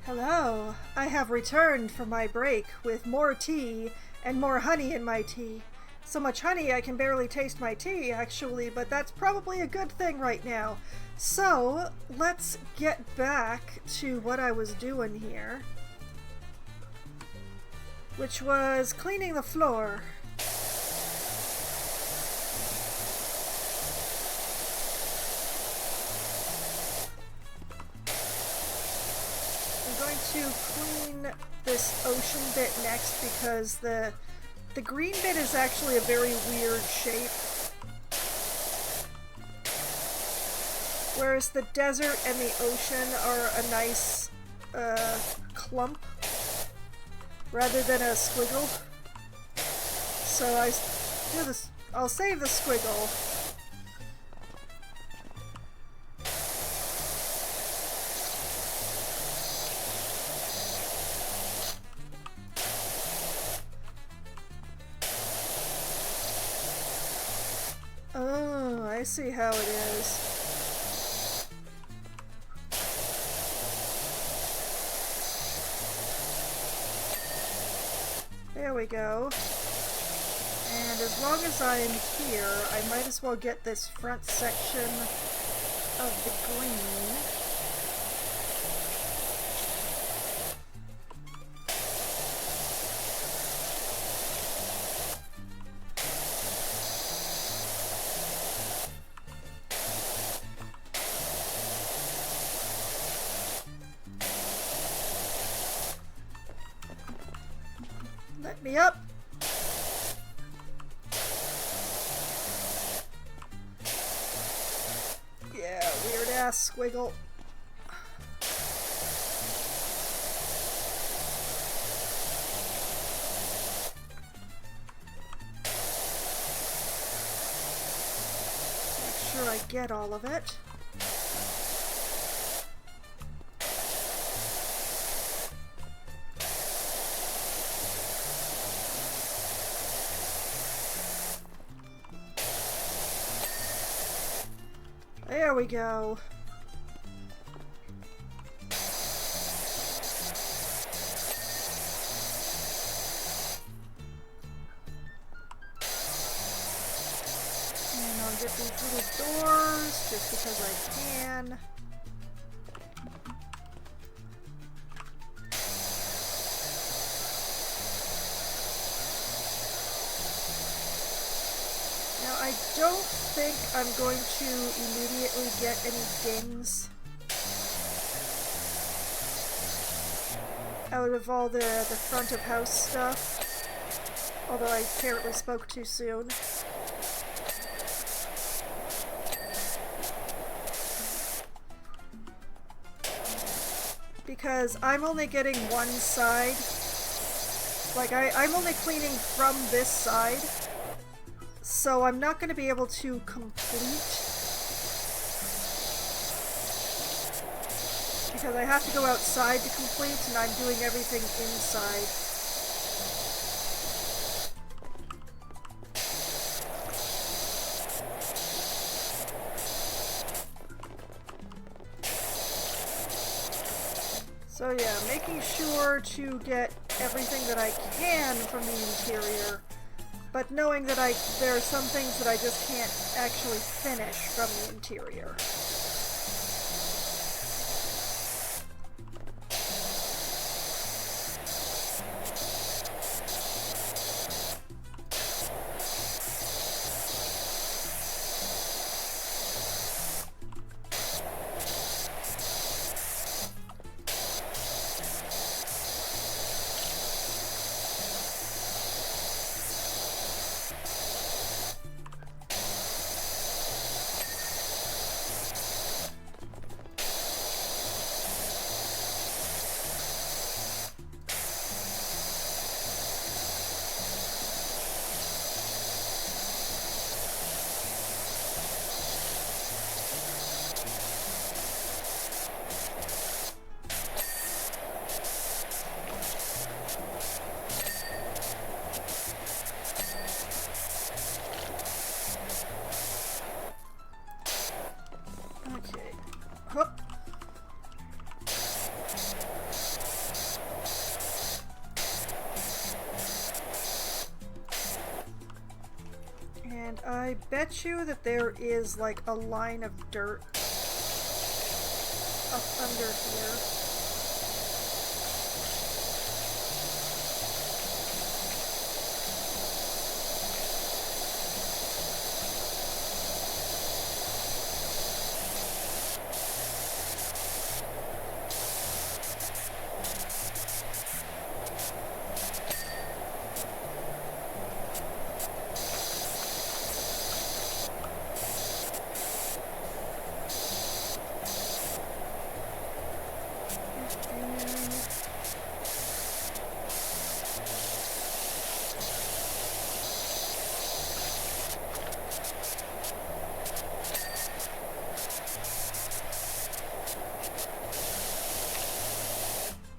Speaker 1: Hello, I have returned from my break with more tea and more honey in my tea. So much honey I can barely taste my tea, actually, but that's probably a good thing right now. So, let's get back to what I was doing here, which was cleaning the floor. I'm going to clean this ocean bit next because the green bit is actually a very weird shape. Whereas the desert and the ocean are a nice clump rather than a squiggle. So I'll save the squiggle. Oh, I see how it is. There we go. And as long as I'm here, I might as well get this front section of the green. Let me up. Yeah, weird ass squiggle. Make sure I get all of it. There we go. And I'll get these little doors just because I can. Now I don't think I'm going to immediately get any dings out of all the front of house stuff, although I apparently spoke too soon. Because I'm only getting one side. Like, I'm only cleaning from this side. So I'm not going to be able to complete, because I have to go outside to complete, and I'm doing everything inside. So yeah, making sure to get everything that I can from the interior, but knowing that there are some things that I just can't actually finish from the interior. I bet you that there is like a line of dirt up under here.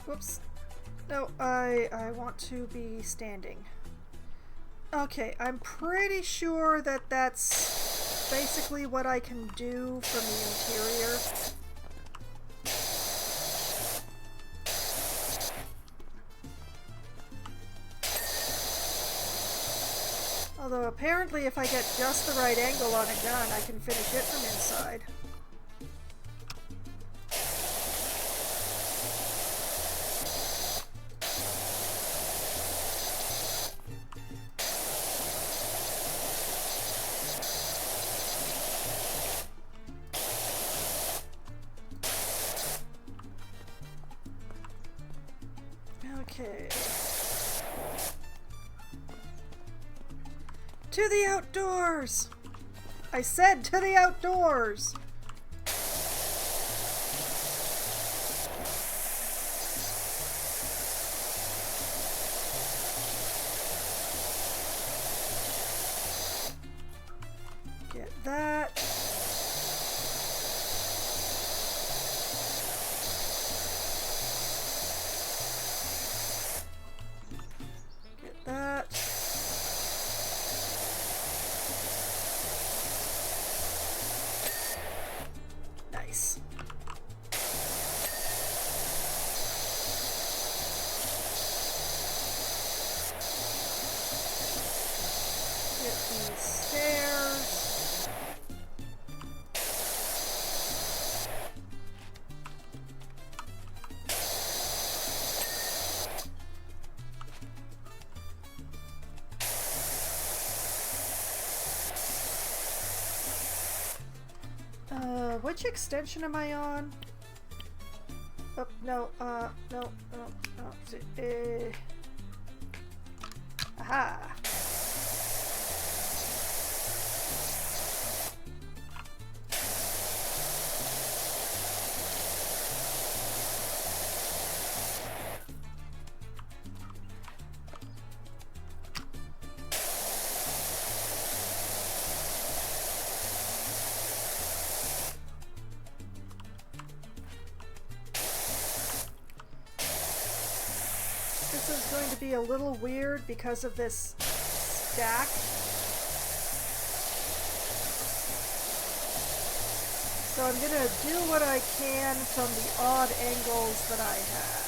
Speaker 1: Whoops. No, I want to be standing. Okay, I'm pretty sure that that's basically what I can do from the interior. Although apparently if I get just the right angle on a gun, I can finish it from inside. Okay. To the outdoors! I said to the outdoors! Get that. Get that. Nice. Get these stairs. Which extension am I on? Oh, no, no. Aha! This is going to be a little weird because of this stack. So I'm going to do what I can from the odd angles that I have.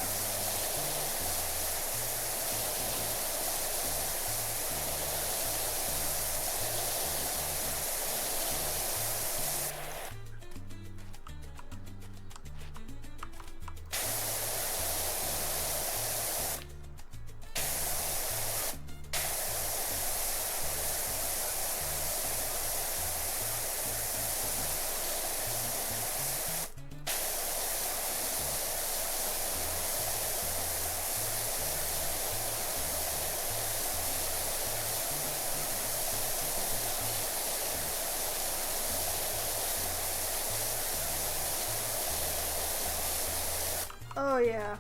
Speaker 1: Oh yeah.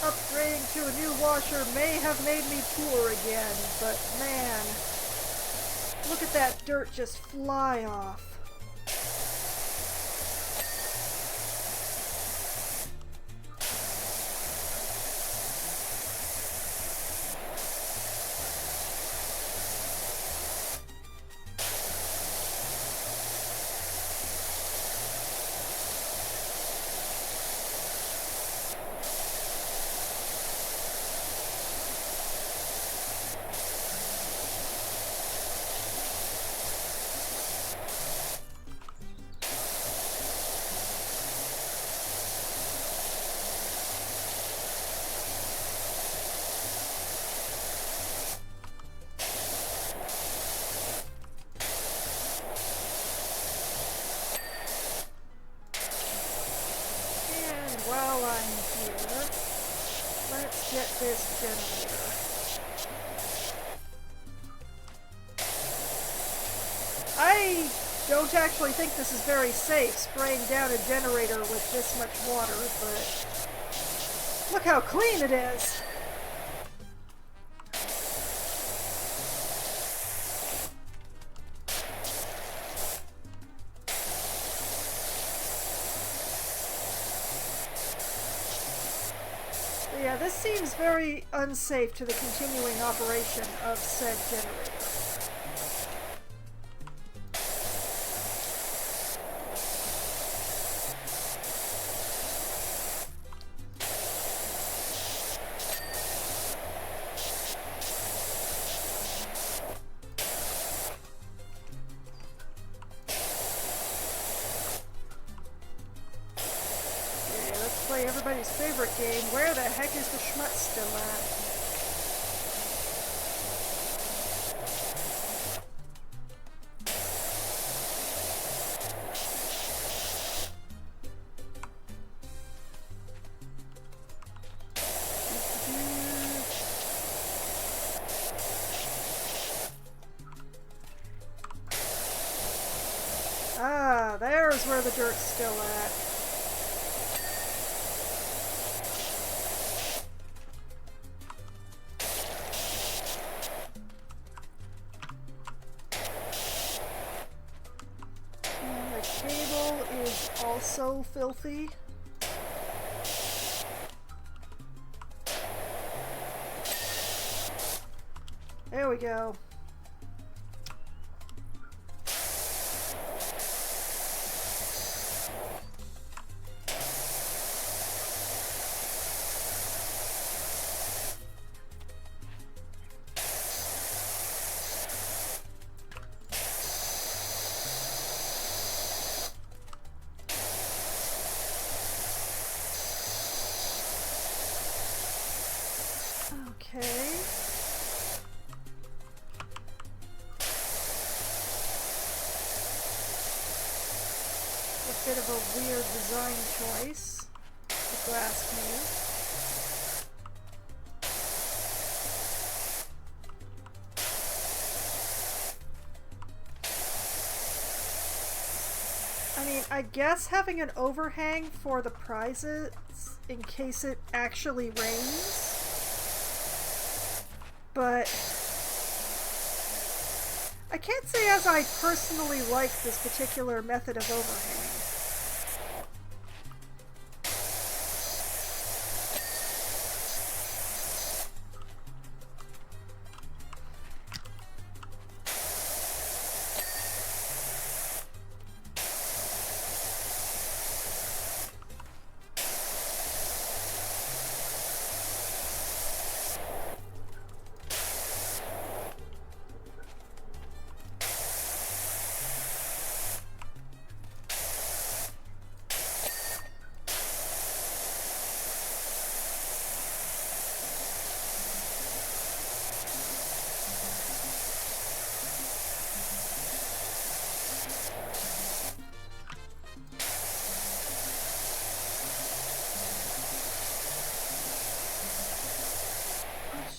Speaker 1: Upgrading to a new washer may have made me poor again, but man, look at that dirt just fly off. while I'm here, let's get this generator. I don't actually think this is very safe, spraying down a generator with this much water, but look how clean it is! Yeah, this seems very unsafe to the continuing operation of said generator. Everybody's favorite game. Where the heck is the schmutz still at? Ah, there's where the dirt's still at. So filthy. There we go. Okay. A bit of a weird design choice, if you ask me. I mean, I guess having an overhang for the prizes in case it actually rains. But I can't say as I personally like this particular method of overhang.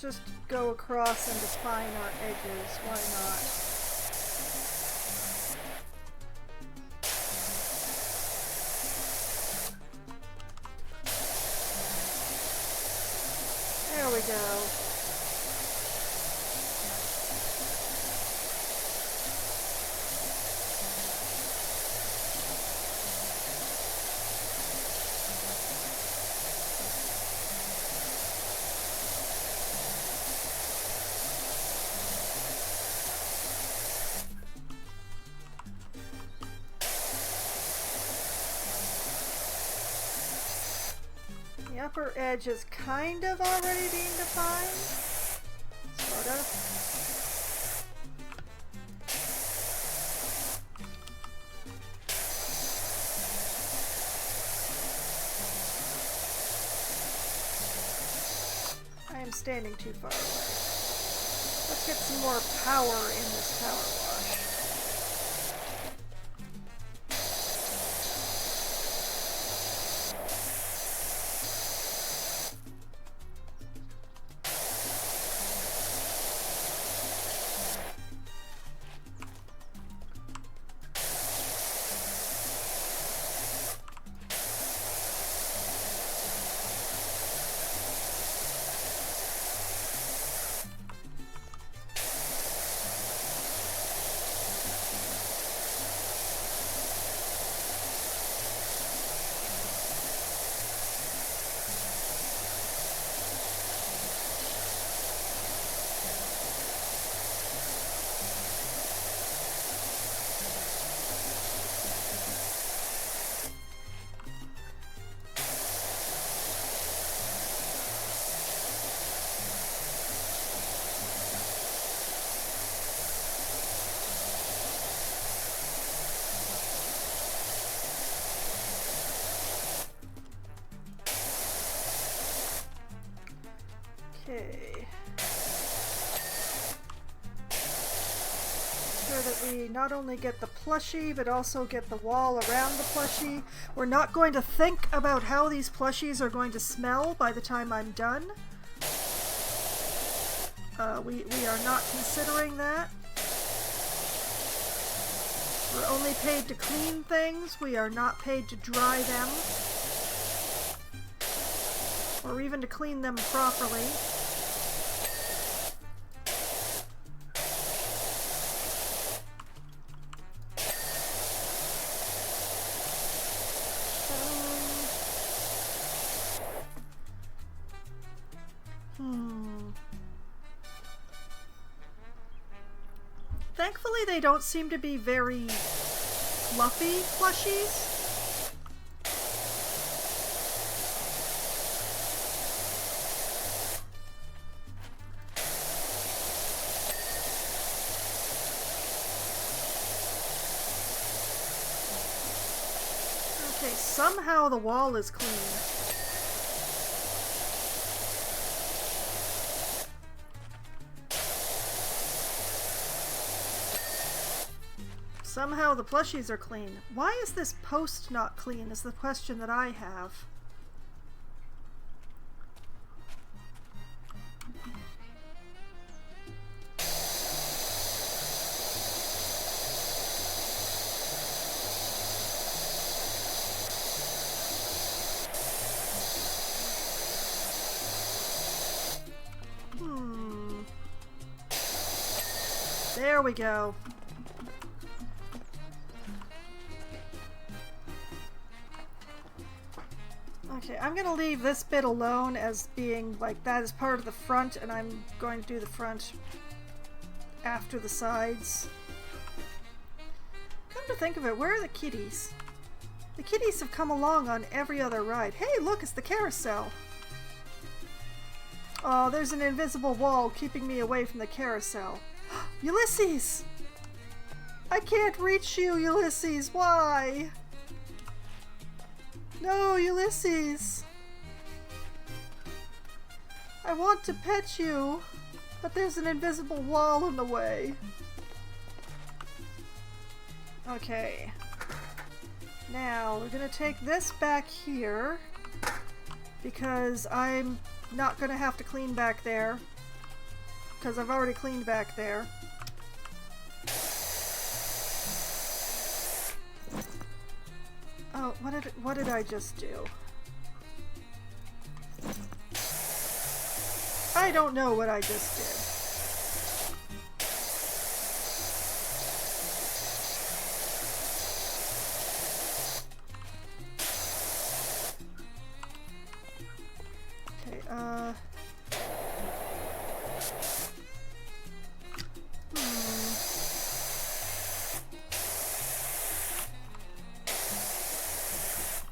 Speaker 1: Just go across and define our edges. Why not? There we go. The upper edge is kind of already being defined. Sort of. I am standing too far away. Let's get some more power in this power wash. Okay. Sure that we not only get the plushie, but also get the wall around the plushie. We're not going to think about how these plushies are going to smell by the time I'm done. We are not considering that. We're only paid to clean things. We are not paid to dry them. Or even to clean them properly. Thankfully, they don't seem to be very fluffy plushies. Okay, somehow the wall is clean. Somehow the plushies are clean. Why is this post not clean is the question that I have. There we go. Okay, I'm gonna leave this bit alone as being like that is part of the front, and I'm going to do the front after the sides. Come to think of it, where are the kitties? The kitties have come along on every other ride. Hey, look, it's the carousel. Oh, there's an invisible wall keeping me away from the carousel. Ulysses! I can't reach you, Ulysses. Why? No, Ulysses! I want to pet you, but there's an invisible wall in the way. Okay. Now, we're gonna take this back here, because I'm not gonna have to clean back there, because I've already cleaned back there. Oh, what did I just do? I don't know what I just did. Okay,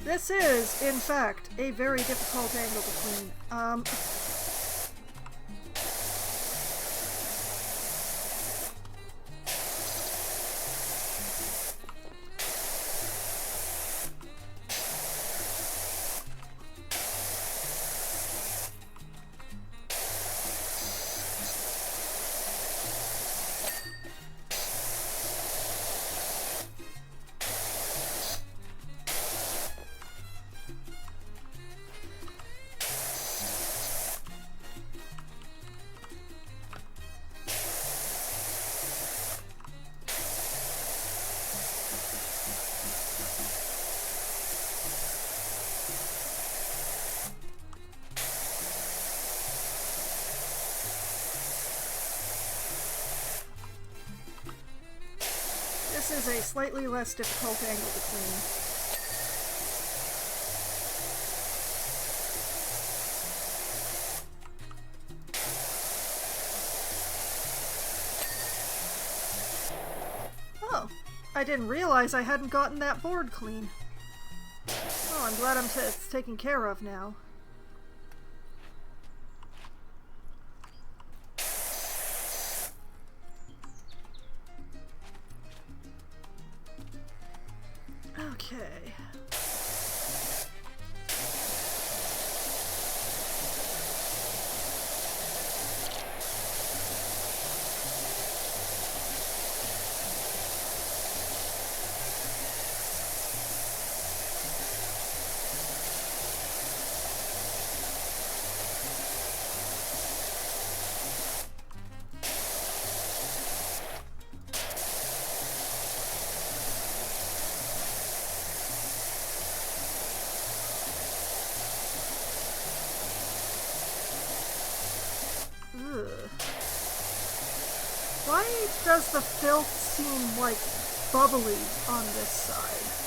Speaker 1: This is, in fact, a very difficult angle to clean. This is a slightly less difficult angle to clean. Oh, I didn't realize I hadn't gotten that board clean. Oh, I'm glad it's taken care of now. Okay. Why does the filth seem like bubbly on this side?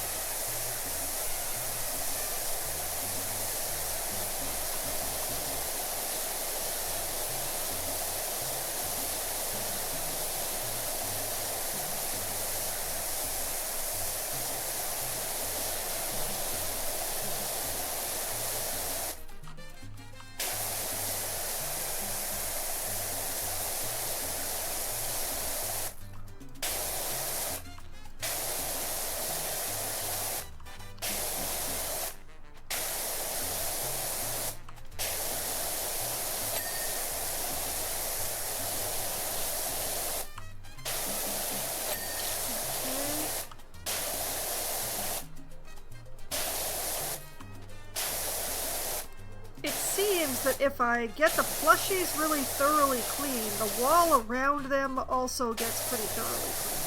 Speaker 1: That if I get the plushies really thoroughly clean, the wall around them also gets pretty thoroughly clean.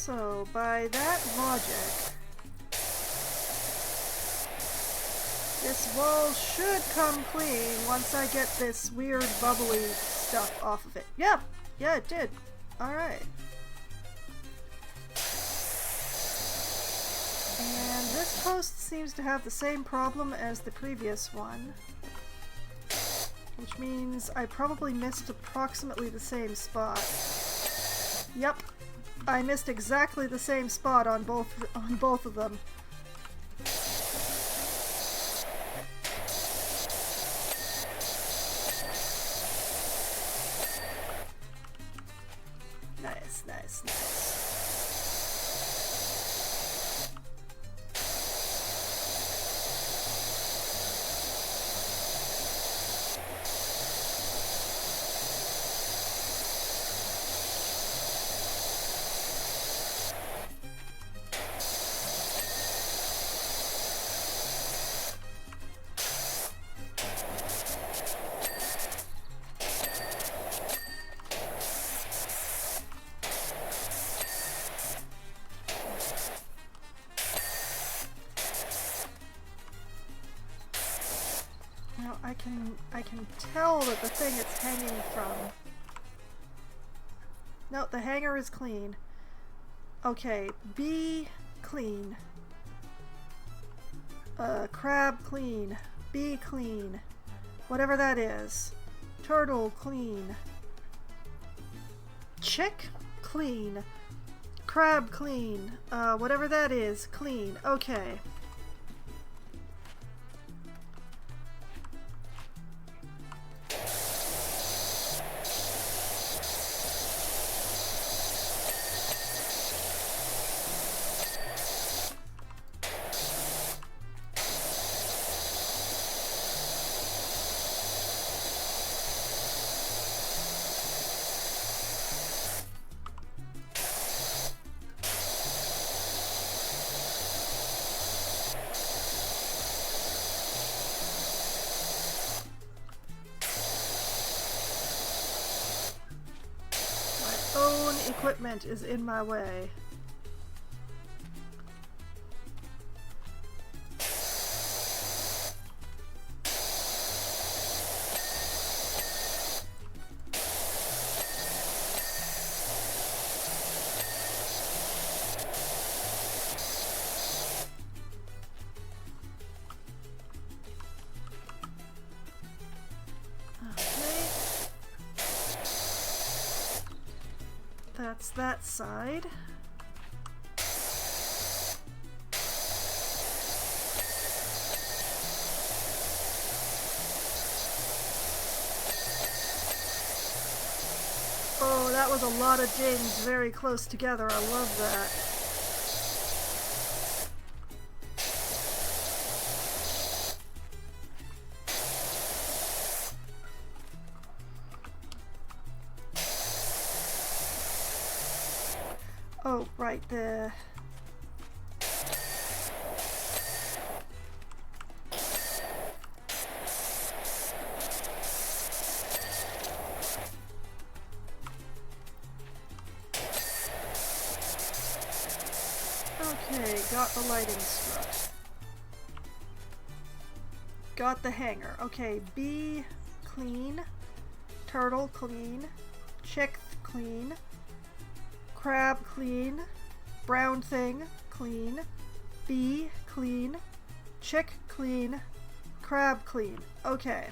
Speaker 1: So, by that logic, this wall should come clean once I get this weird bubbly stuff off of it. Yeah, it did. Alright. And this post seems to have the same problem as the previous one, which means I probably missed approximately the same spot. Yep. I missed exactly the same spot on both of them. Nice, nice, nice. I can tell that the thing it's hanging from. No, the hanger is clean. Okay, B clean. Crab clean. B clean. Whatever that is. Turtle clean. Chick clean. Crab clean. Whatever that is, clean. Okay. Equipment is in my way. That's that side. Oh, that was a lot of dings very close together. I love that. Oh, right, the... Okay, got the lighting strut. Got the hanger. Okay, bee clean, turtle clean, chick clean, crab clean, brown thing clean, bee clean, chick clean, crab clean. Okay.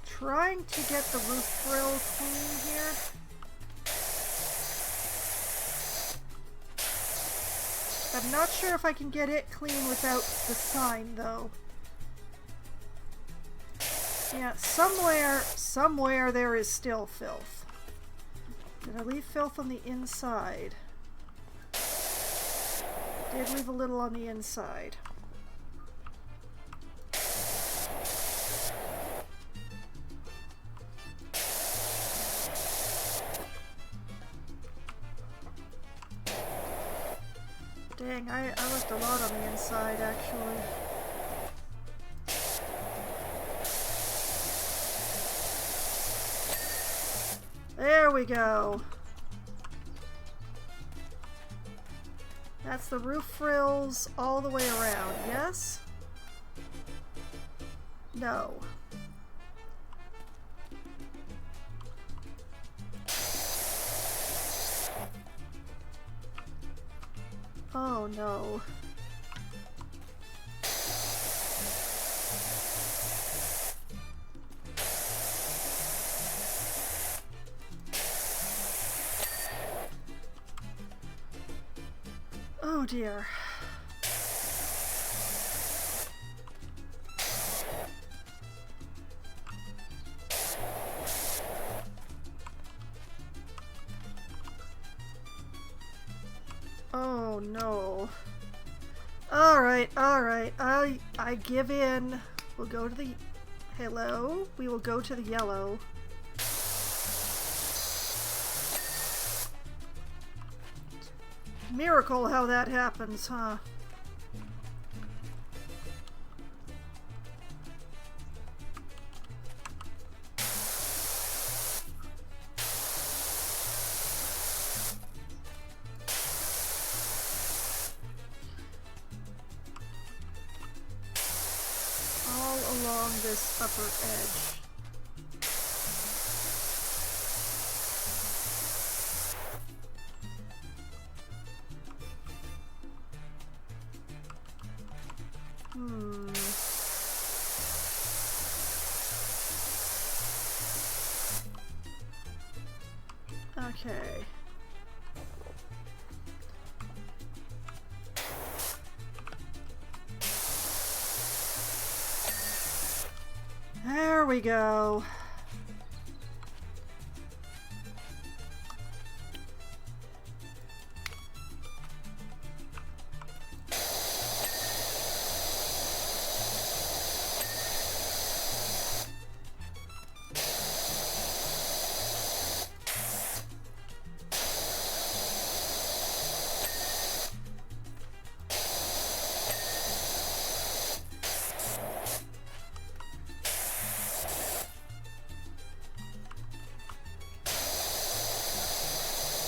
Speaker 1: Trying to get the roof frill clean here. I'm not sure if I can get it clean without the sign, though. Yeah, somewhere there is still filth. Did I leave filth on the inside? Did leave a little on the inside. Dang, I left a lot on the inside, actually. There we go. That's the roof frills all the way around, yes? No. Oh no. Oh dear. Oh no. Alright, I give in. We'll go to the... Hello? We will go to the yellow. Miracle how that happens, huh? All along this upper edge. Okay. There we go.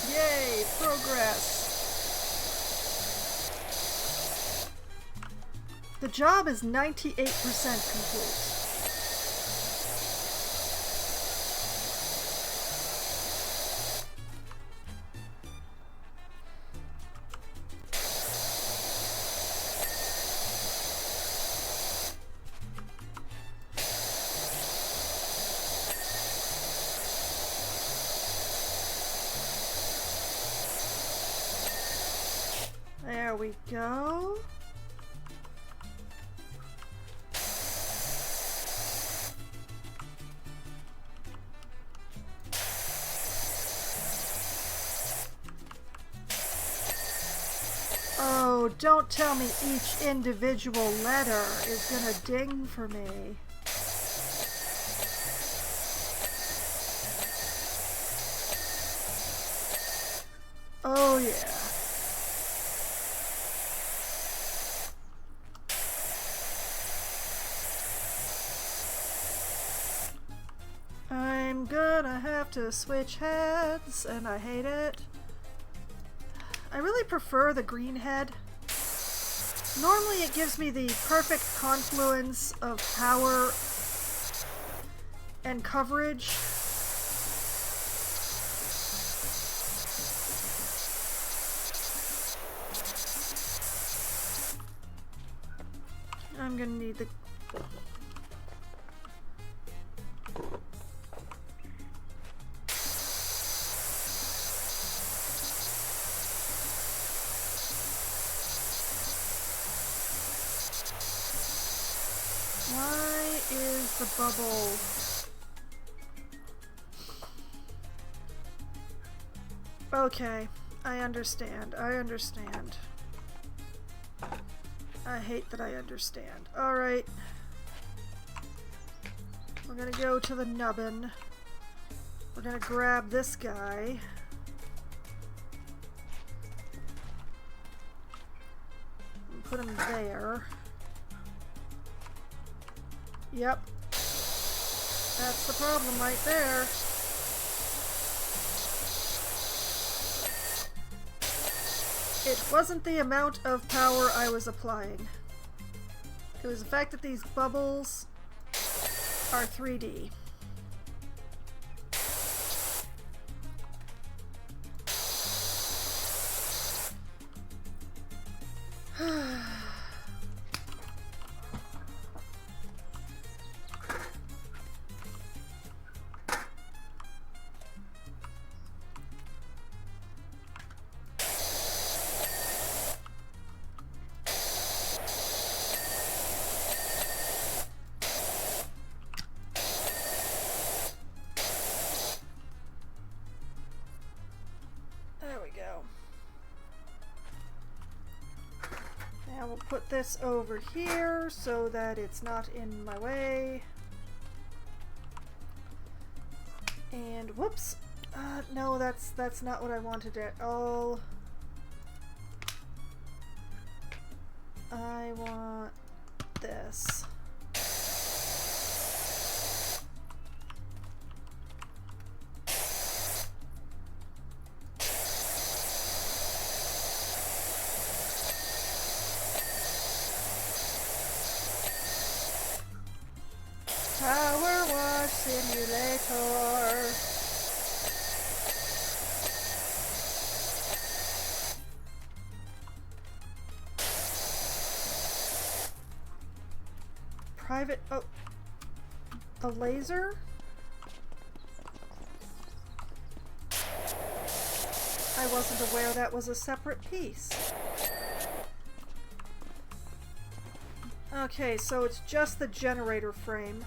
Speaker 1: Yay, progress. The job is 98% complete. There we go. Oh, don't tell me each individual letter is gonna ding for me. Oh, yeah. I'm gonna have to switch heads, and I hate it. I really prefer the green head. Normally it gives me the perfect confluence of power and coverage. I'm gonna need the... Why is the bubble... Okay, I understand. I understand. I hate that I understand. Alright. We're gonna go to the nubbin. We're gonna grab this guy. And put him there. Yep. That's the problem right there. It wasn't the amount of power I was applying. It was the fact that these bubbles are 3D. Now we'll put this over here so that it's not in my way. And whoops. No, that's not what I wanted at all. I want this. PowerWash Simulator. Private, oh, the laser? I wasn't aware that was a separate piece. Okay, so it's just the generator frame.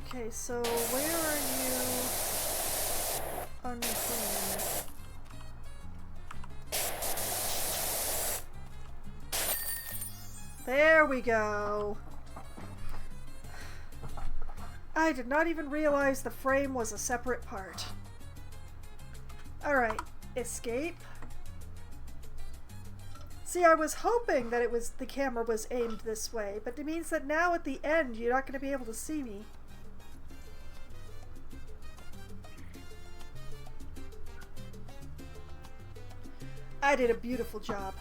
Speaker 1: Okay, so where are you unclean? There we go. I did not even realize the frame was a separate part. Alright, escape. See, I was hoping that the camera was aimed this way, but it means that now at the end you're not going to be able to see me. I did a beautiful job.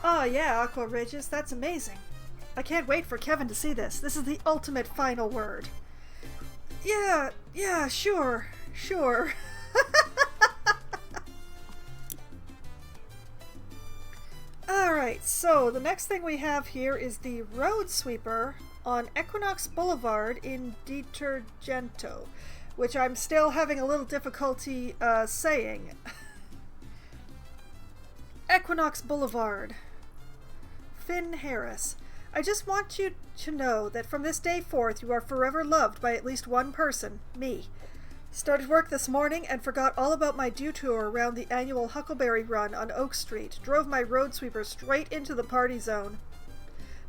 Speaker 1: Oh yeah, Aqua Regis, that's amazing. I can't wait for Kevin to see this. This is the ultimate final word. Yeah, sure. Alright, so the next thing we have here is the road sweeper on Equinox Boulevard in Detergento, which I'm still having a little difficulty saying. Equinox Boulevard. Finn Harris. I just want you to know that from this day forth you are forever loved by at least one person, me. Started work this morning and forgot all about my detour around the annual Huckleberry Run on Oak Street. Drove my road sweeper straight into the party zone.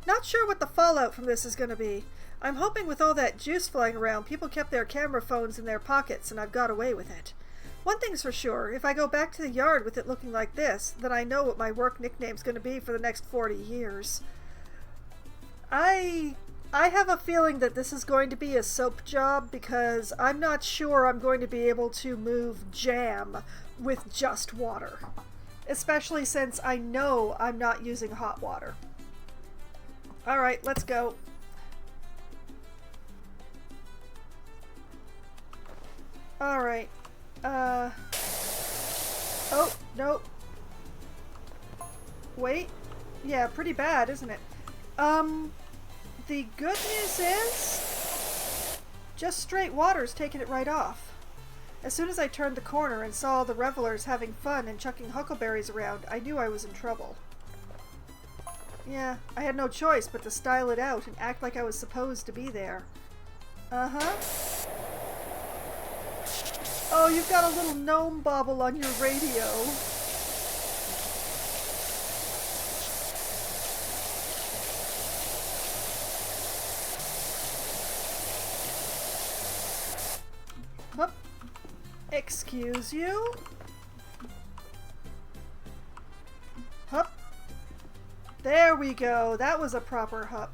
Speaker 1: Not sure what the fallout from this is going to be. I'm hoping with all that juice flying around, people kept their camera phones in their pockets and I've got away with it. One thing's for sure, if I go back to the yard with it looking like this, then I know what my work nickname's going to be for the next 40 years. I have a feeling that this is going to be a soap job because I'm not sure I'm going to be able to move jam with just water. Especially since I know I'm not using hot water. Alright, let's go. Alright. Oh, no. Wait. Yeah, pretty bad, isn't it? The good news is, just straight water's taking it right off. As soon as I turned the corner and saw all the revelers having fun and chucking huckleberries around, I knew I was in trouble. Yeah, I had no choice but to style it out and act like I was supposed to be there. Uh-huh. Oh, you've got a little gnome bobble on your radio. Hup. Excuse you? Hup. There we go. That was a proper hup.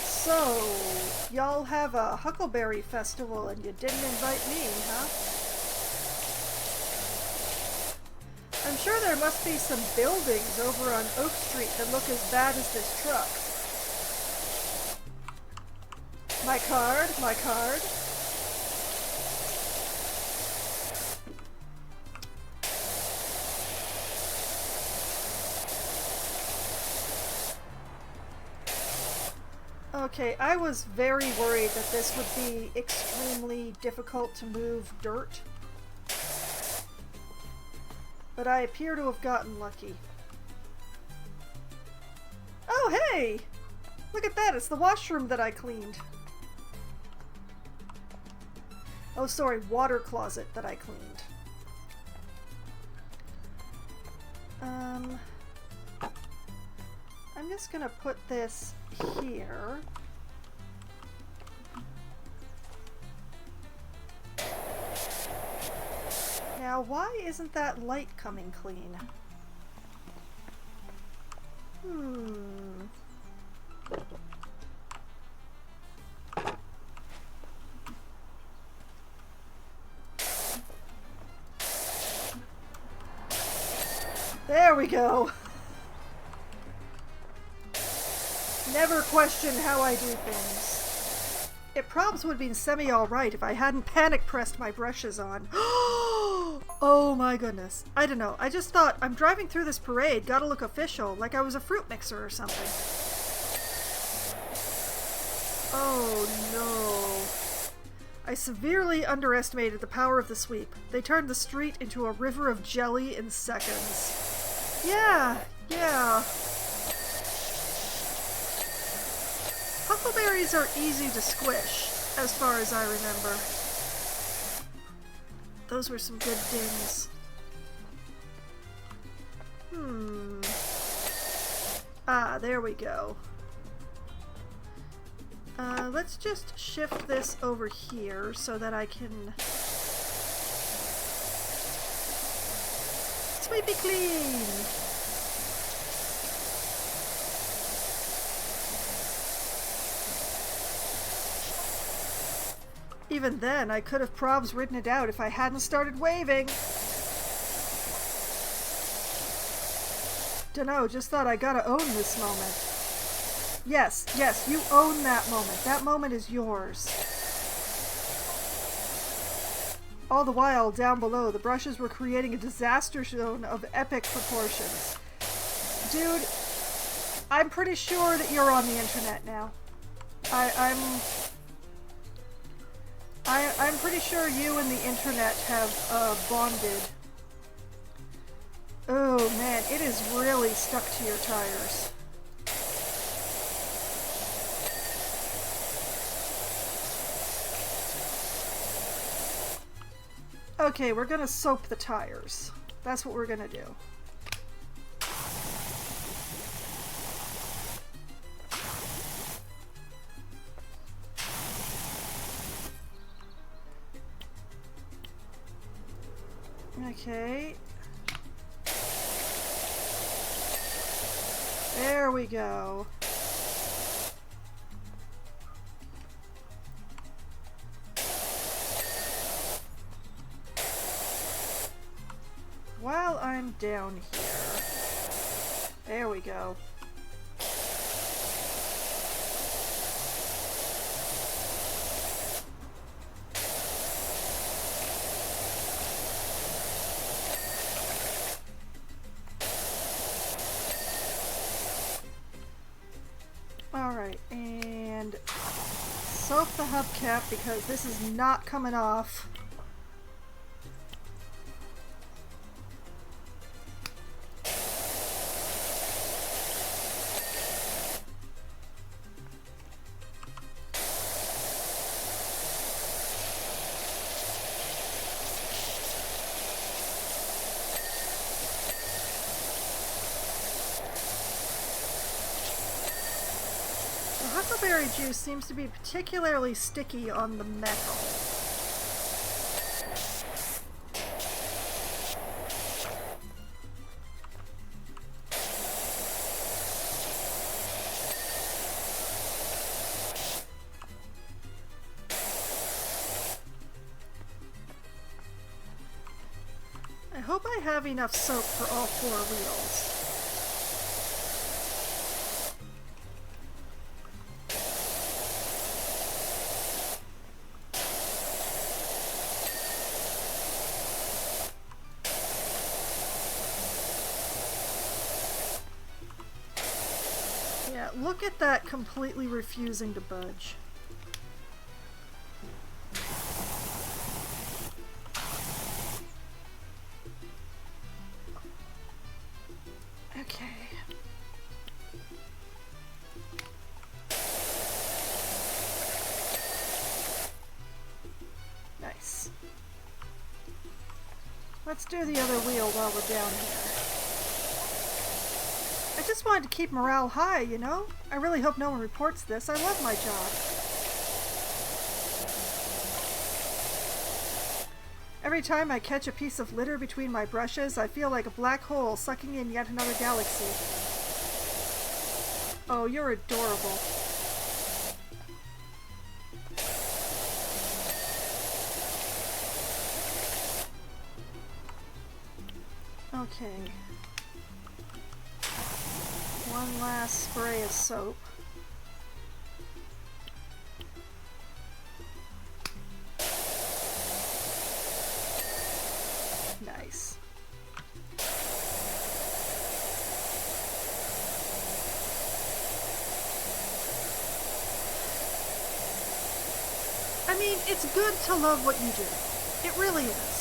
Speaker 1: So, y'all have a Huckleberry Festival and you didn't invite me, huh? I'm sure there must be some buildings over on Oak Street that look as bad as this truck. My card, my card. Okay, I was very worried that this would be extremely difficult to move dirt. But I appear to have gotten lucky. Oh, hey! Look at that, it's the washroom that I cleaned. Oh, sorry, water closet that I cleaned. I'm just gonna put this here. Now, why isn't that light coming clean? There we go. Never question how I do things. It probs would have been semi-alright if I hadn't panic-pressed my brushes on. Oh my goodness. I don't know. I just thought, I'm driving through this parade, gotta look official, like I was a fruit mixer or something. Oh no. I severely underestimated the power of the sweep. They turned the street into a river of jelly in seconds. Yeah. Huckleberries are easy to squish, as far as I remember. Those were some good dings. Ah, there we go. Let's just shift this over here so that I can sweepy clean. Even then, I could have probs written it out if I hadn't started waving. Dunno, just thought I gotta own this moment. Yes, you own that moment. That moment is yours. All the while, down below, the brushes were creating a disaster zone of epic proportions. Dude, I'm pretty sure that you're on the internet now. I'm pretty sure you and the internet have bonded. Oh man, it is really stuck to your tires. Okay, we're gonna soap the tires. That's what we're gonna do. Okay. There we go. While I'm down here. There we go. Alright, and soak the hubcap because this is not coming off. Huckleberry juice seems to be particularly sticky on the metal. I hope I have enough soap for all 4 wheels. Look at that completely refusing to budge. Okay. Nice. Let's do the other wheel while we're down here. I just wanted to keep morale high, you know? I really hope no one reports this. I love my job. Every time I catch a piece of litter between my brushes, I feel like a black hole sucking in yet another galaxy. Oh, you're adorable. Okay. One last spray of soap. Nice. I mean, it's good to love what you do. It really is.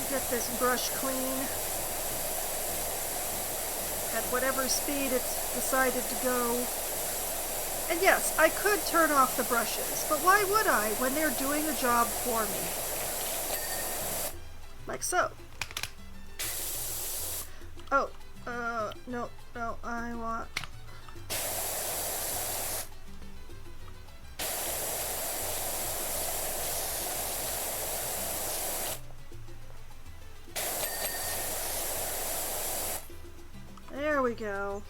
Speaker 1: Get this brush clean at whatever speed it's decided to go. And yes, I could turn off the brushes, but why would I when they're doing the job for me? Like so. Oh, no, I want... There we go.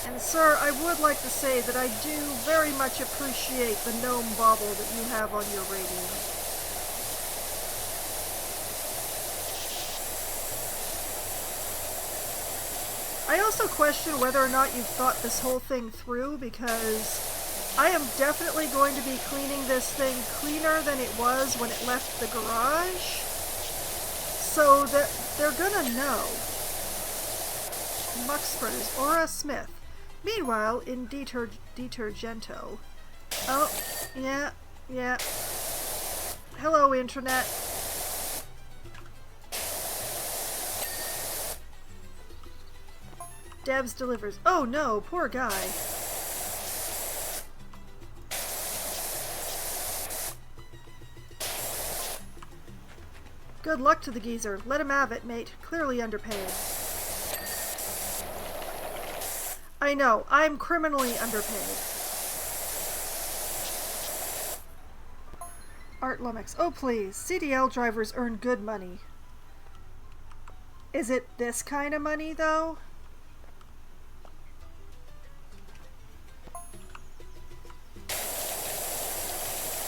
Speaker 1: And sir, I would like to say that I do very much appreciate the gnome bauble that you have on your radio. I also question whether or not you've thought this whole thing through, because I am definitely going to be cleaning this thing cleaner than it was when it left the garage, so that they're gonna know. Muck spreaders, Aura Smith. Meanwhile, in Detergento. Oh, yeah. Hello, Internet. Debs delivers. Oh no, poor guy. Good luck to the geezer. Let him have it, mate. Clearly underpaid. I know, I'm criminally underpaid. Art Lumix. Oh please, CDL drivers earn good money. Is it this kind of money, though?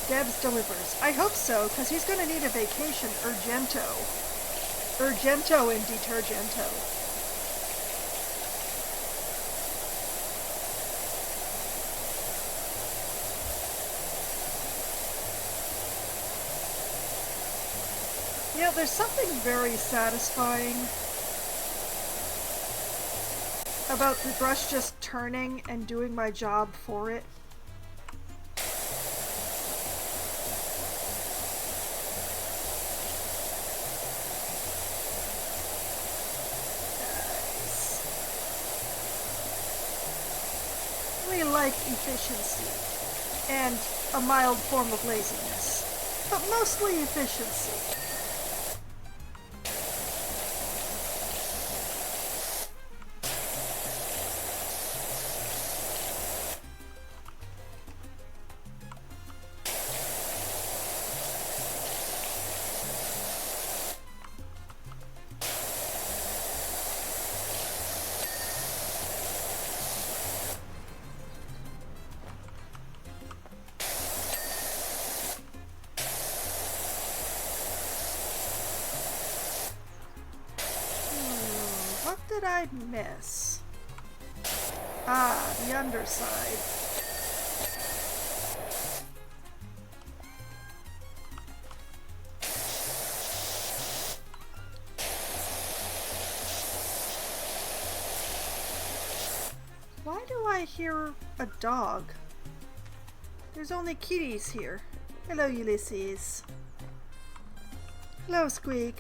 Speaker 1: Debs delivers. I hope so, because he's going to need a vacation urgento. Urgento and Detergento. You know, there's something very satisfying about the brush just turning and doing my job for it. We like efficiency and a mild form of laziness, but mostly efficiency. What did I miss? Ah, the underside. Why do I hear a dog? There's only kitties here. Hello, Ulysses. Hello, Squeak.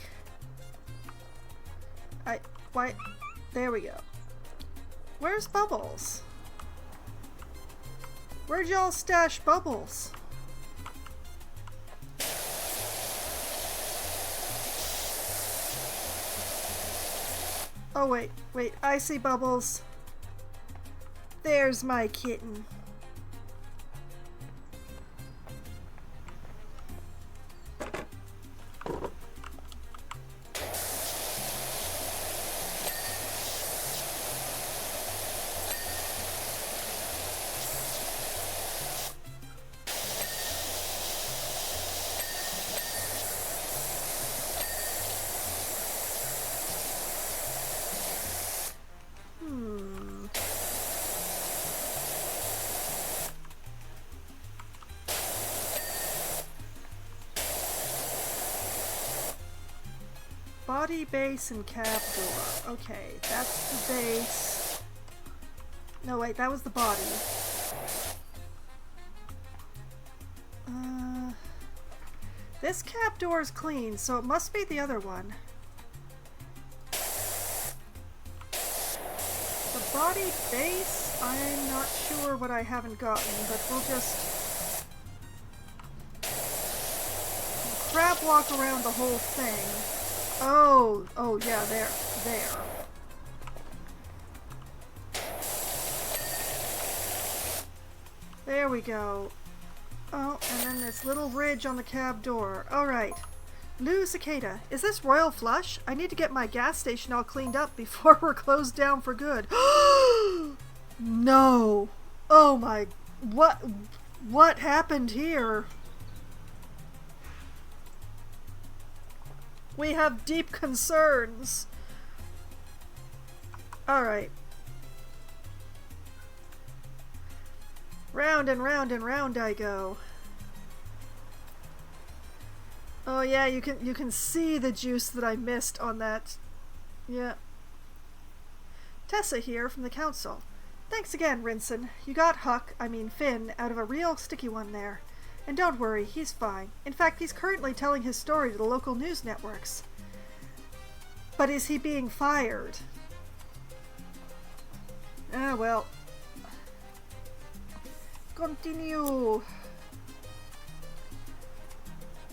Speaker 1: Why? There we go. Where's Bubbles? Where'd y'all stash Bubbles? Oh, wait, I see Bubbles. There's my kitten. Body, base, and cab door. Okay, that's the base. No, wait, that was the body. This cab door is clean, so it must be the other one. The body base, I'm not sure what I haven't gotten, but we'll just crab walk around the whole thing. Oh, yeah, there. There we go. Oh, and then this little ridge on the cab door. Alright. Lou Cicada, is this Royal Flush? I need to get my gas station all cleaned up before we're closed down for good. No. Oh my... What happened here? We have deep concerns. Alright. Round and round and round I go. Oh yeah, you can see the juice that I missed on that. Yeah. Tessa here from the council. Thanks again, Rinson. You got Finn, out of a real sticky one there. And don't worry, he's fine. In fact, he's currently telling his story to the local news networks. But is he being fired? Ah, well. Continue.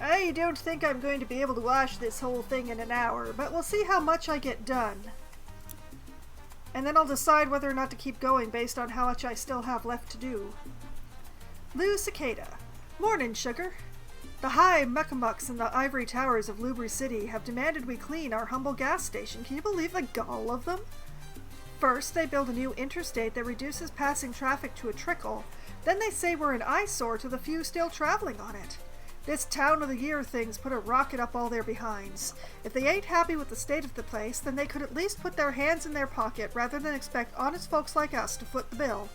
Speaker 1: I don't think I'm going to be able to wash this whole thing in an hour, but we'll see how much I get done. And then I'll decide whether or not to keep going based on how much I still have left to do. Lou Cicada. Morning, sugar. The high muckamucks in the ivory towers of Lubri City have demanded we clean our humble gas station. Can you believe the gall of them? First, they build a new interstate that reduces passing traffic to a trickle. Then they say we're an eyesore to the few still traveling on it. This Town of the Year thing's put a rocket up all their behinds. If they ain't happy with the state of the place, then they could at least put their hands in their pocket rather than expect honest folks like us to foot the bill.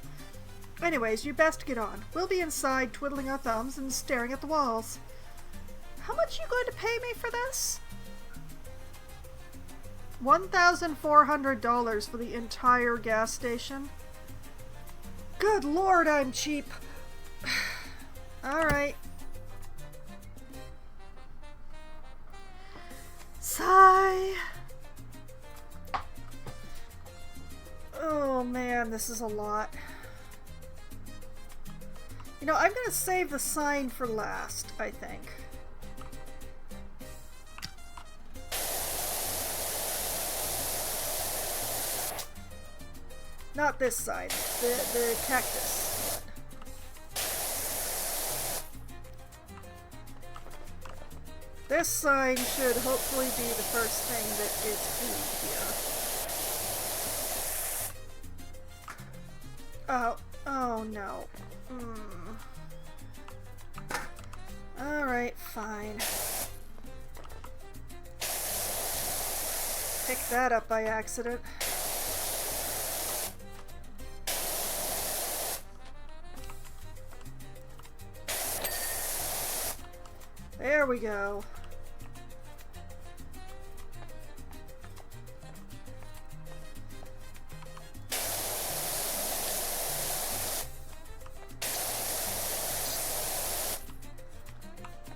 Speaker 1: Anyways, you best get on. We'll be inside twiddling our thumbs and staring at the walls. How much you going to pay me for this? $1,400 for the entire gas station? Good Lord, I'm cheap. Alright. Sigh. Oh man, this is a lot. You know, I'm gonna save the sign for last, I think. Not this side, the cactus one. This sign should hopefully be the first thing that is food here. Oh no. Alright, fine. Pick that up by accident. There we go.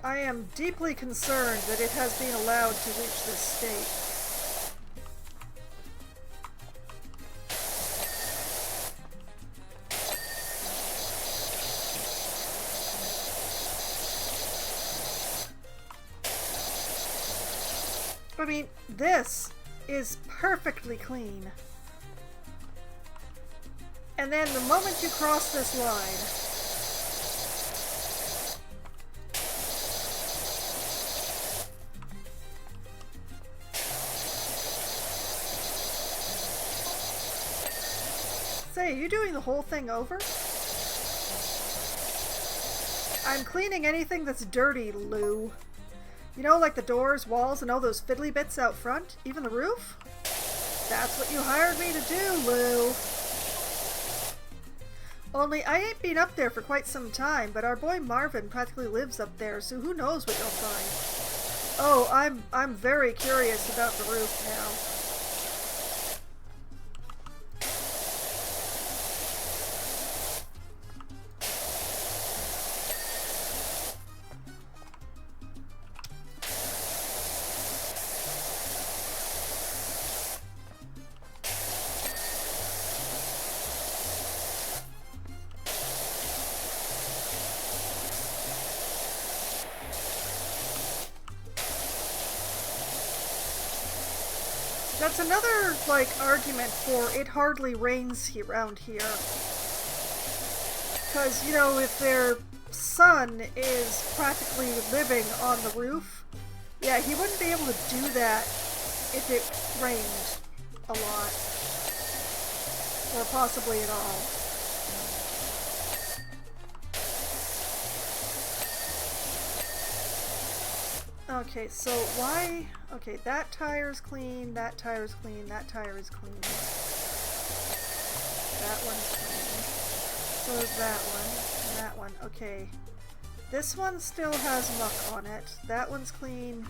Speaker 1: I am deeply concerned that it has been allowed to reach this state. I mean, this is perfectly clean. And then the moment you cross this line, say, are you doing the whole thing over? I'm cleaning anything that's dirty, Lou. You know, like the doors, walls, and all those fiddly bits out front? Even the roof? That's what you hired me to do, Lou. Only, I ain't been up there for quite some time, but our boy Marvin practically lives up there, so who knows what you'll find. Oh, I'm very curious about the roof now. That's another, like, argument for it hardly rains around here. Because, you know, if their son is practically living on the roof, yeah, he wouldn't be able to do that if it rained a lot. Or possibly at all. Okay, so why... Okay, that tire's clean, that tire's clean, that tire is clean. That one's clean. So is that one. one. Okay. This one still has muck on it. That one's clean.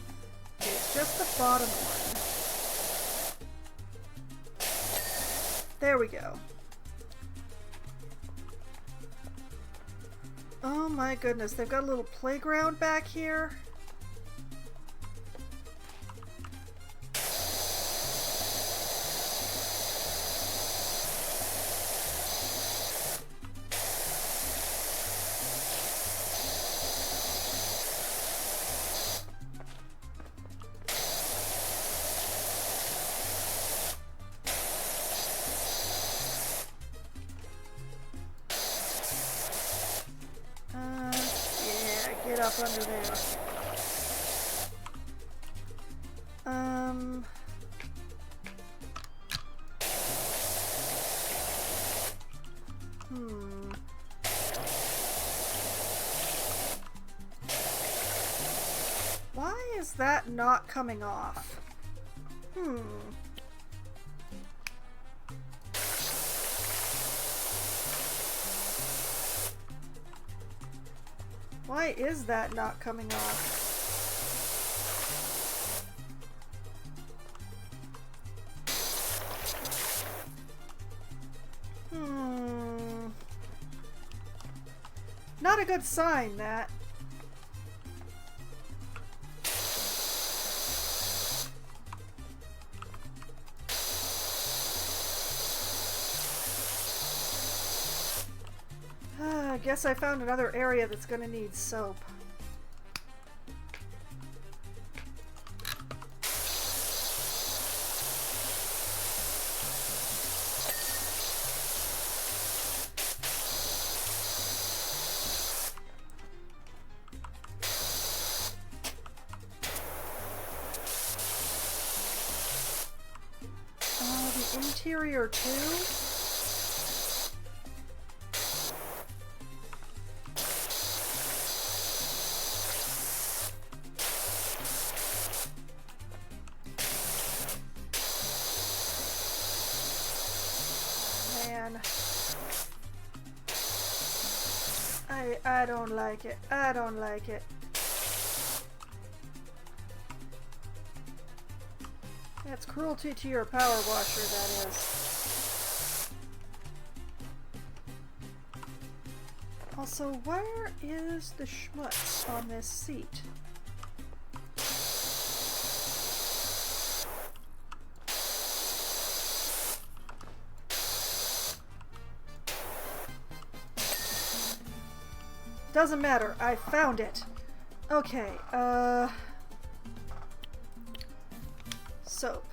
Speaker 1: Okay, it's just the bottom one. There we go. Oh my goodness, they've got a little playground back here. Get up under there. Why is that not coming off? Why is that not coming off? Not a good sign, that. I guess I found another area that's gonna need soap. The interior too? I don't like it. I don't like it. That's cruelty to your power washer, that is. Also, where is the schmutz on this seat? Doesn't matter, I found it. Okay, soap.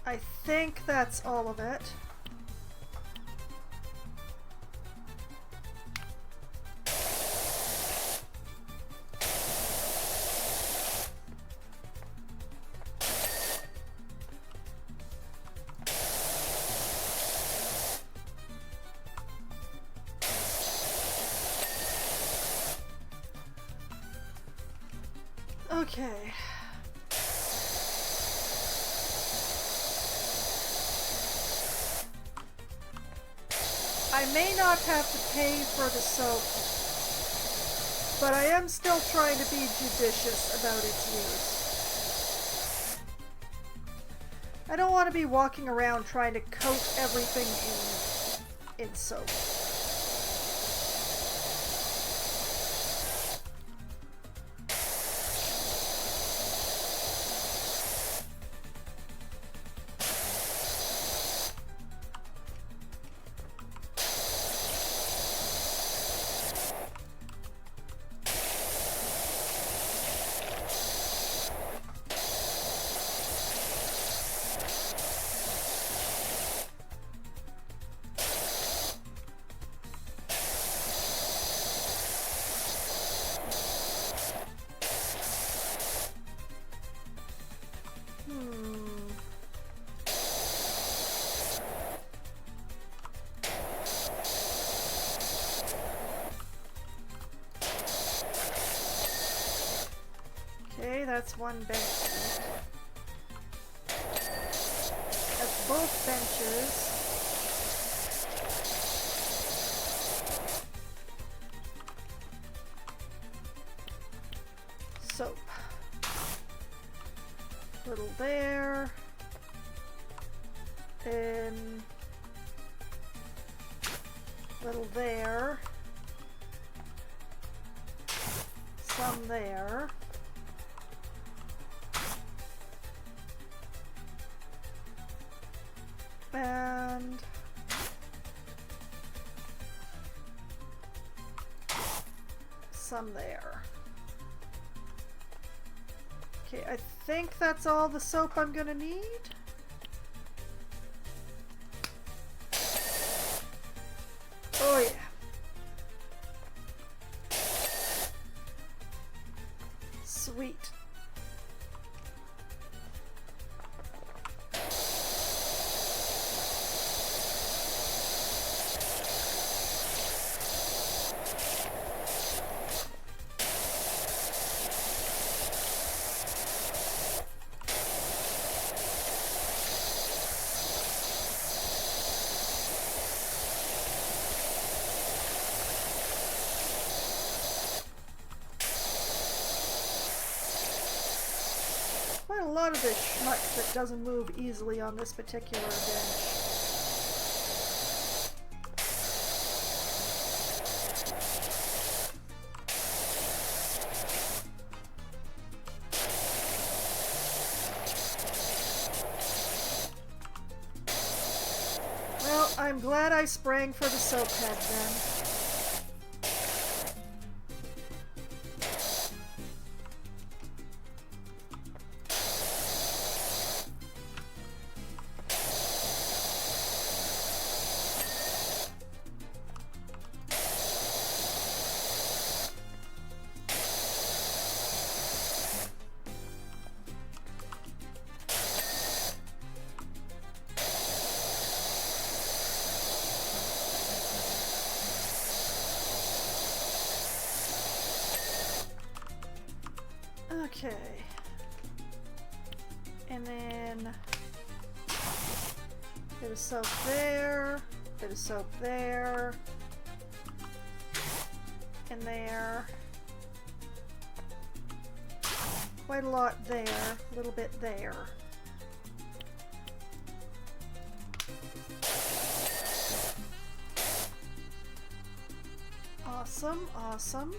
Speaker 1: I think that's all of it. Okay. I may not have to pay for the soap, but I am still trying to be judicious about its use. I don't want to be walking around trying to coat everything in soap. That's one bench. That's both benches. Soap. Little there. And little there. Some there. And some there. Okay, I think that's all the soap I'm gonna need. Oh yeah. Sweet. Quite a lot of this schmutz that doesn't move easily on this particular bench. Well, I'm glad I sprang for the soap head then. Okay. And then bit of soap there, bit of soap there, and there. Quite a lot there, a little bit there. Awesome, awesome.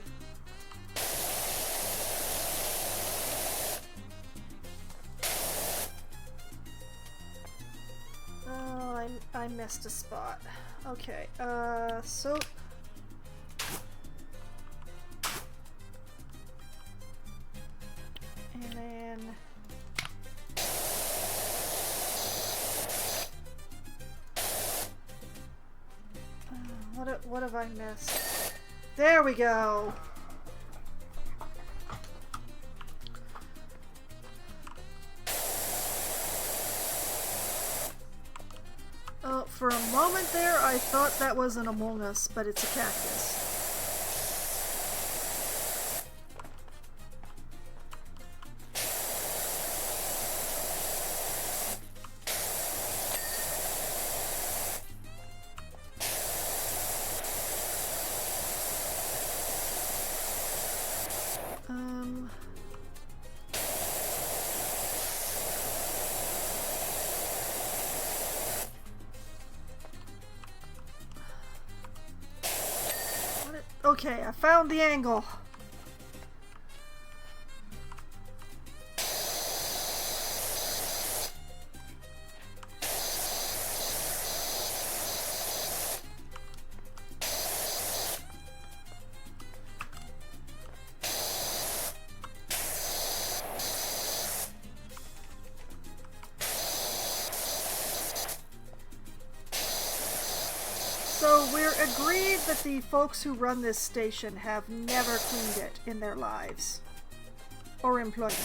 Speaker 1: I missed a spot. Okay, soap. And then what have I missed? There we go. Oh, for a moment there, I thought that was an Among Us, but it's a cactus. Okay, I found the angle. So we're agreed that the folks who run this station have never cleaned it in their lives or employment.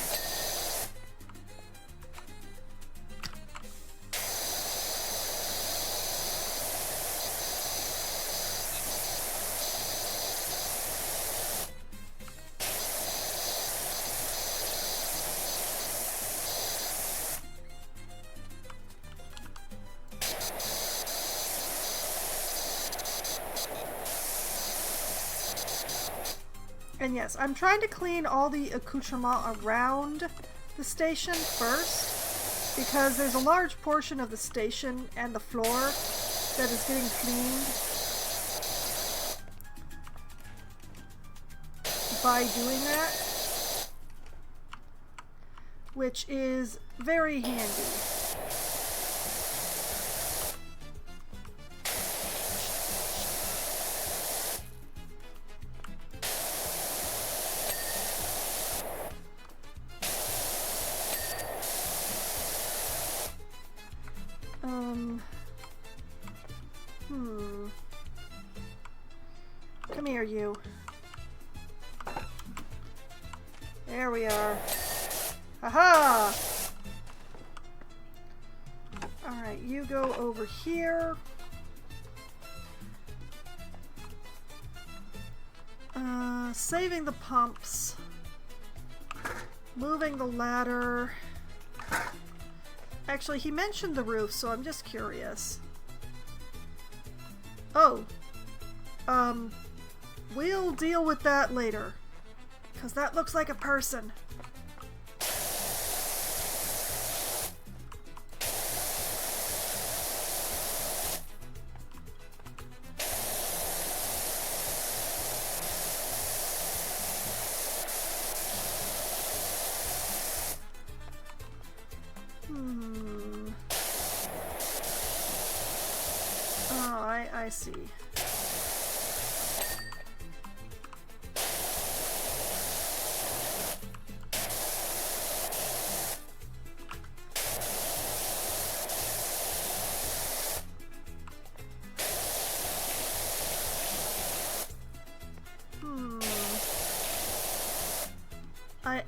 Speaker 1: And yes, I'm trying to clean all the accoutrements around the station first, because there's a large portion of the station and the floor that is getting cleaned by doing that, which is very handy. Come here, you. There we are. Aha! Alright, you go over here. Saving the pumps. Moving the ladder. Actually, he mentioned the roof, so I'm just curious. Oh. We'll deal with that later. Because that looks like a person. Oh, I see.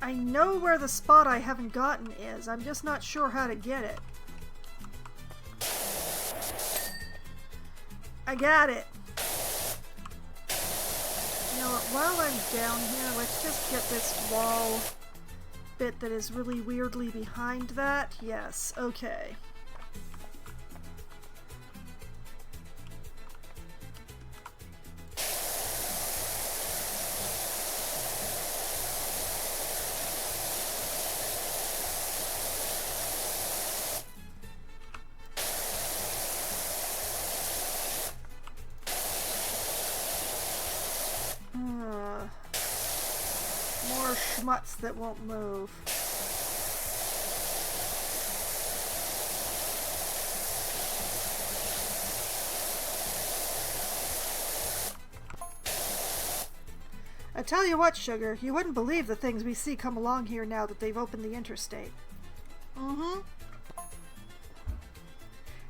Speaker 1: I know where the spot I haven't gotten is. I'm just not sure how to get it. I got it. You know what, while I'm down here, let's just get this wall bit that is really weirdly behind that. Yes, okay. More schmutz that won't move. I tell you what, Sugar, you wouldn't believe the things we see come along here now that they've opened the interstate. Mm-hmm.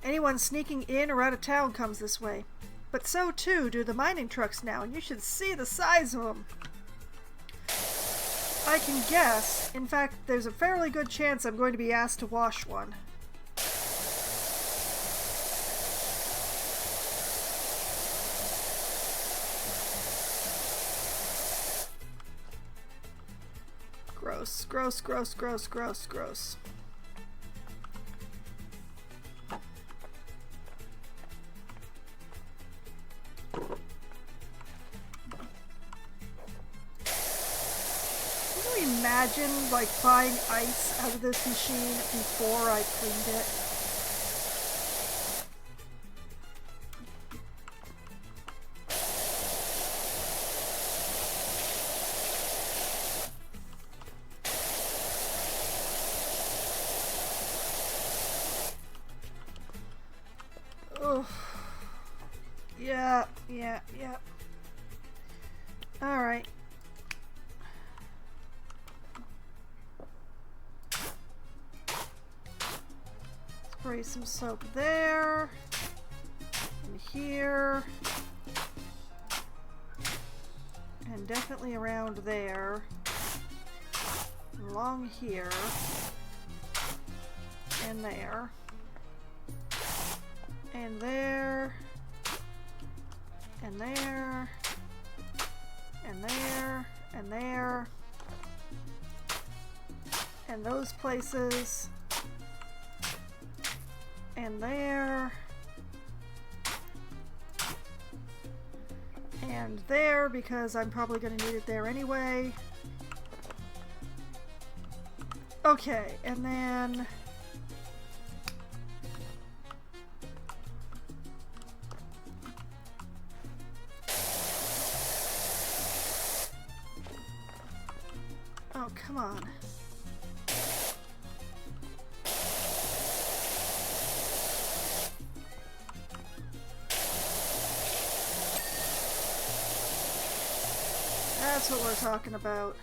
Speaker 1: Anyone sneaking in or out of town comes this way. But so too do the mining trucks now, and you should see the size of them. I can guess. In fact, there's a fairly good chance I'm going to be asked to wash one. Gross, gross, gross, gross, gross, gross. Imagine like buying ice out of this machine before I cleaned it. Oh, yeah. All right. Spray some soap there, and here, and definitely around there, along here, and there, and there, and there, and there, and there, and those places. And there, And there, because I'm probably going to need it there anyway. Okay, and then... Oh, come on. That's what we're talking about.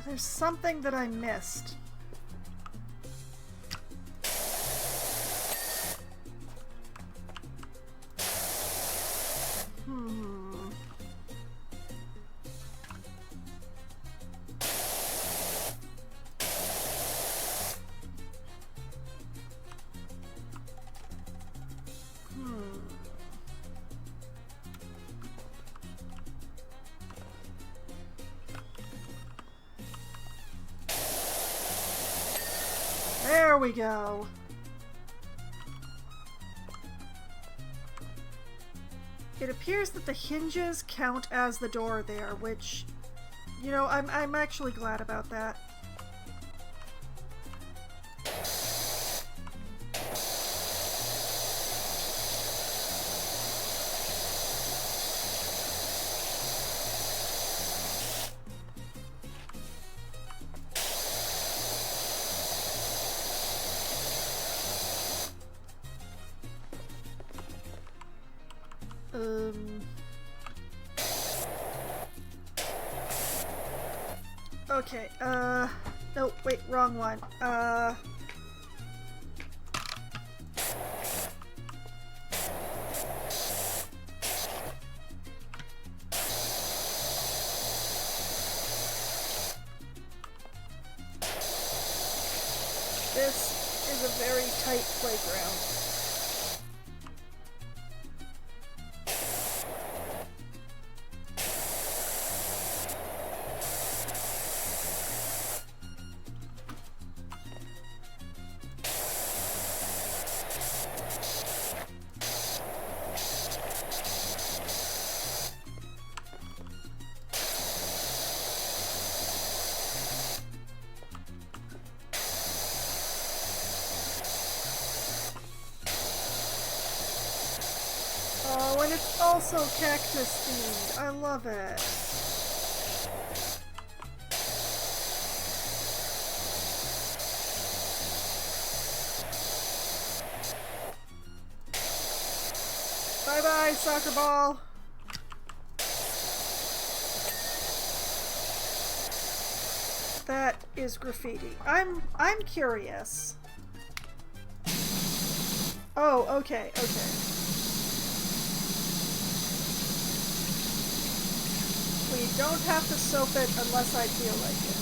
Speaker 1: There's something that I missed. There we go. It appears that the hinges count as the door there, which, you know, I'm actually glad about that. Okay, no, wait, wrong one. This is a very tight playground. Oh, and it's also cactus themed. I love it. Bye-bye, soccer ball. That is graffiti. I'm curious. Oh, okay, okay. We don't have to soap it unless I feel like it.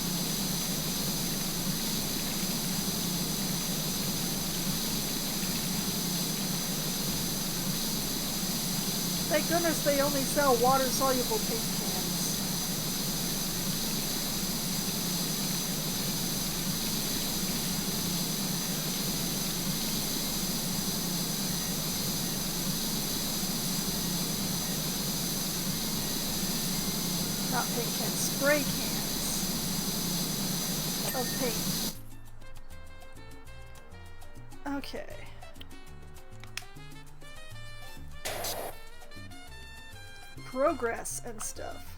Speaker 1: Thank goodness they only sell water-soluble paint cans. Not paint cans, spray cans of paint. Okay. Progress and stuff.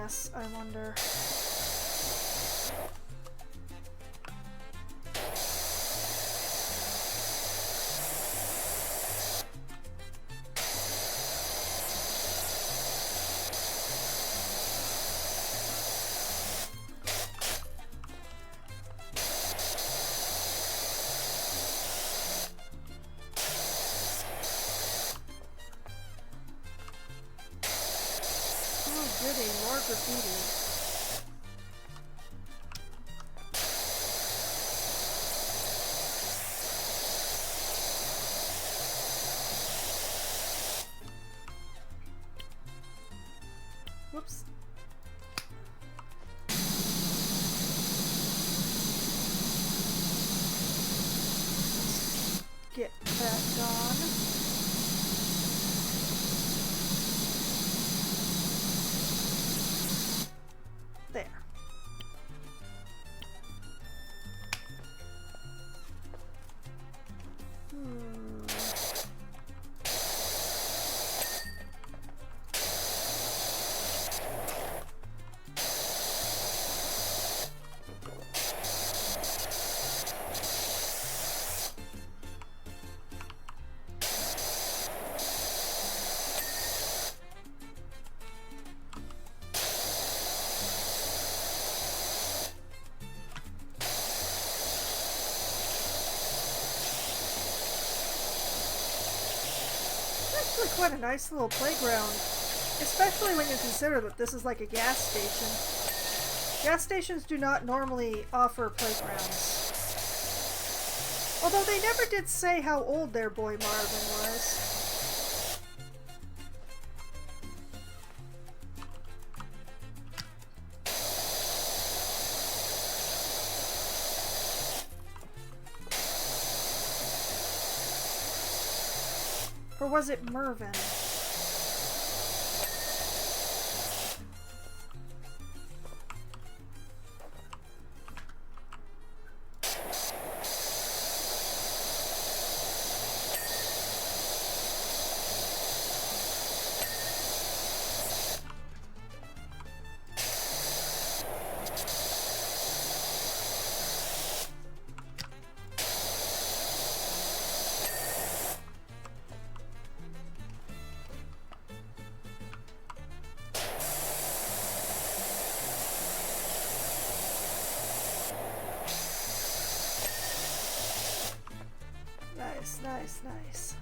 Speaker 1: mess, I wonder? Goody, more graffiti. Whoops. Get that done. There. Actually quite a nice little playground, especially when you consider that this is like a gas station. Gas stations do not normally offer playgrounds. Although they never did say how old their boy Marvin was. Or was it Mervin? Nice, nice, nice.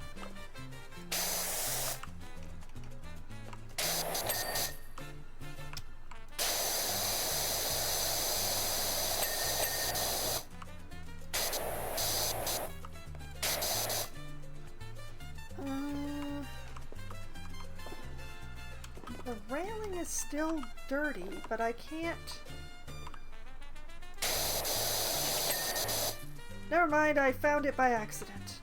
Speaker 1: The railing is still dirty, but I can't... Never mind, I found it by accident.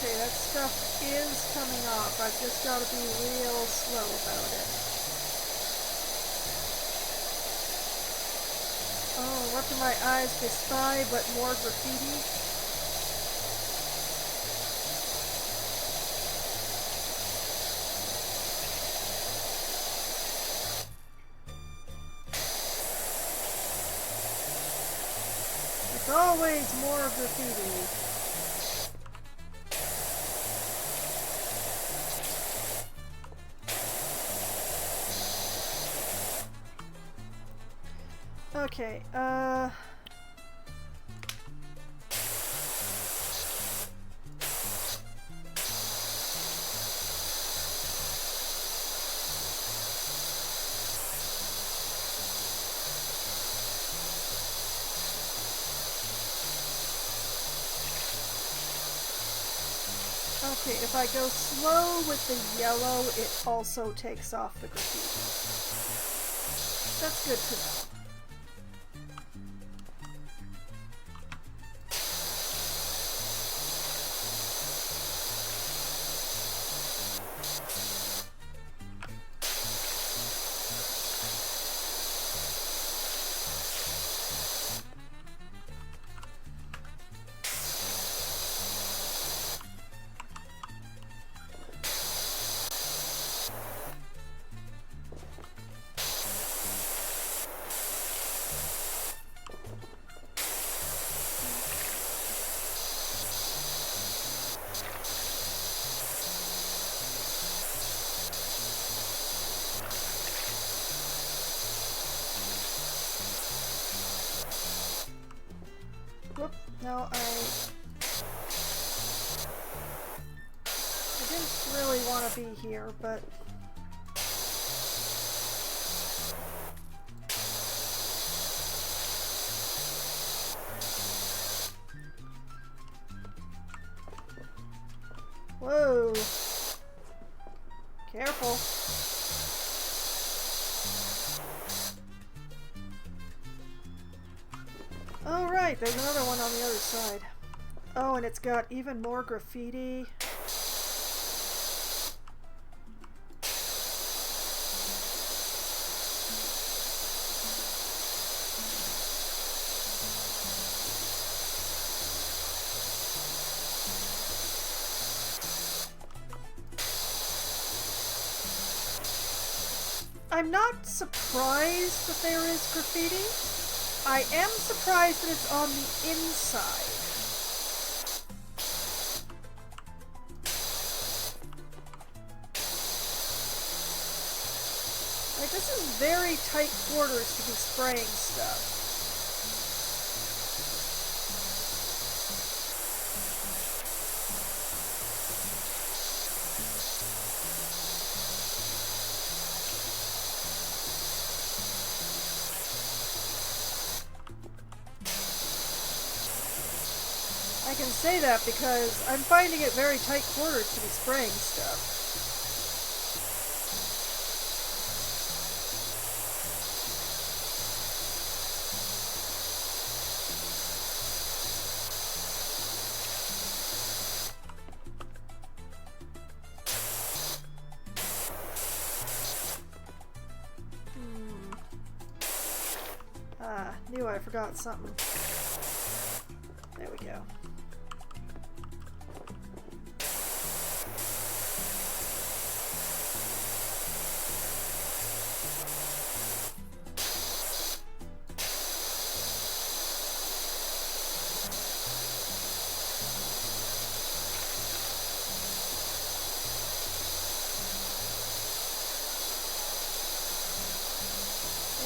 Speaker 1: Okay, that stuff is coming off. I've just got to be real slow about it. Oh, what do my eyes spy but more graffiti? It's always more graffiti. Okay, okay, if I go slow with the yellow, it also takes off the graffiti. That's good to know. No, I didn't really want to be here, but... Whoa! Careful. Oh, right, there's another one on the other side. Oh, and it's got even more graffiti. I'm not surprised that there is graffiti. I am surprised that it's on the inside. Like, this is very tight quarters to be spraying stuff. I can say that because I'm finding it very tight quarters to be spraying stuff. Knew I forgot something. There we go.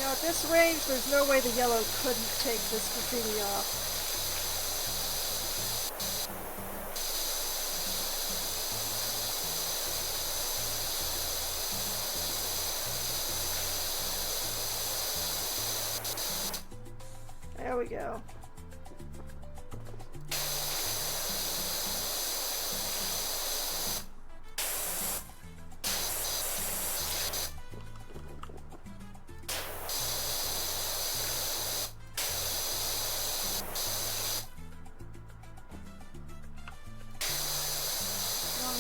Speaker 1: At this range, there's no way the yellow couldn't take this graffiti off. There we go.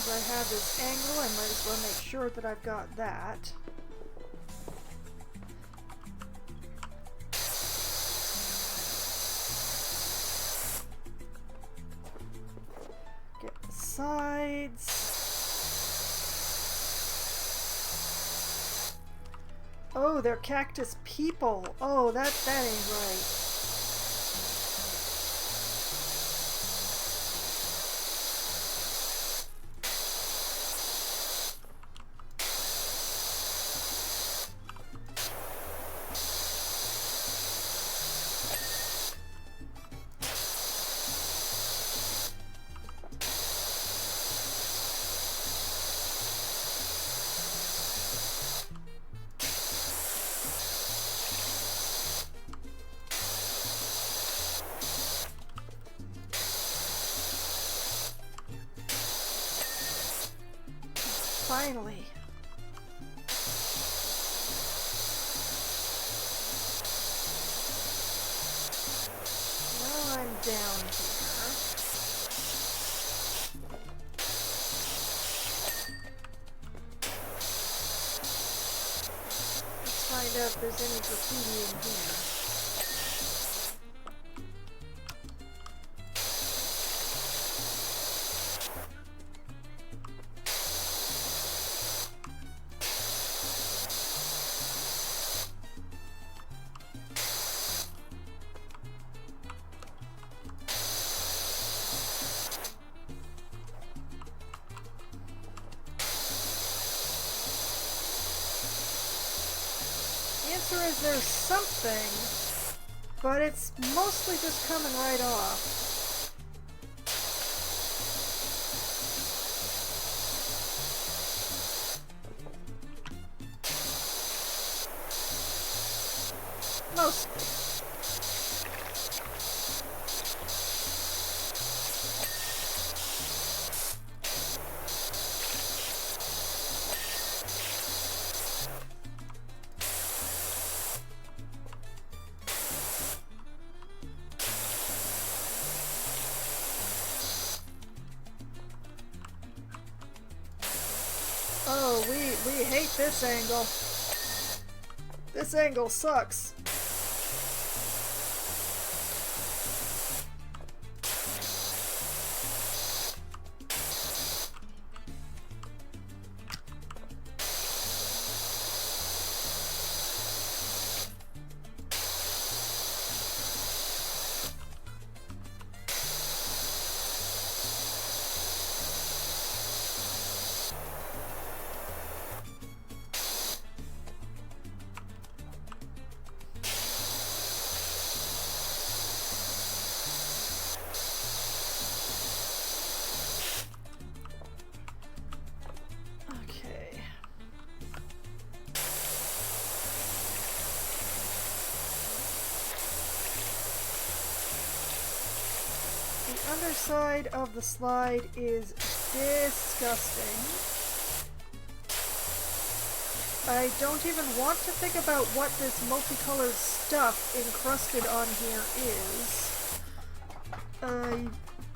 Speaker 1: I have this angle, I might as well make sure that I've got that. Get the sides. Oh, they're cactus people. Oh, that ain't right. Finally. Now I'm down here. Let's find out if there's any graffiti in here. The answer is there's something, but it's mostly just coming right off. Mostly. Oh, we hate this angle. This angle sucks. The underside of the slide is disgusting. I don't even want to think about what this multicolored stuff encrusted on here is.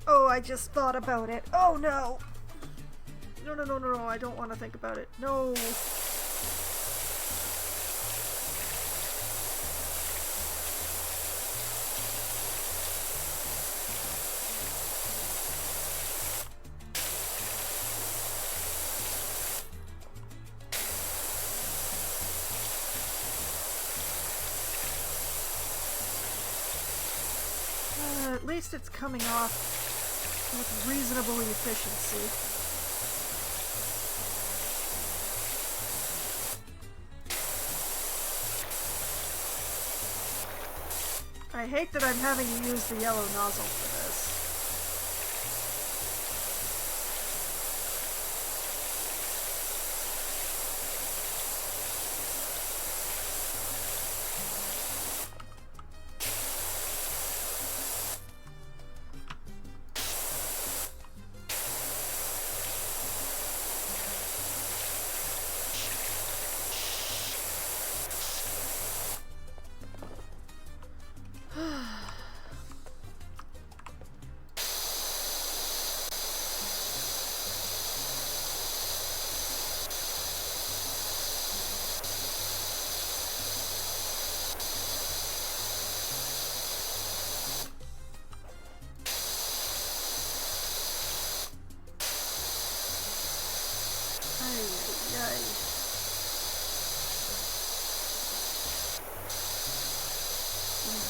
Speaker 1: Oh, I just thought about it. Oh no! No, I don't want to think about it. No! At least it's coming off with reasonable efficiency. I hate that I'm having to use the yellow nozzle for this.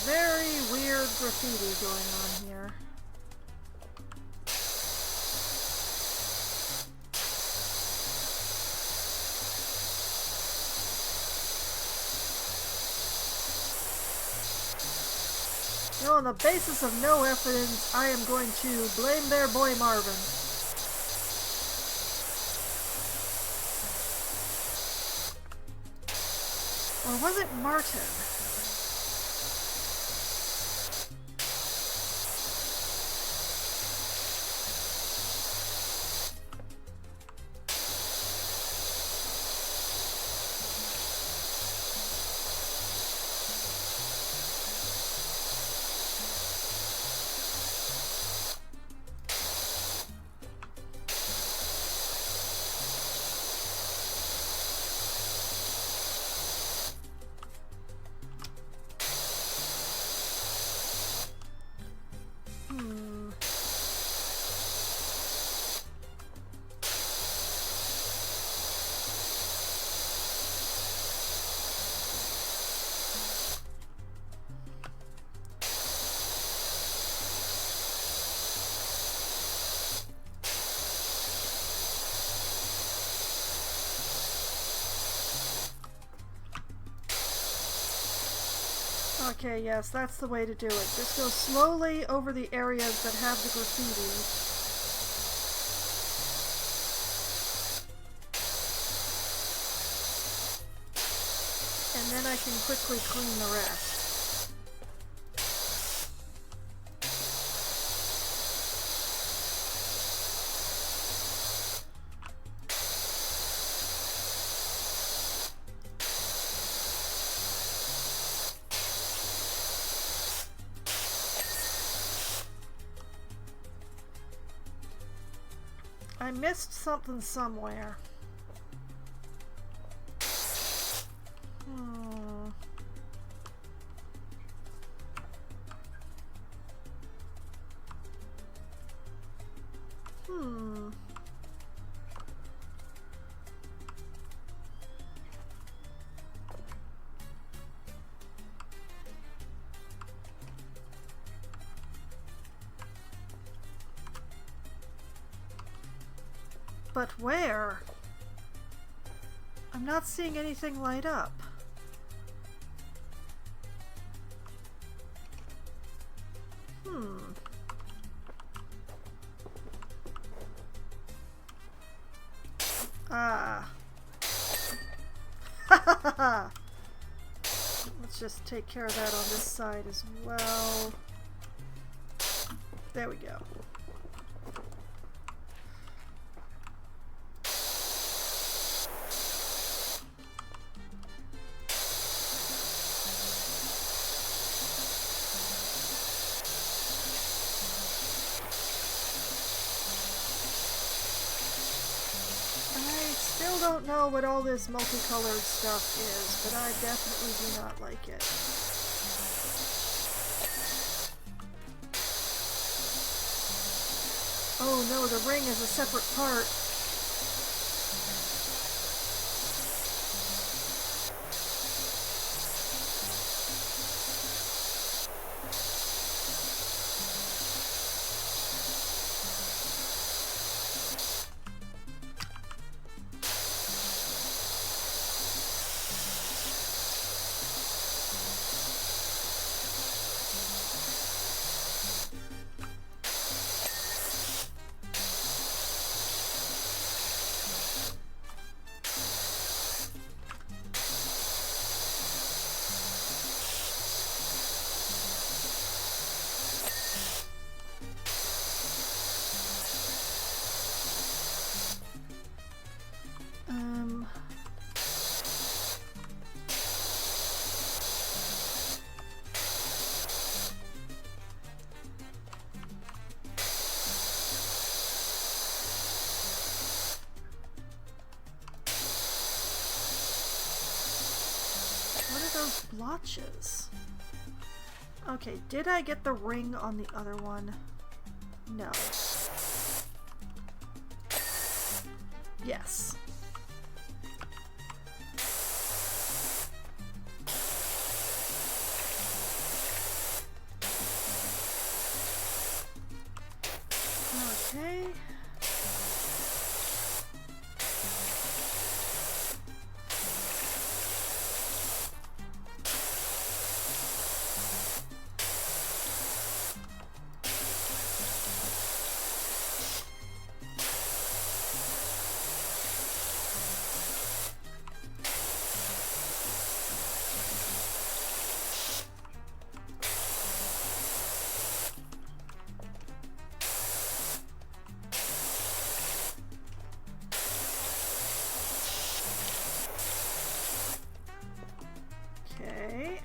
Speaker 1: Very weird graffiti going on here. You know, on the basis of no evidence, I am going to blame their boy Marvin. Or was it Martin? Okay, yes, that's the way to do it. Just go slowly over the areas that have the graffiti. And then I can quickly clean the rest. I missed something somewhere. But where? I'm not seeing anything light up. Ah. Let's just take care of that on this side as well. There we go. I don't know what all this multicolored stuff is, but I definitely do not like it. Oh no, the ring is a separate part. Those blotches. Okay, did I get the ring on the other one? No. Yes. Okay. Okay.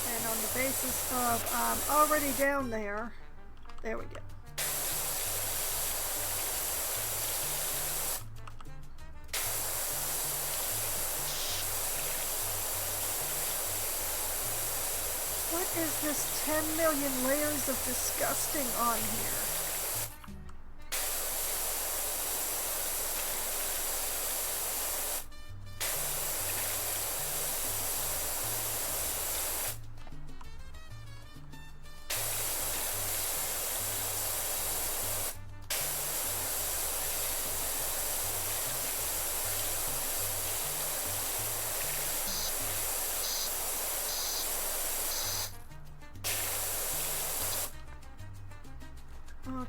Speaker 1: And on the basis of I'm already down there, there we go. What is this 10 million layers of disgusting on here?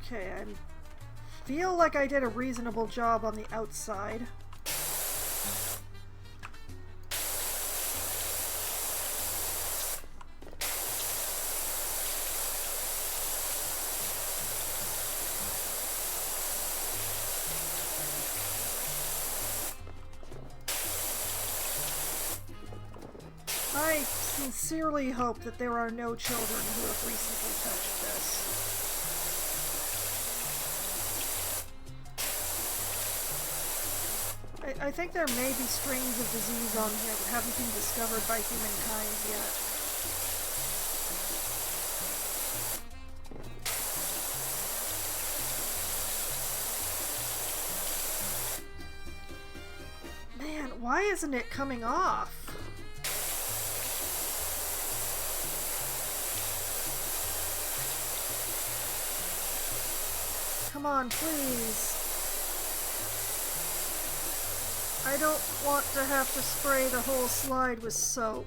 Speaker 1: Okay, I feel like I did a reasonable job on the outside. sincerely hope that there are no children who have recently touched this. I think there may be strains of disease on here that haven't been discovered by humankind yet. Man, why isn't it coming off? Come on, please. I don't want to have to spray the whole slide with soap.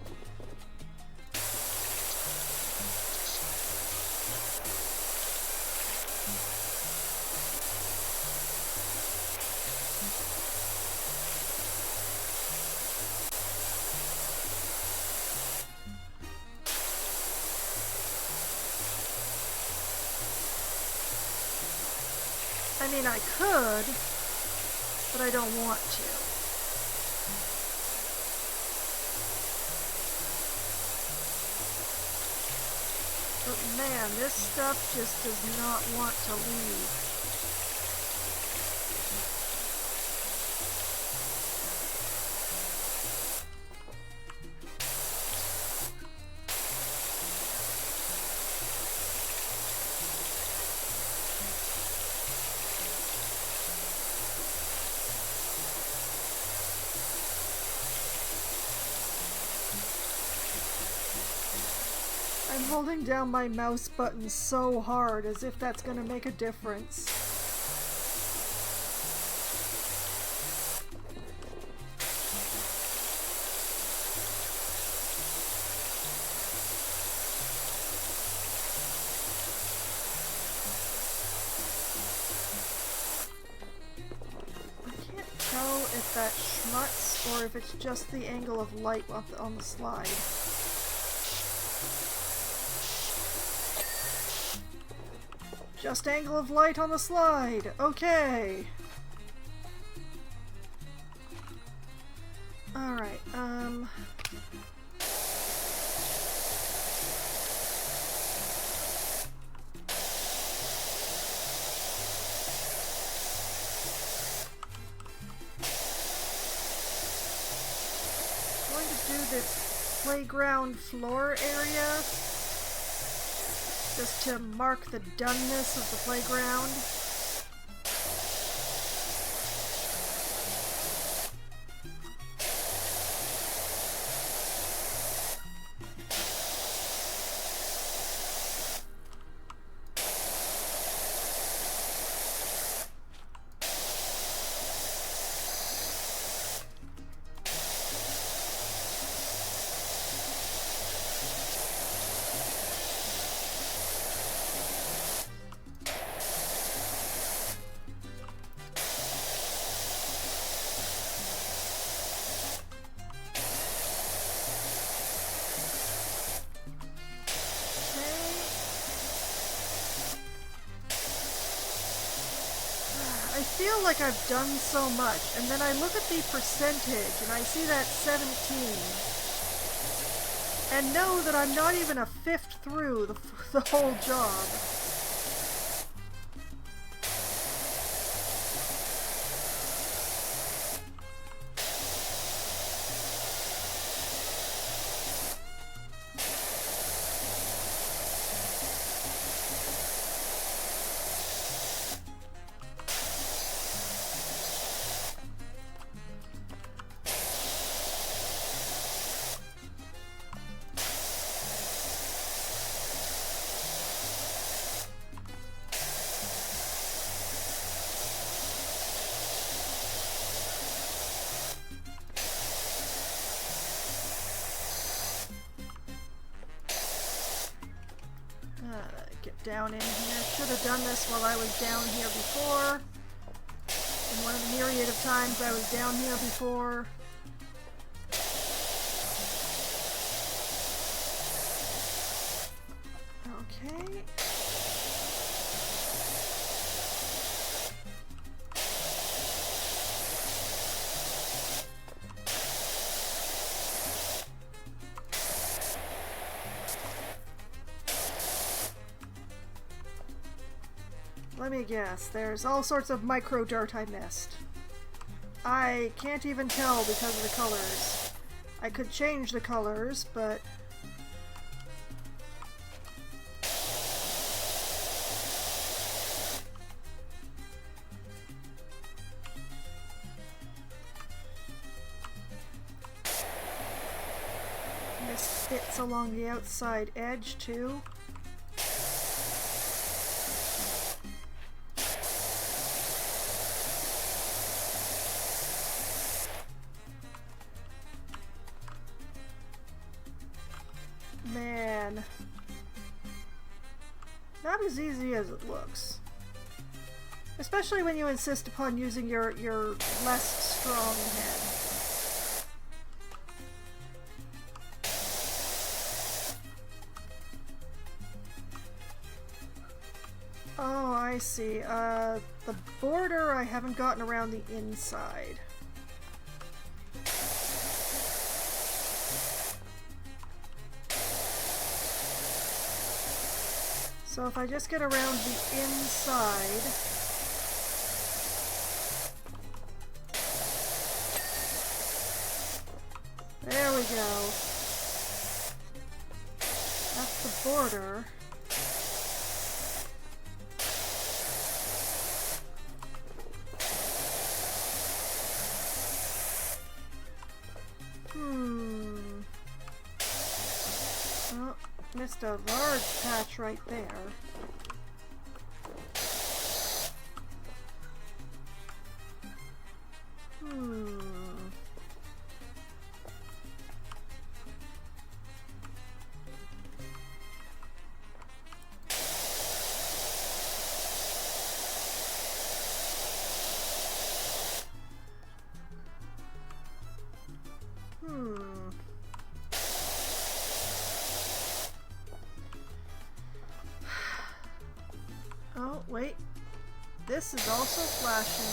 Speaker 1: I mean, I could, but I don't want to. But man, this stuff just does not want to leave. I'm holding down my mouse button so hard, as if that's going to make a difference. I can't tell if that's schmutz or if it's just the angle of light on the slide. Just angle of light on the slide. Okay. Alright, going to do this playground floor area, just to mark the doneness of the playground. I feel like I've done so much, and then I look at the percentage and I see that 17 and know that I'm not even a fifth through the whole job. Get down in here. Should have done this while I was down here before. In one of the myriad of times I was down here before. Okay. Let me guess. There's all sorts of micro dirt I missed. I can't even tell because of the colors. I could change the colors, but... missed bits along the outside edge, too. Man, not as easy as it looks. Especially when you insist upon using your less strong hand. Oh, I see. The border I haven't gotten around the inside. So if I just get around the inside, there we go. That's the border. Oh, missed a large patch right there. Oh, wait. This is also flashing.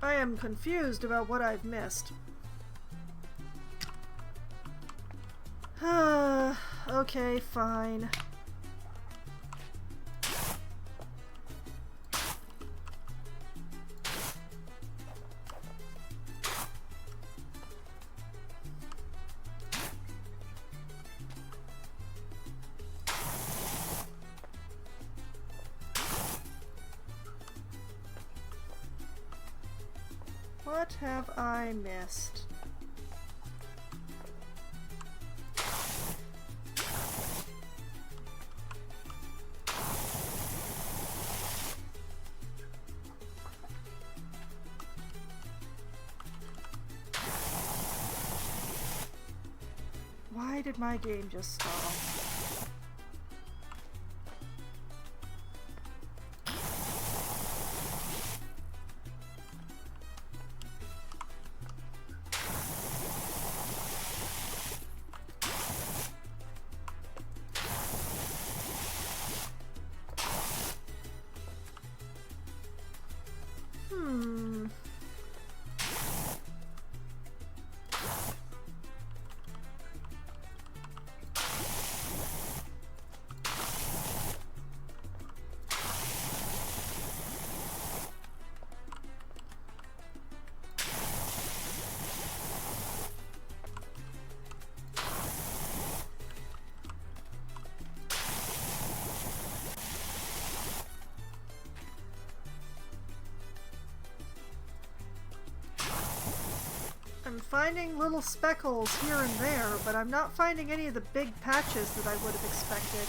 Speaker 1: I am confused about what I've missed. Okay, fine. What have I missed? Why did my game just stall? I'm finding little speckles here and there, but I'm not finding any of the big patches that I would have expected.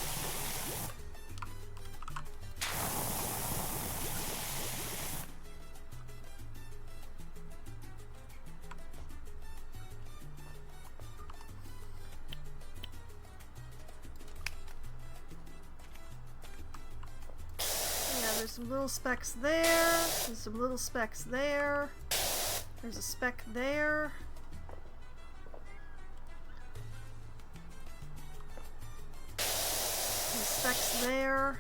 Speaker 1: Yeah, there's some little specks there, there's some little specks there. There's a speck there. specs there.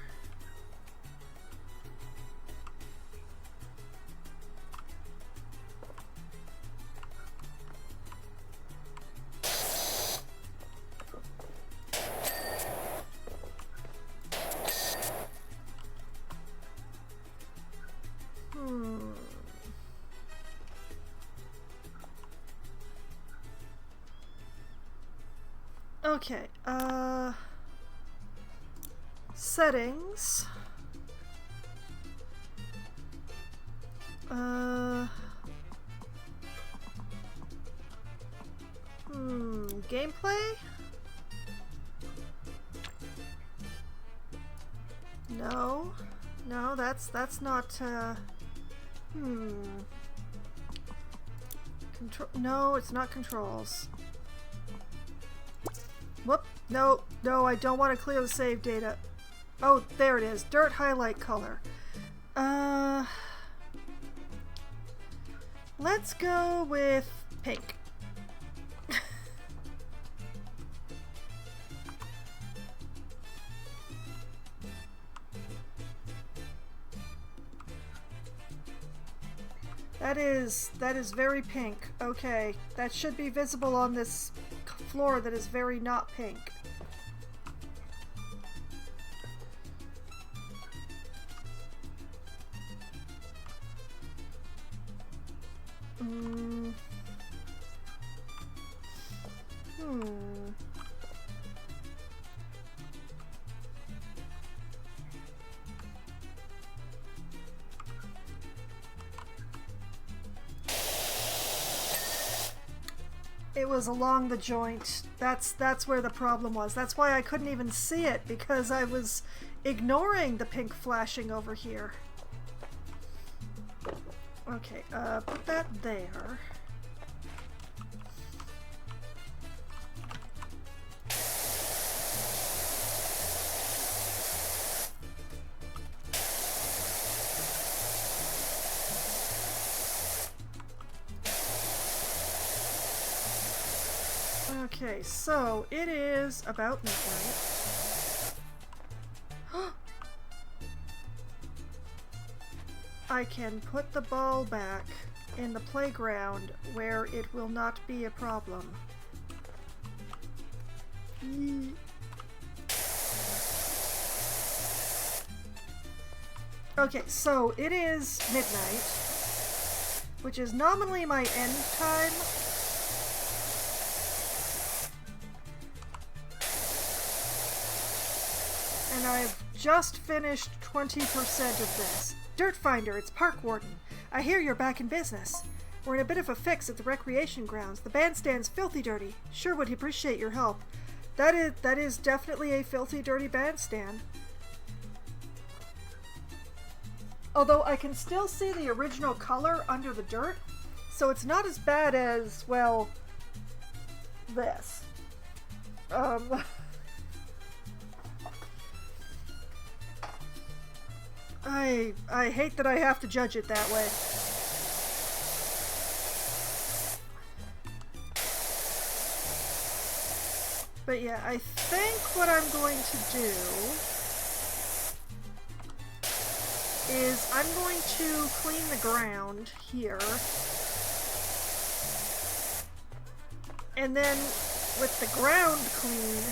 Speaker 1: Okay, settings. Gameplay? No. No, that's not, no, it's not controls. Whoop. No, no, I don't want to clear the save data. Oh, there it is. Dirt highlight color. Let's go with pink. That is very pink. Okay, that should be visible on this floor that is very not pink. It was along the joint. That's where the problem was. That's why I couldn't even see it, because I was ignoring the pink flashing over here. Okay, put that there. Okay, so it is about midnight. I can put the ball back in the playground where it will not be a problem. Okay, so it is midnight, which is nominally my end time. And I've just finished 20% of this. Dirt Finder, it's Park Warden. I hear you're back in business. We're in a bit of a fix at the recreation grounds. The bandstand's filthy dirty. Sure would appreciate your help. That is definitely a filthy dirty bandstand. Although I can still see the original color under the dirt, so it's not as bad as, well, this. I hate that I have to judge it that way. But yeah, I think what I'm going to do is I'm going to clean the ground here. And then with the ground clean,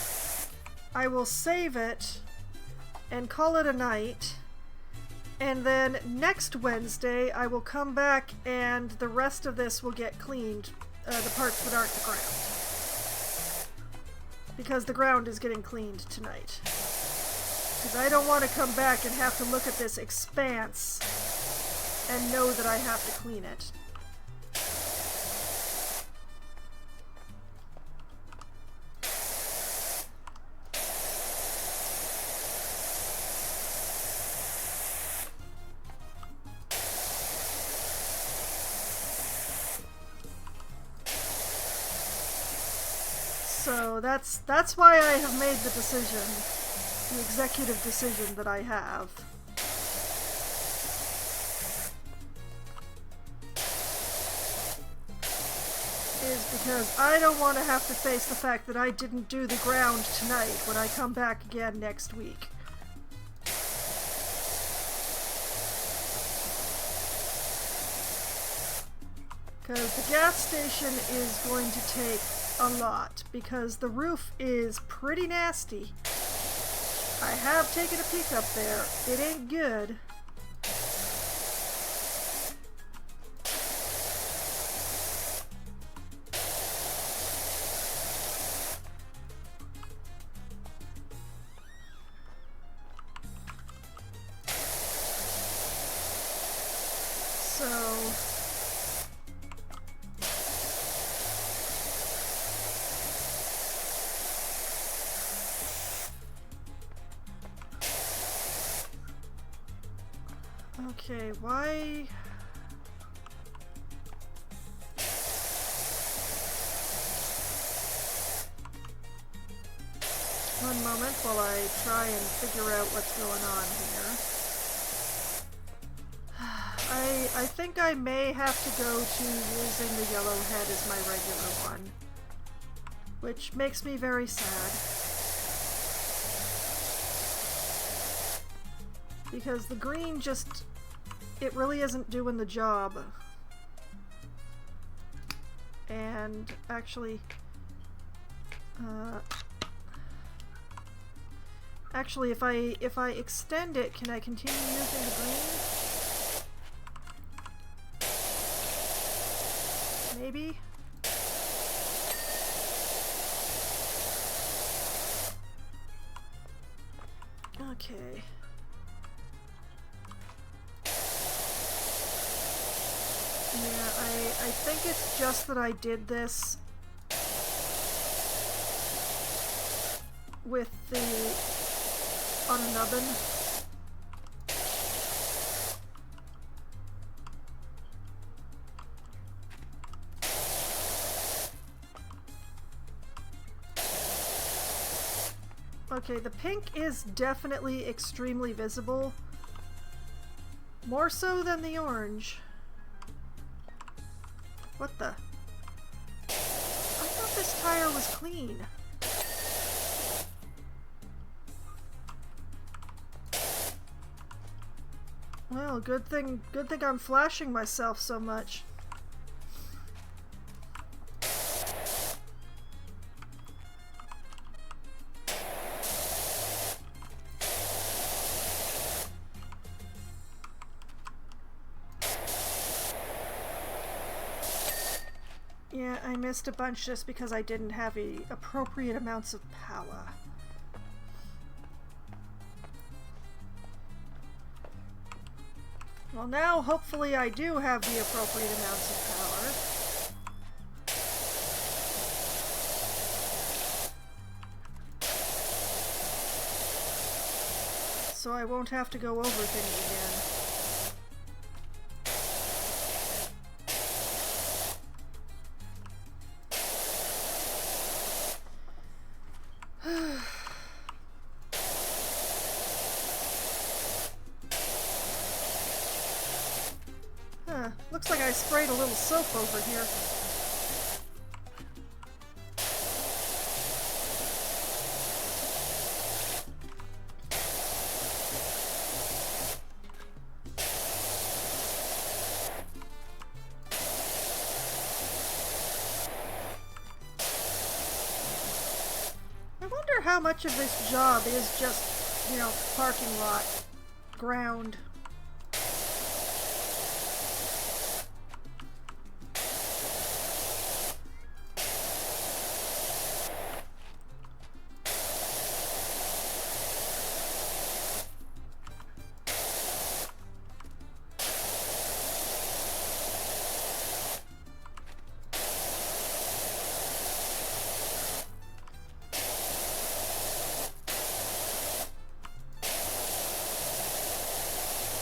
Speaker 1: I will save it and call it a night. And then next Wednesday, I will come back and the rest of this will get cleaned, the parts that aren't the ground. Because the ground is getting cleaned tonight. Because I don't want to come back and have to look at this expanse and know that I have to clean it. So that's why I have made the decision, the executive decision that I have. Is because I don't want to have to face the fact that I didn't do the ground tonight when I come back again next week. Because the gas station is going to take a lot, because the roof is pretty nasty. I have taken a peek up there. It ain't good. Okay, why? One moment while I try and figure out what's going on here. I think I may have to go to using the yellow head as my regular one, which makes me very sad. Because the green just, it really isn't doing the job. And actually, if I extend it, can I continue using the green? Maybe? Okay. Yeah, I think it's just that I did this with on an oven. Okay, the pink is definitely extremely visible. More so than the orange. What the? I thought this tire was clean. Well, good thing I'm flashing myself so much. Yeah, I missed a bunch just because I didn't have the appropriate amounts of power. Well, now hopefully I do have the appropriate amounts of power. So I won't have to go over things again. Looks like I sprayed a little soap over here. I wonder how much of this job is just, you know, parking lot, ground.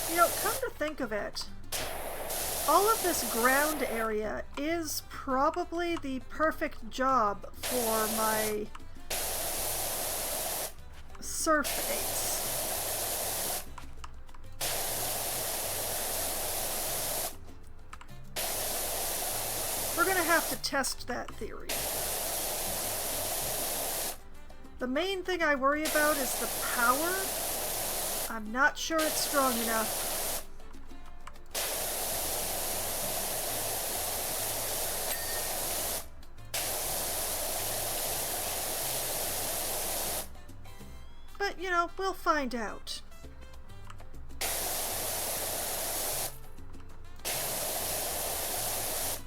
Speaker 1: You know, come to think of it, all of this ground area is probably the perfect job for my surf ace. We're gonna have to test that theory. The main thing I worry about is the power. I'm not sure it's strong enough. But, you know, we'll find out.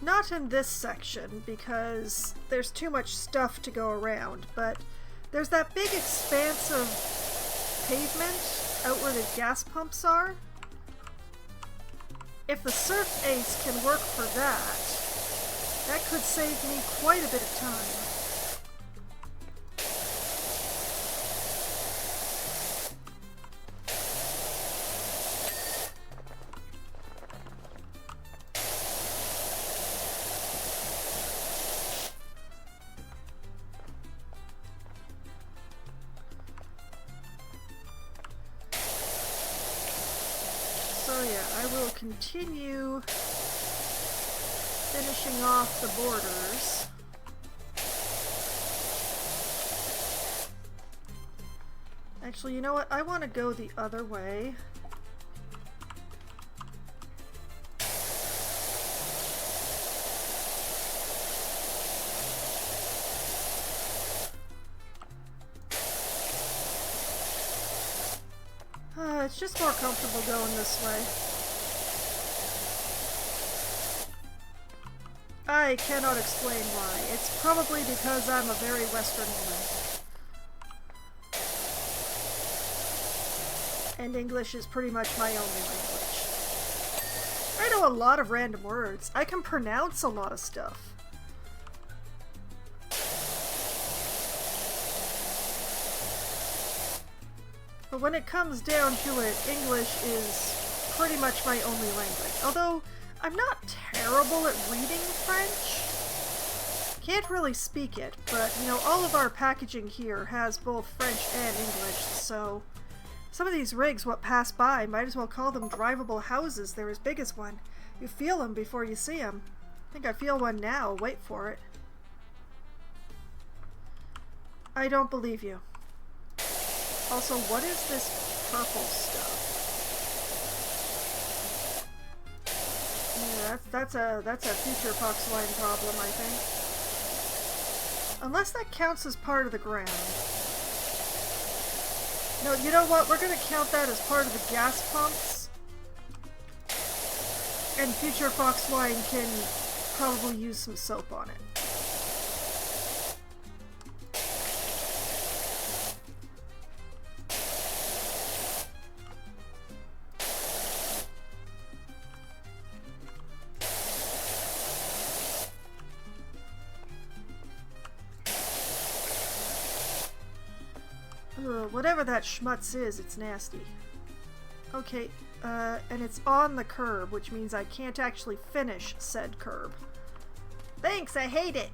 Speaker 1: Not in this section, because there's too much stuff to go around, but there's that big expanse of pavement out where the gas pumps are. If the surf ace can work for that, that could save me quite a bit of time. Continue finishing off the borders. Actually, you know what? I want to go the other way. It's just more comfortable going this way. I cannot explain why. It's probably because I'm a very Western woman. And English is pretty much my only language. I know a lot of random words. I can pronounce a lot of stuff. But when it comes down to it, English is pretty much my only language. Although, I'm not terrible at reading French. Can't really speak it, but, you know, all of our packaging here has both French and English, so some of these rigs what pass by might as well call them drivable houses. They're as big as one. You feel them before you see them. I think I feel one now. Wait for it. I don't believe you. Also, what is this purple stuff? Yeah, that's a future Foxwine problem, I think. Unless that counts as part of the ground. No, you know what? We're gonna count that as part of the gas pumps. And future Foxwine can probably use some soap on it. Whatever that schmutz is, it's nasty. Okay, and it's on the curb, which means I can't actually finish said curb. Thanks, I hate it!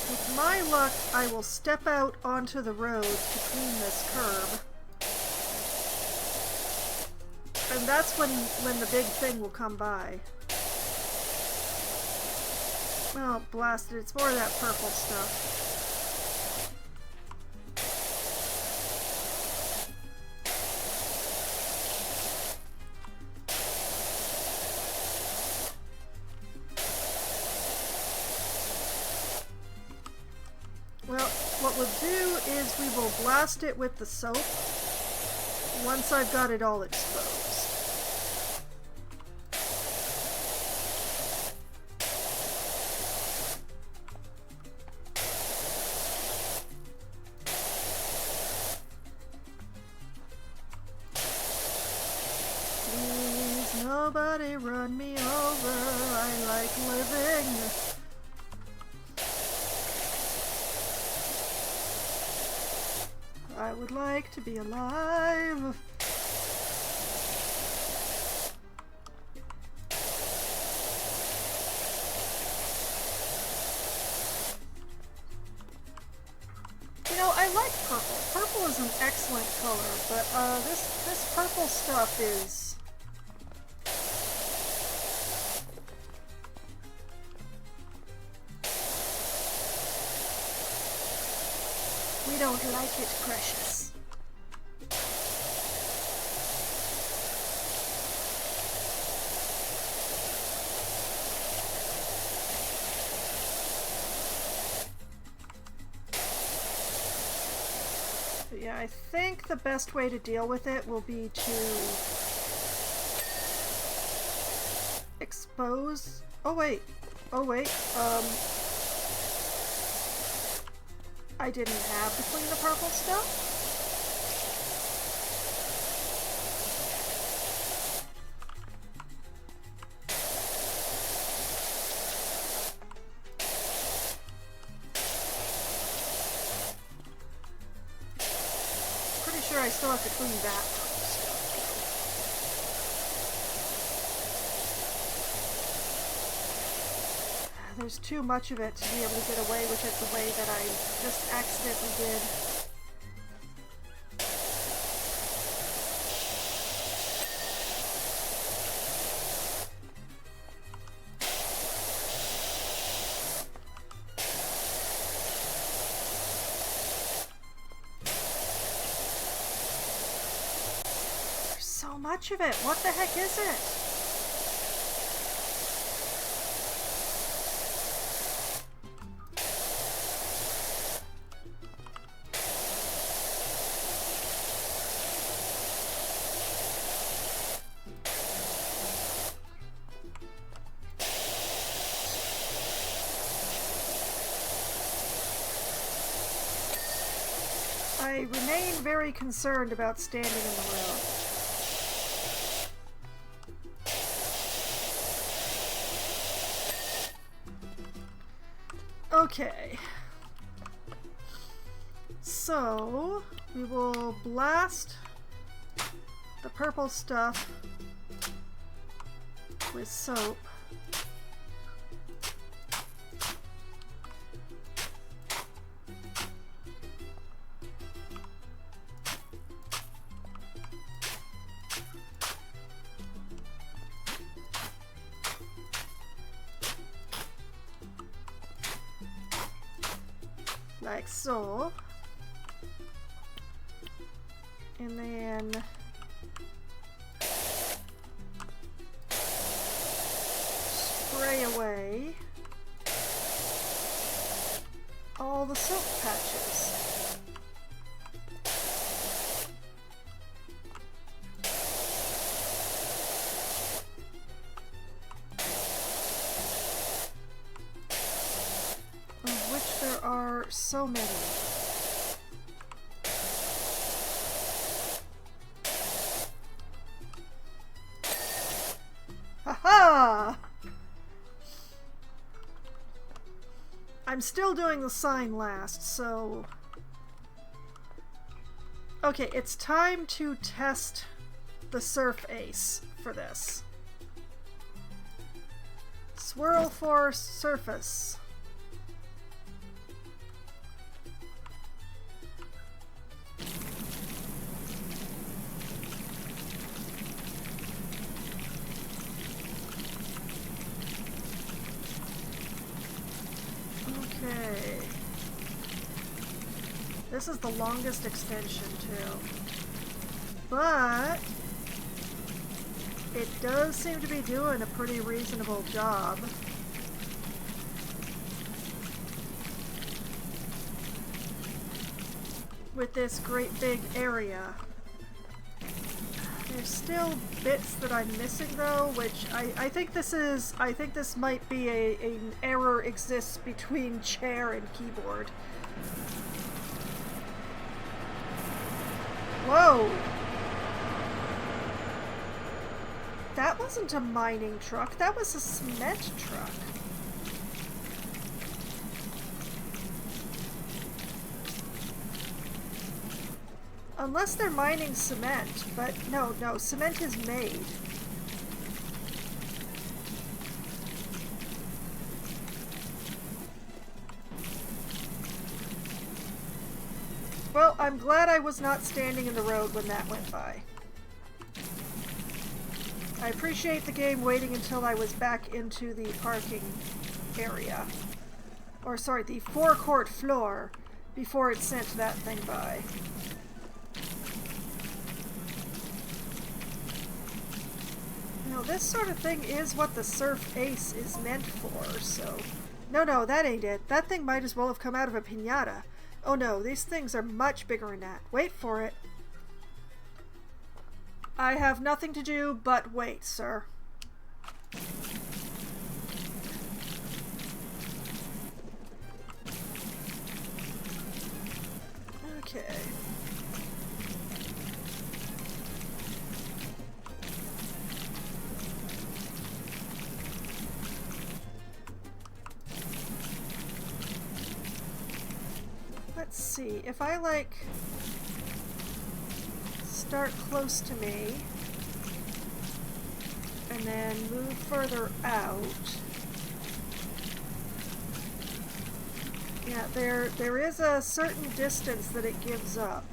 Speaker 1: With my luck, I will step out onto the road between this curb. And that's when the big thing will come by. Oh, blast it. It's more of that purple stuff. Well, what we'll do is we will blast it with the soap once I've got it all exposed. Nobody run me over, I like living. I would like to be alive. You know, I like purple. Purple is an excellent color, but this purple stuff is... We don't like it, precious. I think the best way to deal with it will be to expose... Oh wait, I didn't have to clean the purple stuff? Pretty sure I still have to clean that purple stuff. There's too much of it to be able to get away with it the way that I just accidentally did. There's so much of it. What the heck is it? I remain very concerned about standing in the road. Okay. So, we will blast the purple stuff with soap. Like so. And then spray away all the soap patches. Of which there are so many. Haha! I'm still doing the sign last, so... Okay, it's time to test the Surf Ace for this. Swirl for surface. Okay. This is the longest extension too. But it does seem to be doing a pretty reasonable job. With this great big area. There's still bits that I'm missing though, which I think this might be an error exists between chair and keyboard. Whoa! That wasn't a mining truck, that was a cement truck. Unless they're mining cement, but no, cement is made. Well, I'm glad I was not standing in the road when that went by. I appreciate the game waiting until I was back into the parking area. Or sorry, the forecourt floor before it sent that thing by. Now, this sort of thing is what the Surf Ace is meant for, so... No, that ain't it. That thing might as well have come out of a piñata. Oh no, these things are much bigger than that. Wait for it. I have nothing to do but wait, sir. Okay. Let's see, if I like start close to me and then move further out. Yeah, there is a certain distance that it gives up.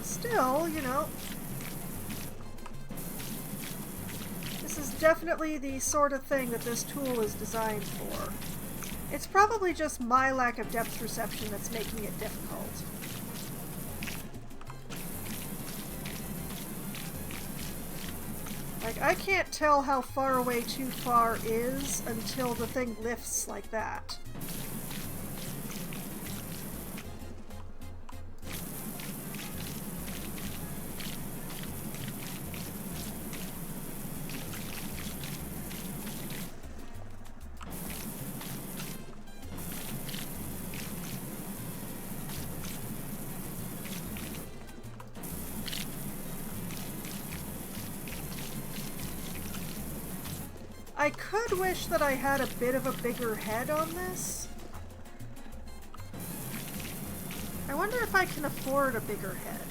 Speaker 1: Still, you know, this is definitely the sort of thing that this tool is designed for. It's probably just my lack of depth perception that's making it difficult. Like, I can't tell how far away too far is until the thing lifts like that. I could wish that I had a bit of a bigger head on this. I wonder if I can afford a bigger head.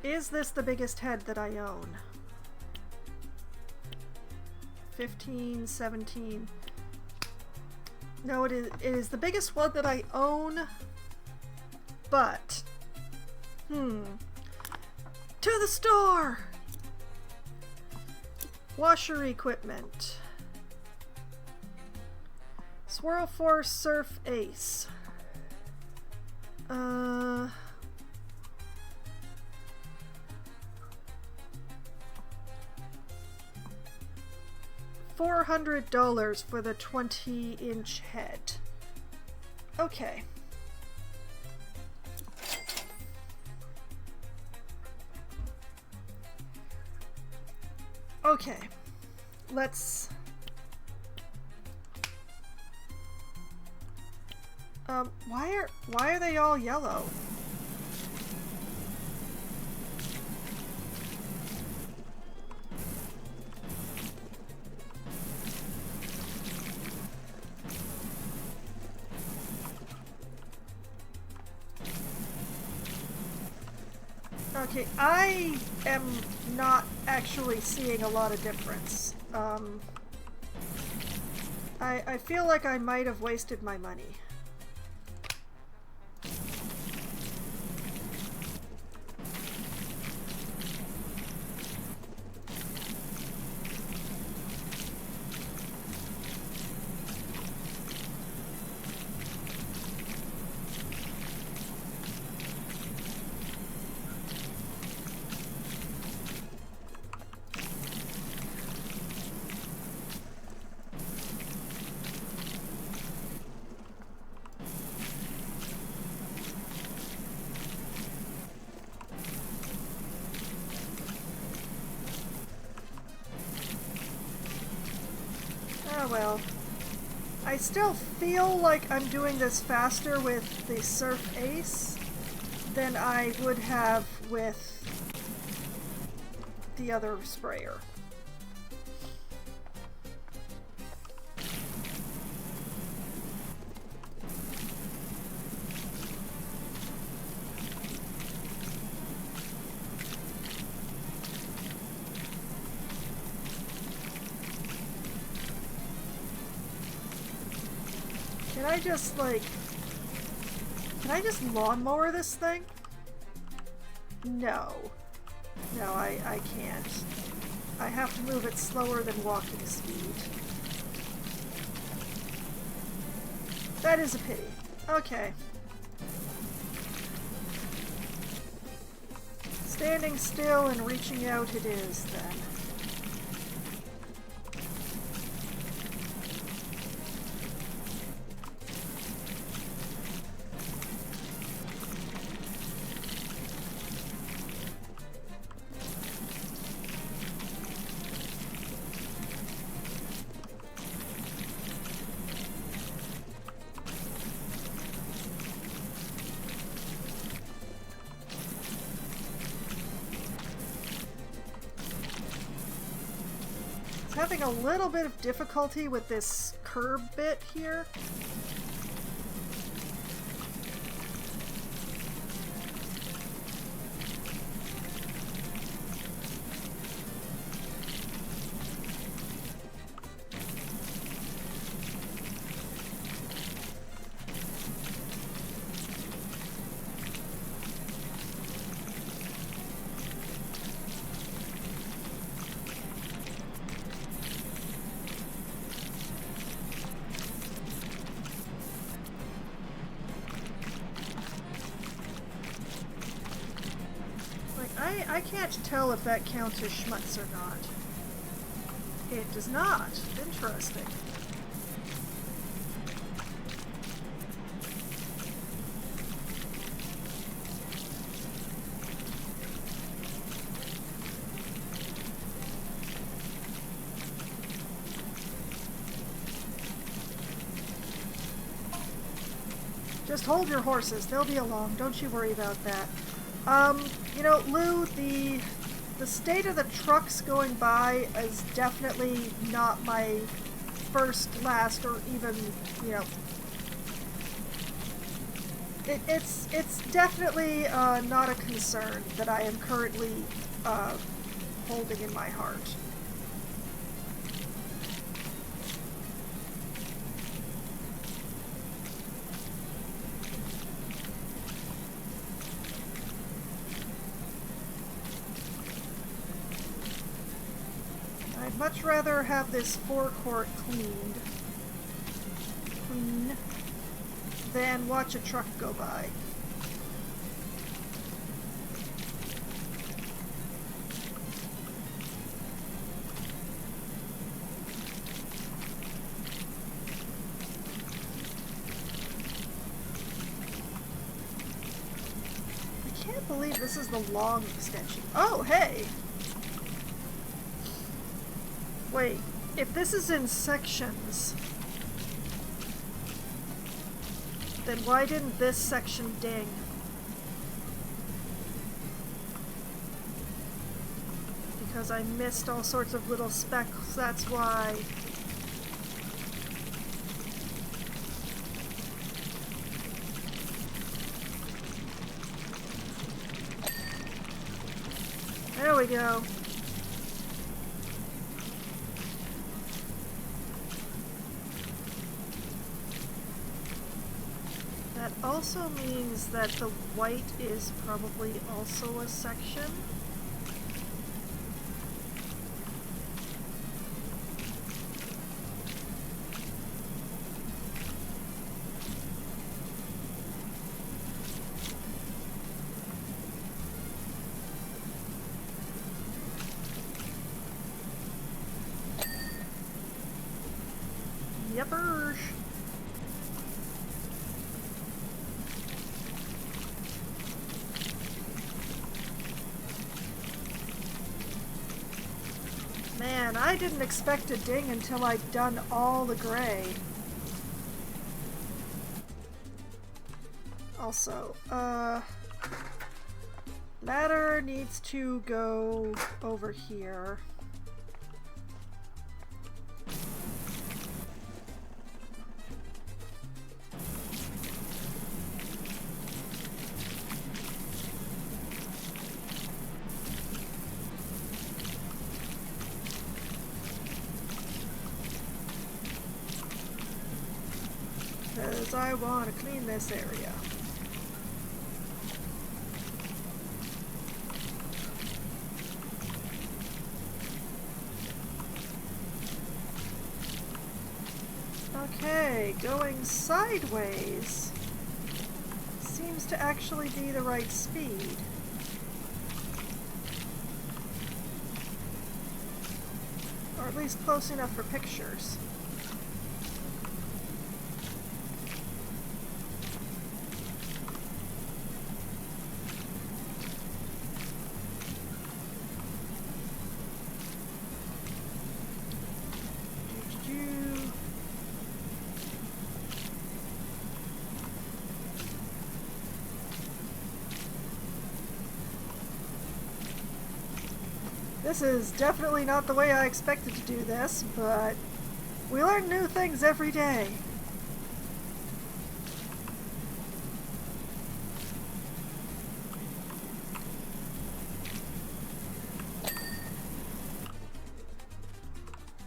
Speaker 1: Is this the biggest head that I own? 15, 17. No, it is the biggest one that I own, but... To the store! Washer equipment. Swirl Force Surf Ace. $400 for the 20-inch head. Okay. Okay, let's... why are they all yellow? Okay, I am not actually seeing a lot of difference. I feel like I might have wasted my money. Well, I still feel like I'm doing this faster with the Surf Ace than I would have with the other sprayer. Can I just, like... Can I just lawnmower this thing? No. No, I can't. I have to move it slower than walking speed. That is a pity. Okay. Standing still and reaching out it is, then. Having a little bit of difficulty with this curb bit here. I can't tell if that counts as schmutz or not. It does not. Interesting. Just hold your horses. They'll be along. Don't you worry about that. You know, Lou, the state of the trucks going by is definitely not my first, last, or even, you know, it's definitely not a concern that I am currently holding in my heart. I'd much rather have this forecourt clean than watch a truck go by. I can't believe this is the long extension. Oh, hey! Wait, if this is in sections, then why didn't this section ding? Because I missed all sorts of little specks, that's why. There we go. That also means that the white is probably also a section. Yepers. Man, I didn't expect a ding until I'd done all the gray. Also, ladder needs to go over here. Because I want to clean this area. Okay, going sideways seems to actually be the right speed. Or at least close enough for pictures. This is definitely not the way I expected to do this, but we learn new things every day.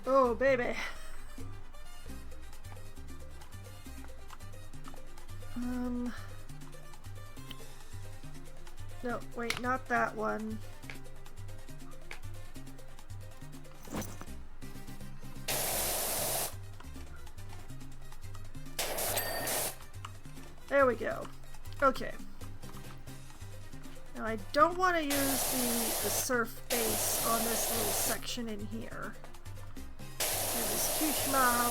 Speaker 1: Oh, baby. No, wait, not that one. There we go. Okay. Now I don't want to use the surf base on this little section in here. It is too small.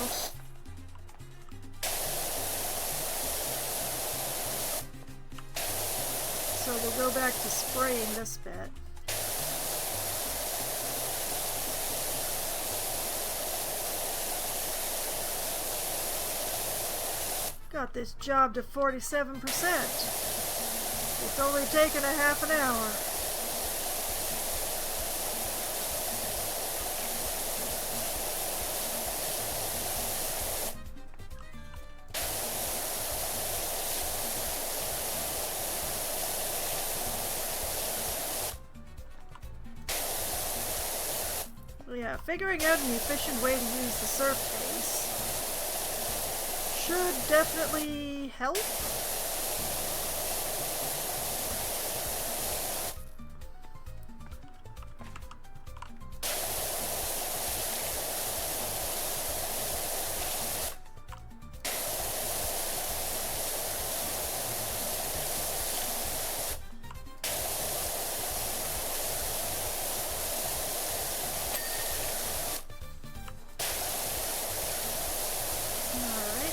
Speaker 1: So we'll go back to spraying this bit. Got this job to 47%. It's only taken a half an hour. Yeah, figuring out an efficient way to use the surf base should definitely help.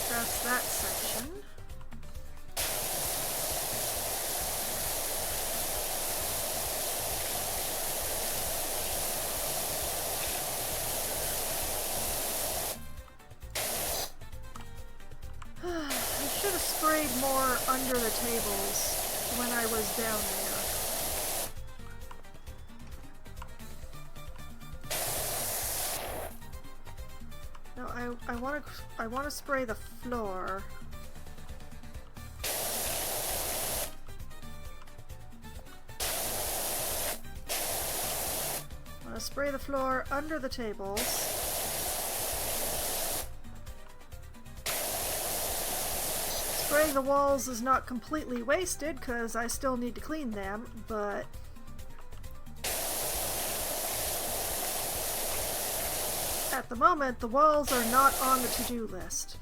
Speaker 1: That's that section. I should have sprayed more under the tables when I was down there. No, I want to spray the floor. I want to spray the floor under the tables. Spraying the walls is not completely wasted because I still need to clean them, but at the moment, the walls are not on the to-do list.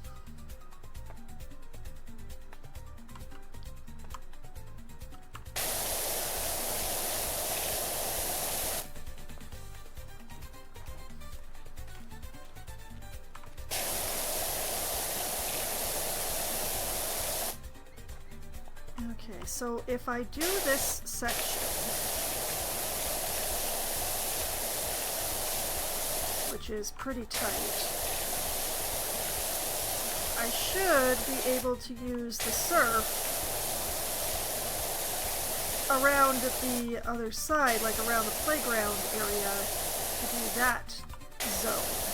Speaker 1: Okay, so if I do this section, which is pretty tight, I should be able to use the surf around at the other side, like around the playground area, to do that zone.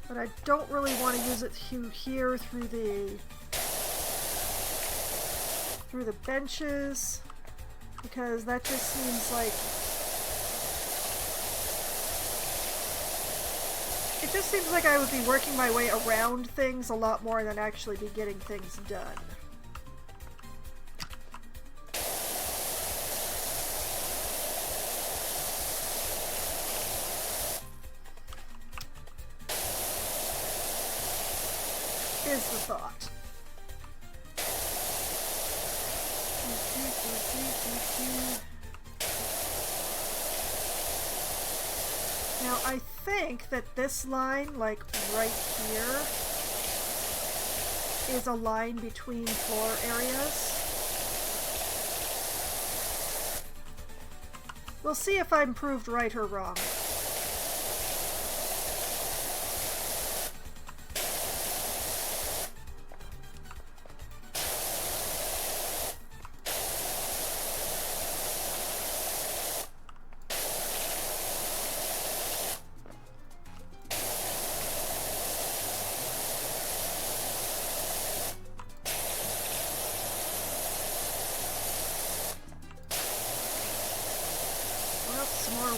Speaker 1: But I don't really want to use it through here, through the benches, because that just seems like it just seems like I would be working my way around things a lot more than actually be getting things done. is the thought. Now I think that this line, like right here, is a line between floor areas. We'll see if I'm proved right or wrong.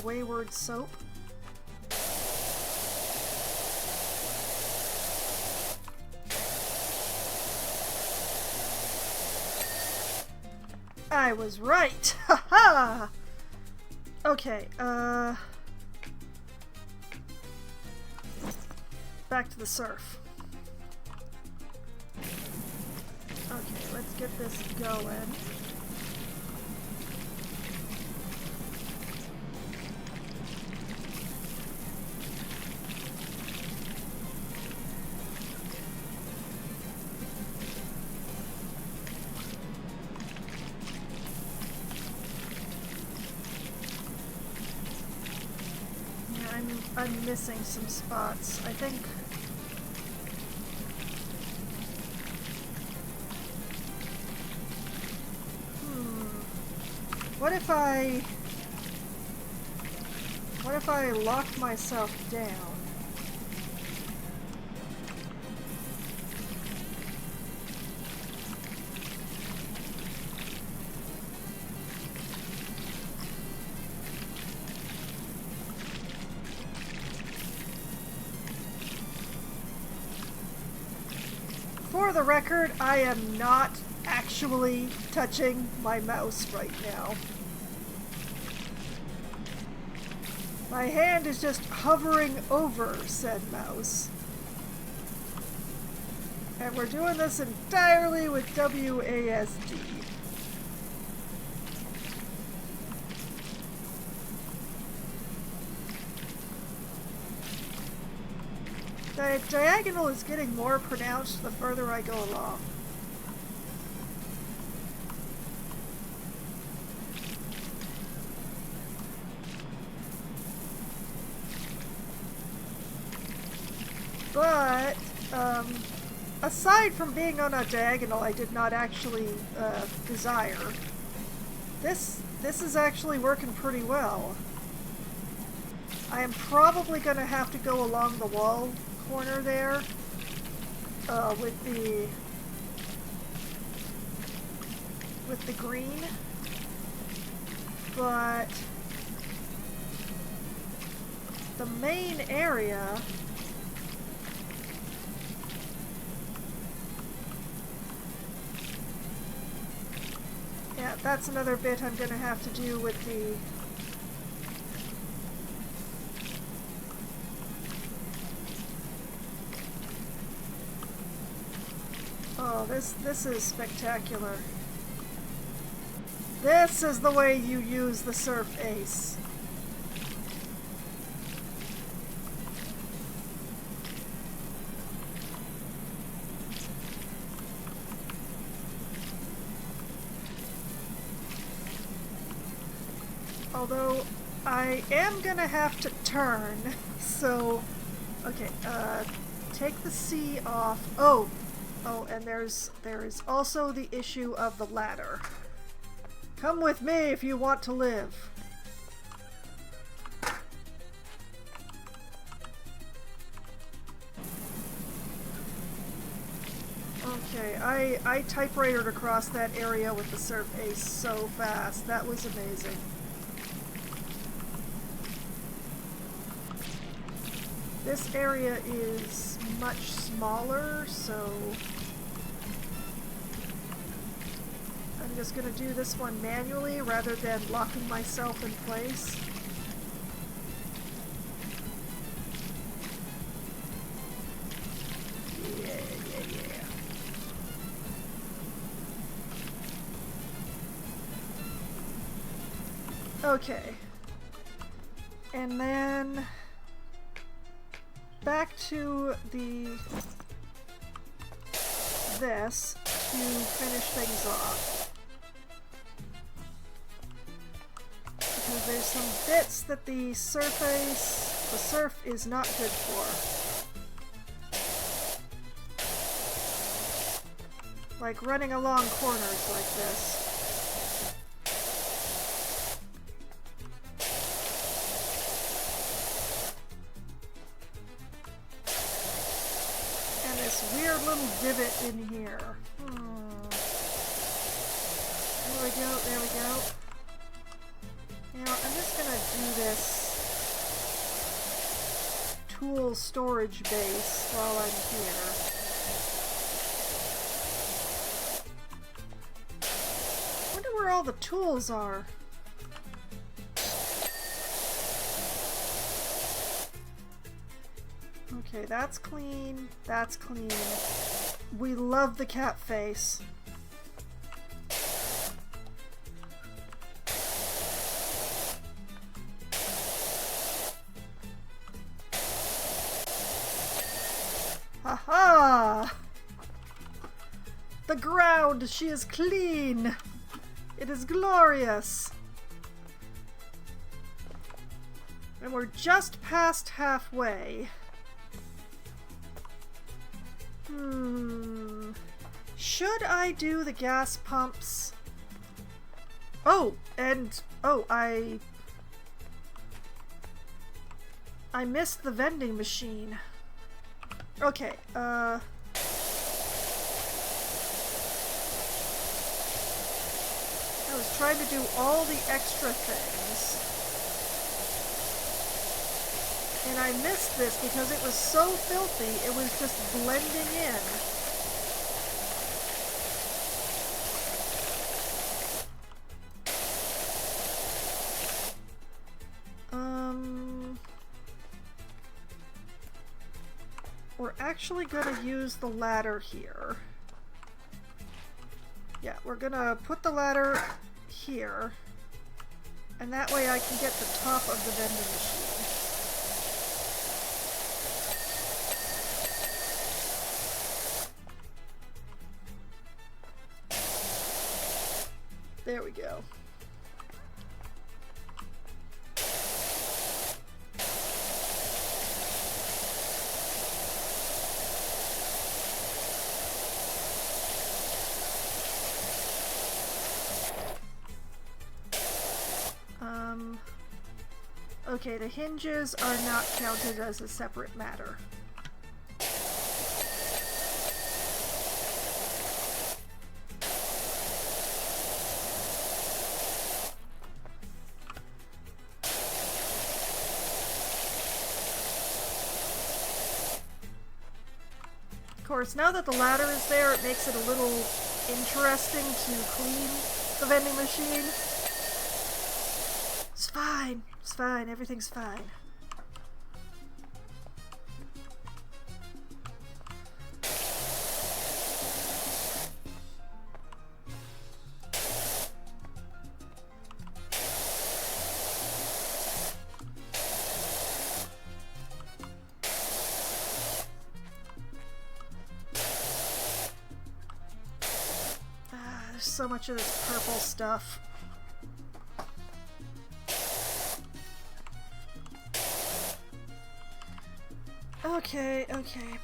Speaker 1: Wayward soap. I was right! Haha! Okay, back to the surf. Okay, let's get this going. I'm missing some spots. I think what if I locked myself down? For the record, I am not actually touching my mouse right now. My hand is just hovering over said mouse. And we're doing this entirely with WASD. The diagonal is getting more pronounced the further I go along. But, aside from being on a diagonal I did not actually desire, this is actually working pretty well. I am probably going to have to go along the wall corner there with the green, but the main area that's another bit I'm going to have to do with the this is spectacular. This is the way you use the Surf Ace. Although I am gonna have to turn, so okay, take the C off. Oh, and there is also the issue of the ladder. Come with me if you want to live. Okay, I typewritered across that area with the Surf Ace so fast. That was amazing. This area is much smaller, so I'm just going to do this one manually rather than locking myself in place. Yeah. Okay. And then back to this to finish things off. Because there's some bits that the surf is not good for. Like running along corners like this. And this weird little divot in here. There we go, there we go. You know, I'm just gonna do this tool storage base while I'm here. I wonder where all the tools are. Okay, that's clean. That's clean. We love the cat face. Haha! The ground, she is clean. It is glorious. And we're just past halfway. Should I do the gas pumps? Oh, and I missed the vending machine. Okay, I was trying to do all the extra things. And I missed this because it was so filthy, it was just blending in. We're actually gonna use the ladder here. Yeah, we're gonna put the ladder here. And that way I can get the top of the vending machine. There we go. Okay, the hinges are not counted as a separate matter. Of course, now that the ladder is there, it makes it a little interesting to clean the vending machine. It's fine. It's fine. Everything's fine. There's so much of this purple stuff. Okay, okay.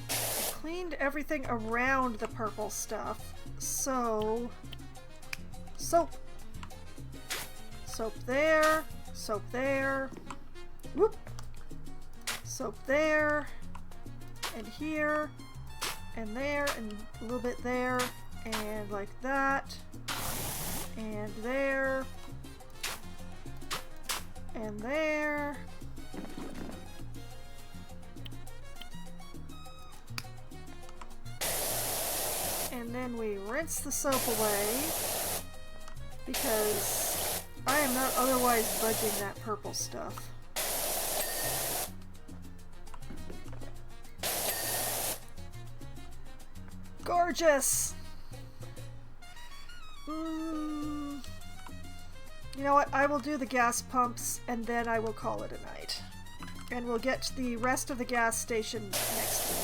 Speaker 1: I cleaned everything around the purple stuff, so... soap. Soap there, soap there, whoop. Soap there, and here, and there, and a little bit there, and like that, and there, and there. And then we rinse the soap away because I am not otherwise budging that purple stuff. Gorgeous! You know what? I will do the gas pumps and then I will call it a night. And we'll get the rest of the gas station next week.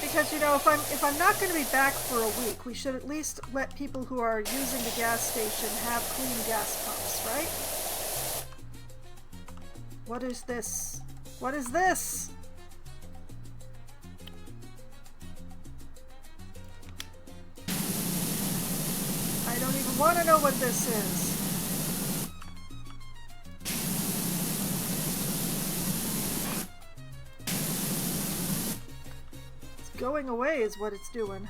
Speaker 1: Because, you know, if I'm not going to be back for a week, we should at least let people who are using the gas station have clean gas pumps, right? What is this? What is this? I don't even want to know what this is. It's going away is what it's doing.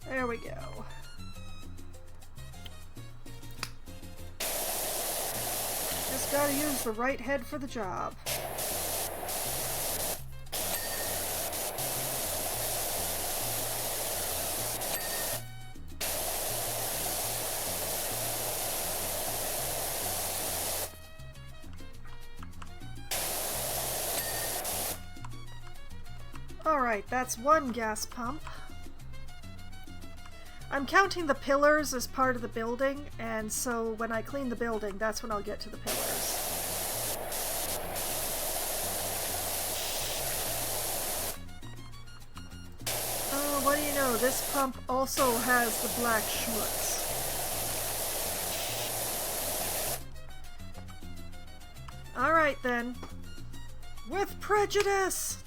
Speaker 1: There we go. Just gotta use the right head for the job. Alright, that's one gas pump. I'm counting the pillars as part of the building, and so when I clean the building, that's when I'll get to the pillars. Oh, what do you know? This pump also has the black schmutz. Alright then. With prejudice!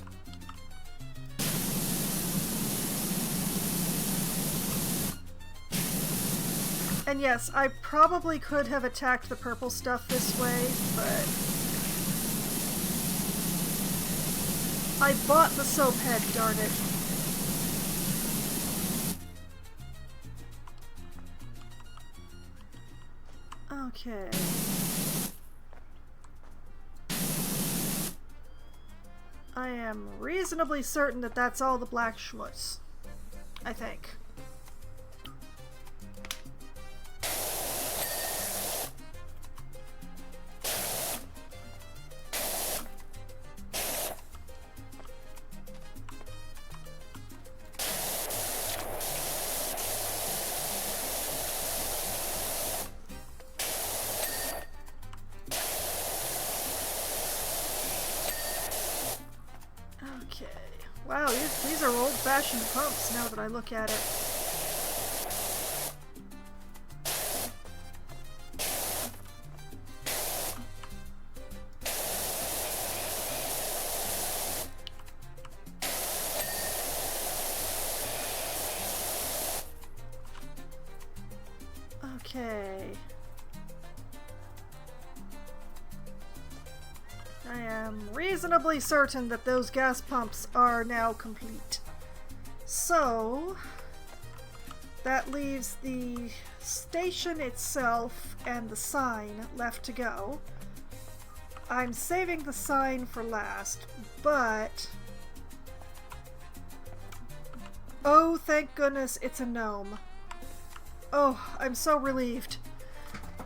Speaker 1: And yes, I probably could have attacked the purple stuff this way, but I bought the soap head, darn it. Okay. I am reasonably certain that that's all the black schmutz. I think. Wow, these are old-fashioned pumps now that I look at it. Okay. I am reasonably certain that those gas pumps are now complete. So, that leaves the station itself and the sign left to go. I'm saving the sign for last, but... oh, thank goodness it's a gnome. Oh, I'm so relieved.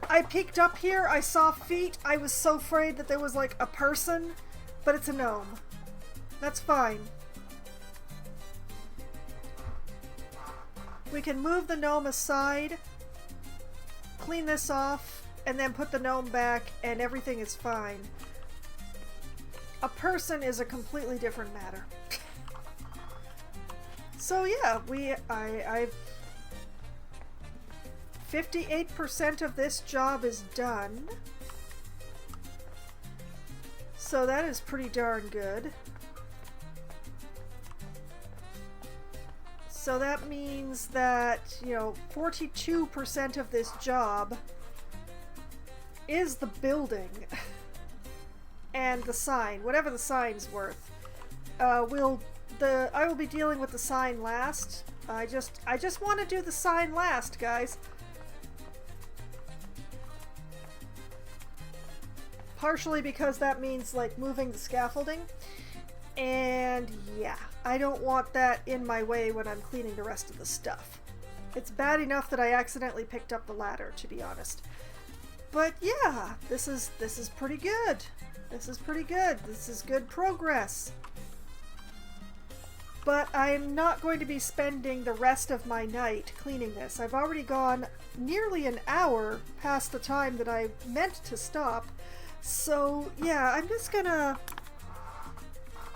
Speaker 1: I peeked up here, I saw feet, I was so afraid that there was like a person, but it's a gnome. That's fine. We can move the gnome aside, clean this off, and then put the gnome back, and everything is fine. A person is a completely different matter. So yeah, I've 58% of this job is done. So that is pretty darn good. So that means that, you know, 42% of this job is the building and the sign, whatever the sign's worth. I will be dealing with the sign last. I just want to do the sign last, guys. partially because that means like moving the scaffolding. And yeah, I don't want that in my way when I'm cleaning the rest of the stuff. It's bad enough that I accidentally picked up the ladder, to be honest. But yeah, this is pretty good. This is pretty good. This is good progress. But I'm not going to be spending the rest of my night cleaning this. I've already gone nearly an hour past the time that I meant to stop. So yeah, I'm just gonna...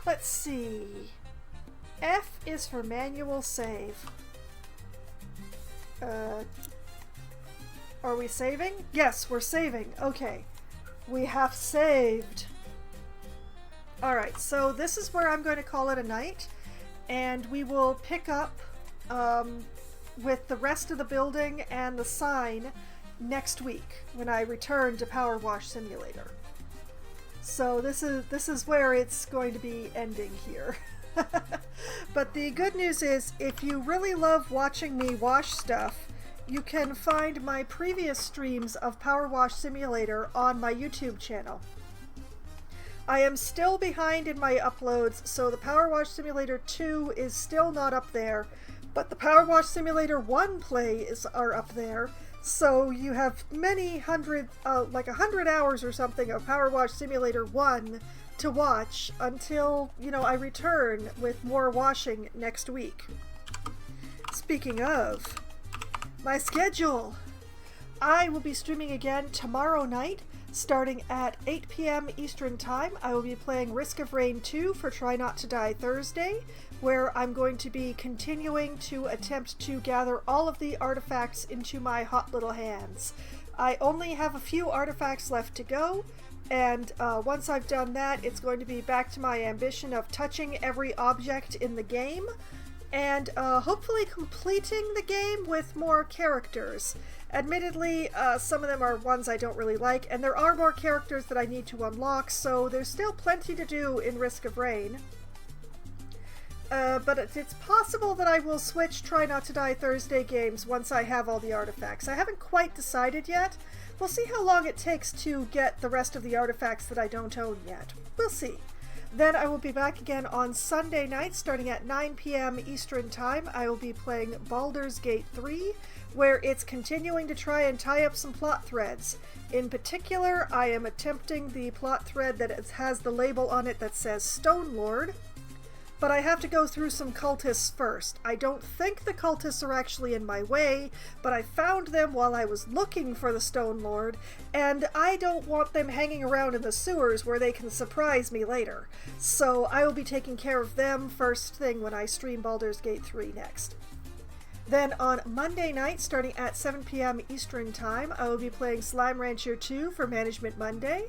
Speaker 1: Let's see. F is for manual save. Are we saving? Yes, we're saving. Okay. We have saved. Alright, so this is where I'm going to call it a night. And we will pick up with the rest of the building and the sign next week when I return to PowerWash Simulator. So this is where it's going to be ending here. But the good news is, if you really love watching me wash stuff, you can find my previous streams of PowerWash Simulator on my YouTube channel. I am still behind in my uploads, so the PowerWash Simulator 2 is still not up there, but the PowerWash Simulator 1 plays are up there. So you have many hundred, like 100 hours or something of PowerWash Simulator 1 to watch until, you know, I return with more washing next week. Speaking of, my schedule! I will be streaming again tomorrow night, starting at 8 p.m. Eastern Time. I will be playing Risk of Rain 2 for Try Not to Die Thursday, where I'm going to be continuing to attempt to gather all of the artifacts into my hot little hands. I only have a few artifacts left to go, and once I've done that, it's going to be back to my ambition of touching every object in the game, and hopefully completing the game with more characters. Admittedly, some of them are ones I don't really like, and there are more characters that I need to unlock, so there's still plenty to do in Risk of Rain. But it's possible that I will switch Try Not to Die Thursday games once I have all the artifacts. I haven't quite decided yet. We'll see how long it takes to get the rest of the artifacts that I don't own yet. We'll see. Then I will be back again on Sunday night, starting at 9 p.m. Eastern Time. I will be playing Baldur's Gate 3, where it's continuing to try and tie up some plot threads. In particular, I am attempting the plot thread that has the label on it that says Stone Lord, but I have to go through some cultists first. I don't think the cultists are actually in my way, but I found them while I was looking for the Stone Lord, and I don't want them hanging around in the sewers where they can surprise me later. So I will be taking care of them first thing when I stream Baldur's Gate 3 next. Then on Monday night, starting at 7 p.m. Eastern Time, I will be playing Slime Rancher 2 for Management Monday.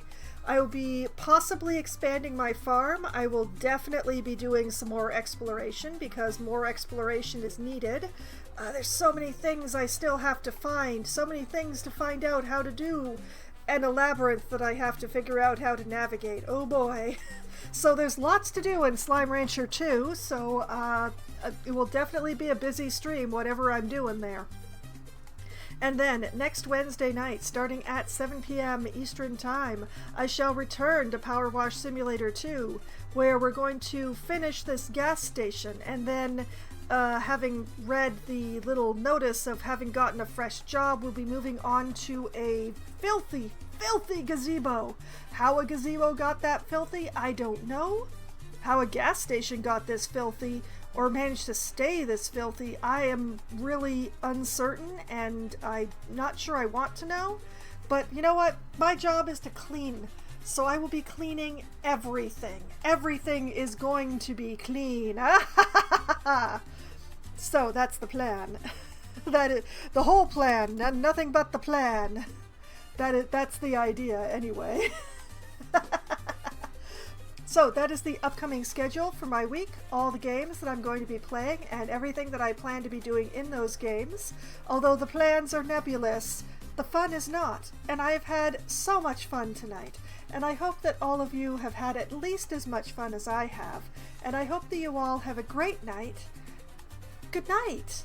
Speaker 1: I will be possibly expanding my farm. I will definitely be doing some more exploration because more exploration is needed. There's so many things I still have to find, so many things to find out how to do, and a labyrinth that I have to figure out how to navigate. Oh boy. So there's lots to do in Slime Rancher 2, so it will definitely be a busy stream, whatever I'm doing there. And then, next Wednesday night, starting at 7 p.m. Eastern Time, I shall return to PowerWash Simulator 2, where we're going to finish this gas station, and then, having read the little notice of having gotten a fresh job, we'll be moving on to a filthy gazebo. How a gazebo got that filthy, I don't know. How a gas station got this filthy, or managed to stay this filthy, I am really uncertain, and I'm not sure I want to know. But you know what? My job is to clean, so I will be cleaning everything. Everything is going to be clean. So that's the plan. That is the whole plan, and nothing but the plan. That's the idea, anyway. So that is the upcoming schedule for my week, all the games that I'm going to be playing, and everything that I plan to be doing in those games. Although the plans are nebulous, the fun is not, and I have had so much fun tonight. And I hope that all of you have had at least as much fun as I have, and I hope that you all have a great night. Good night!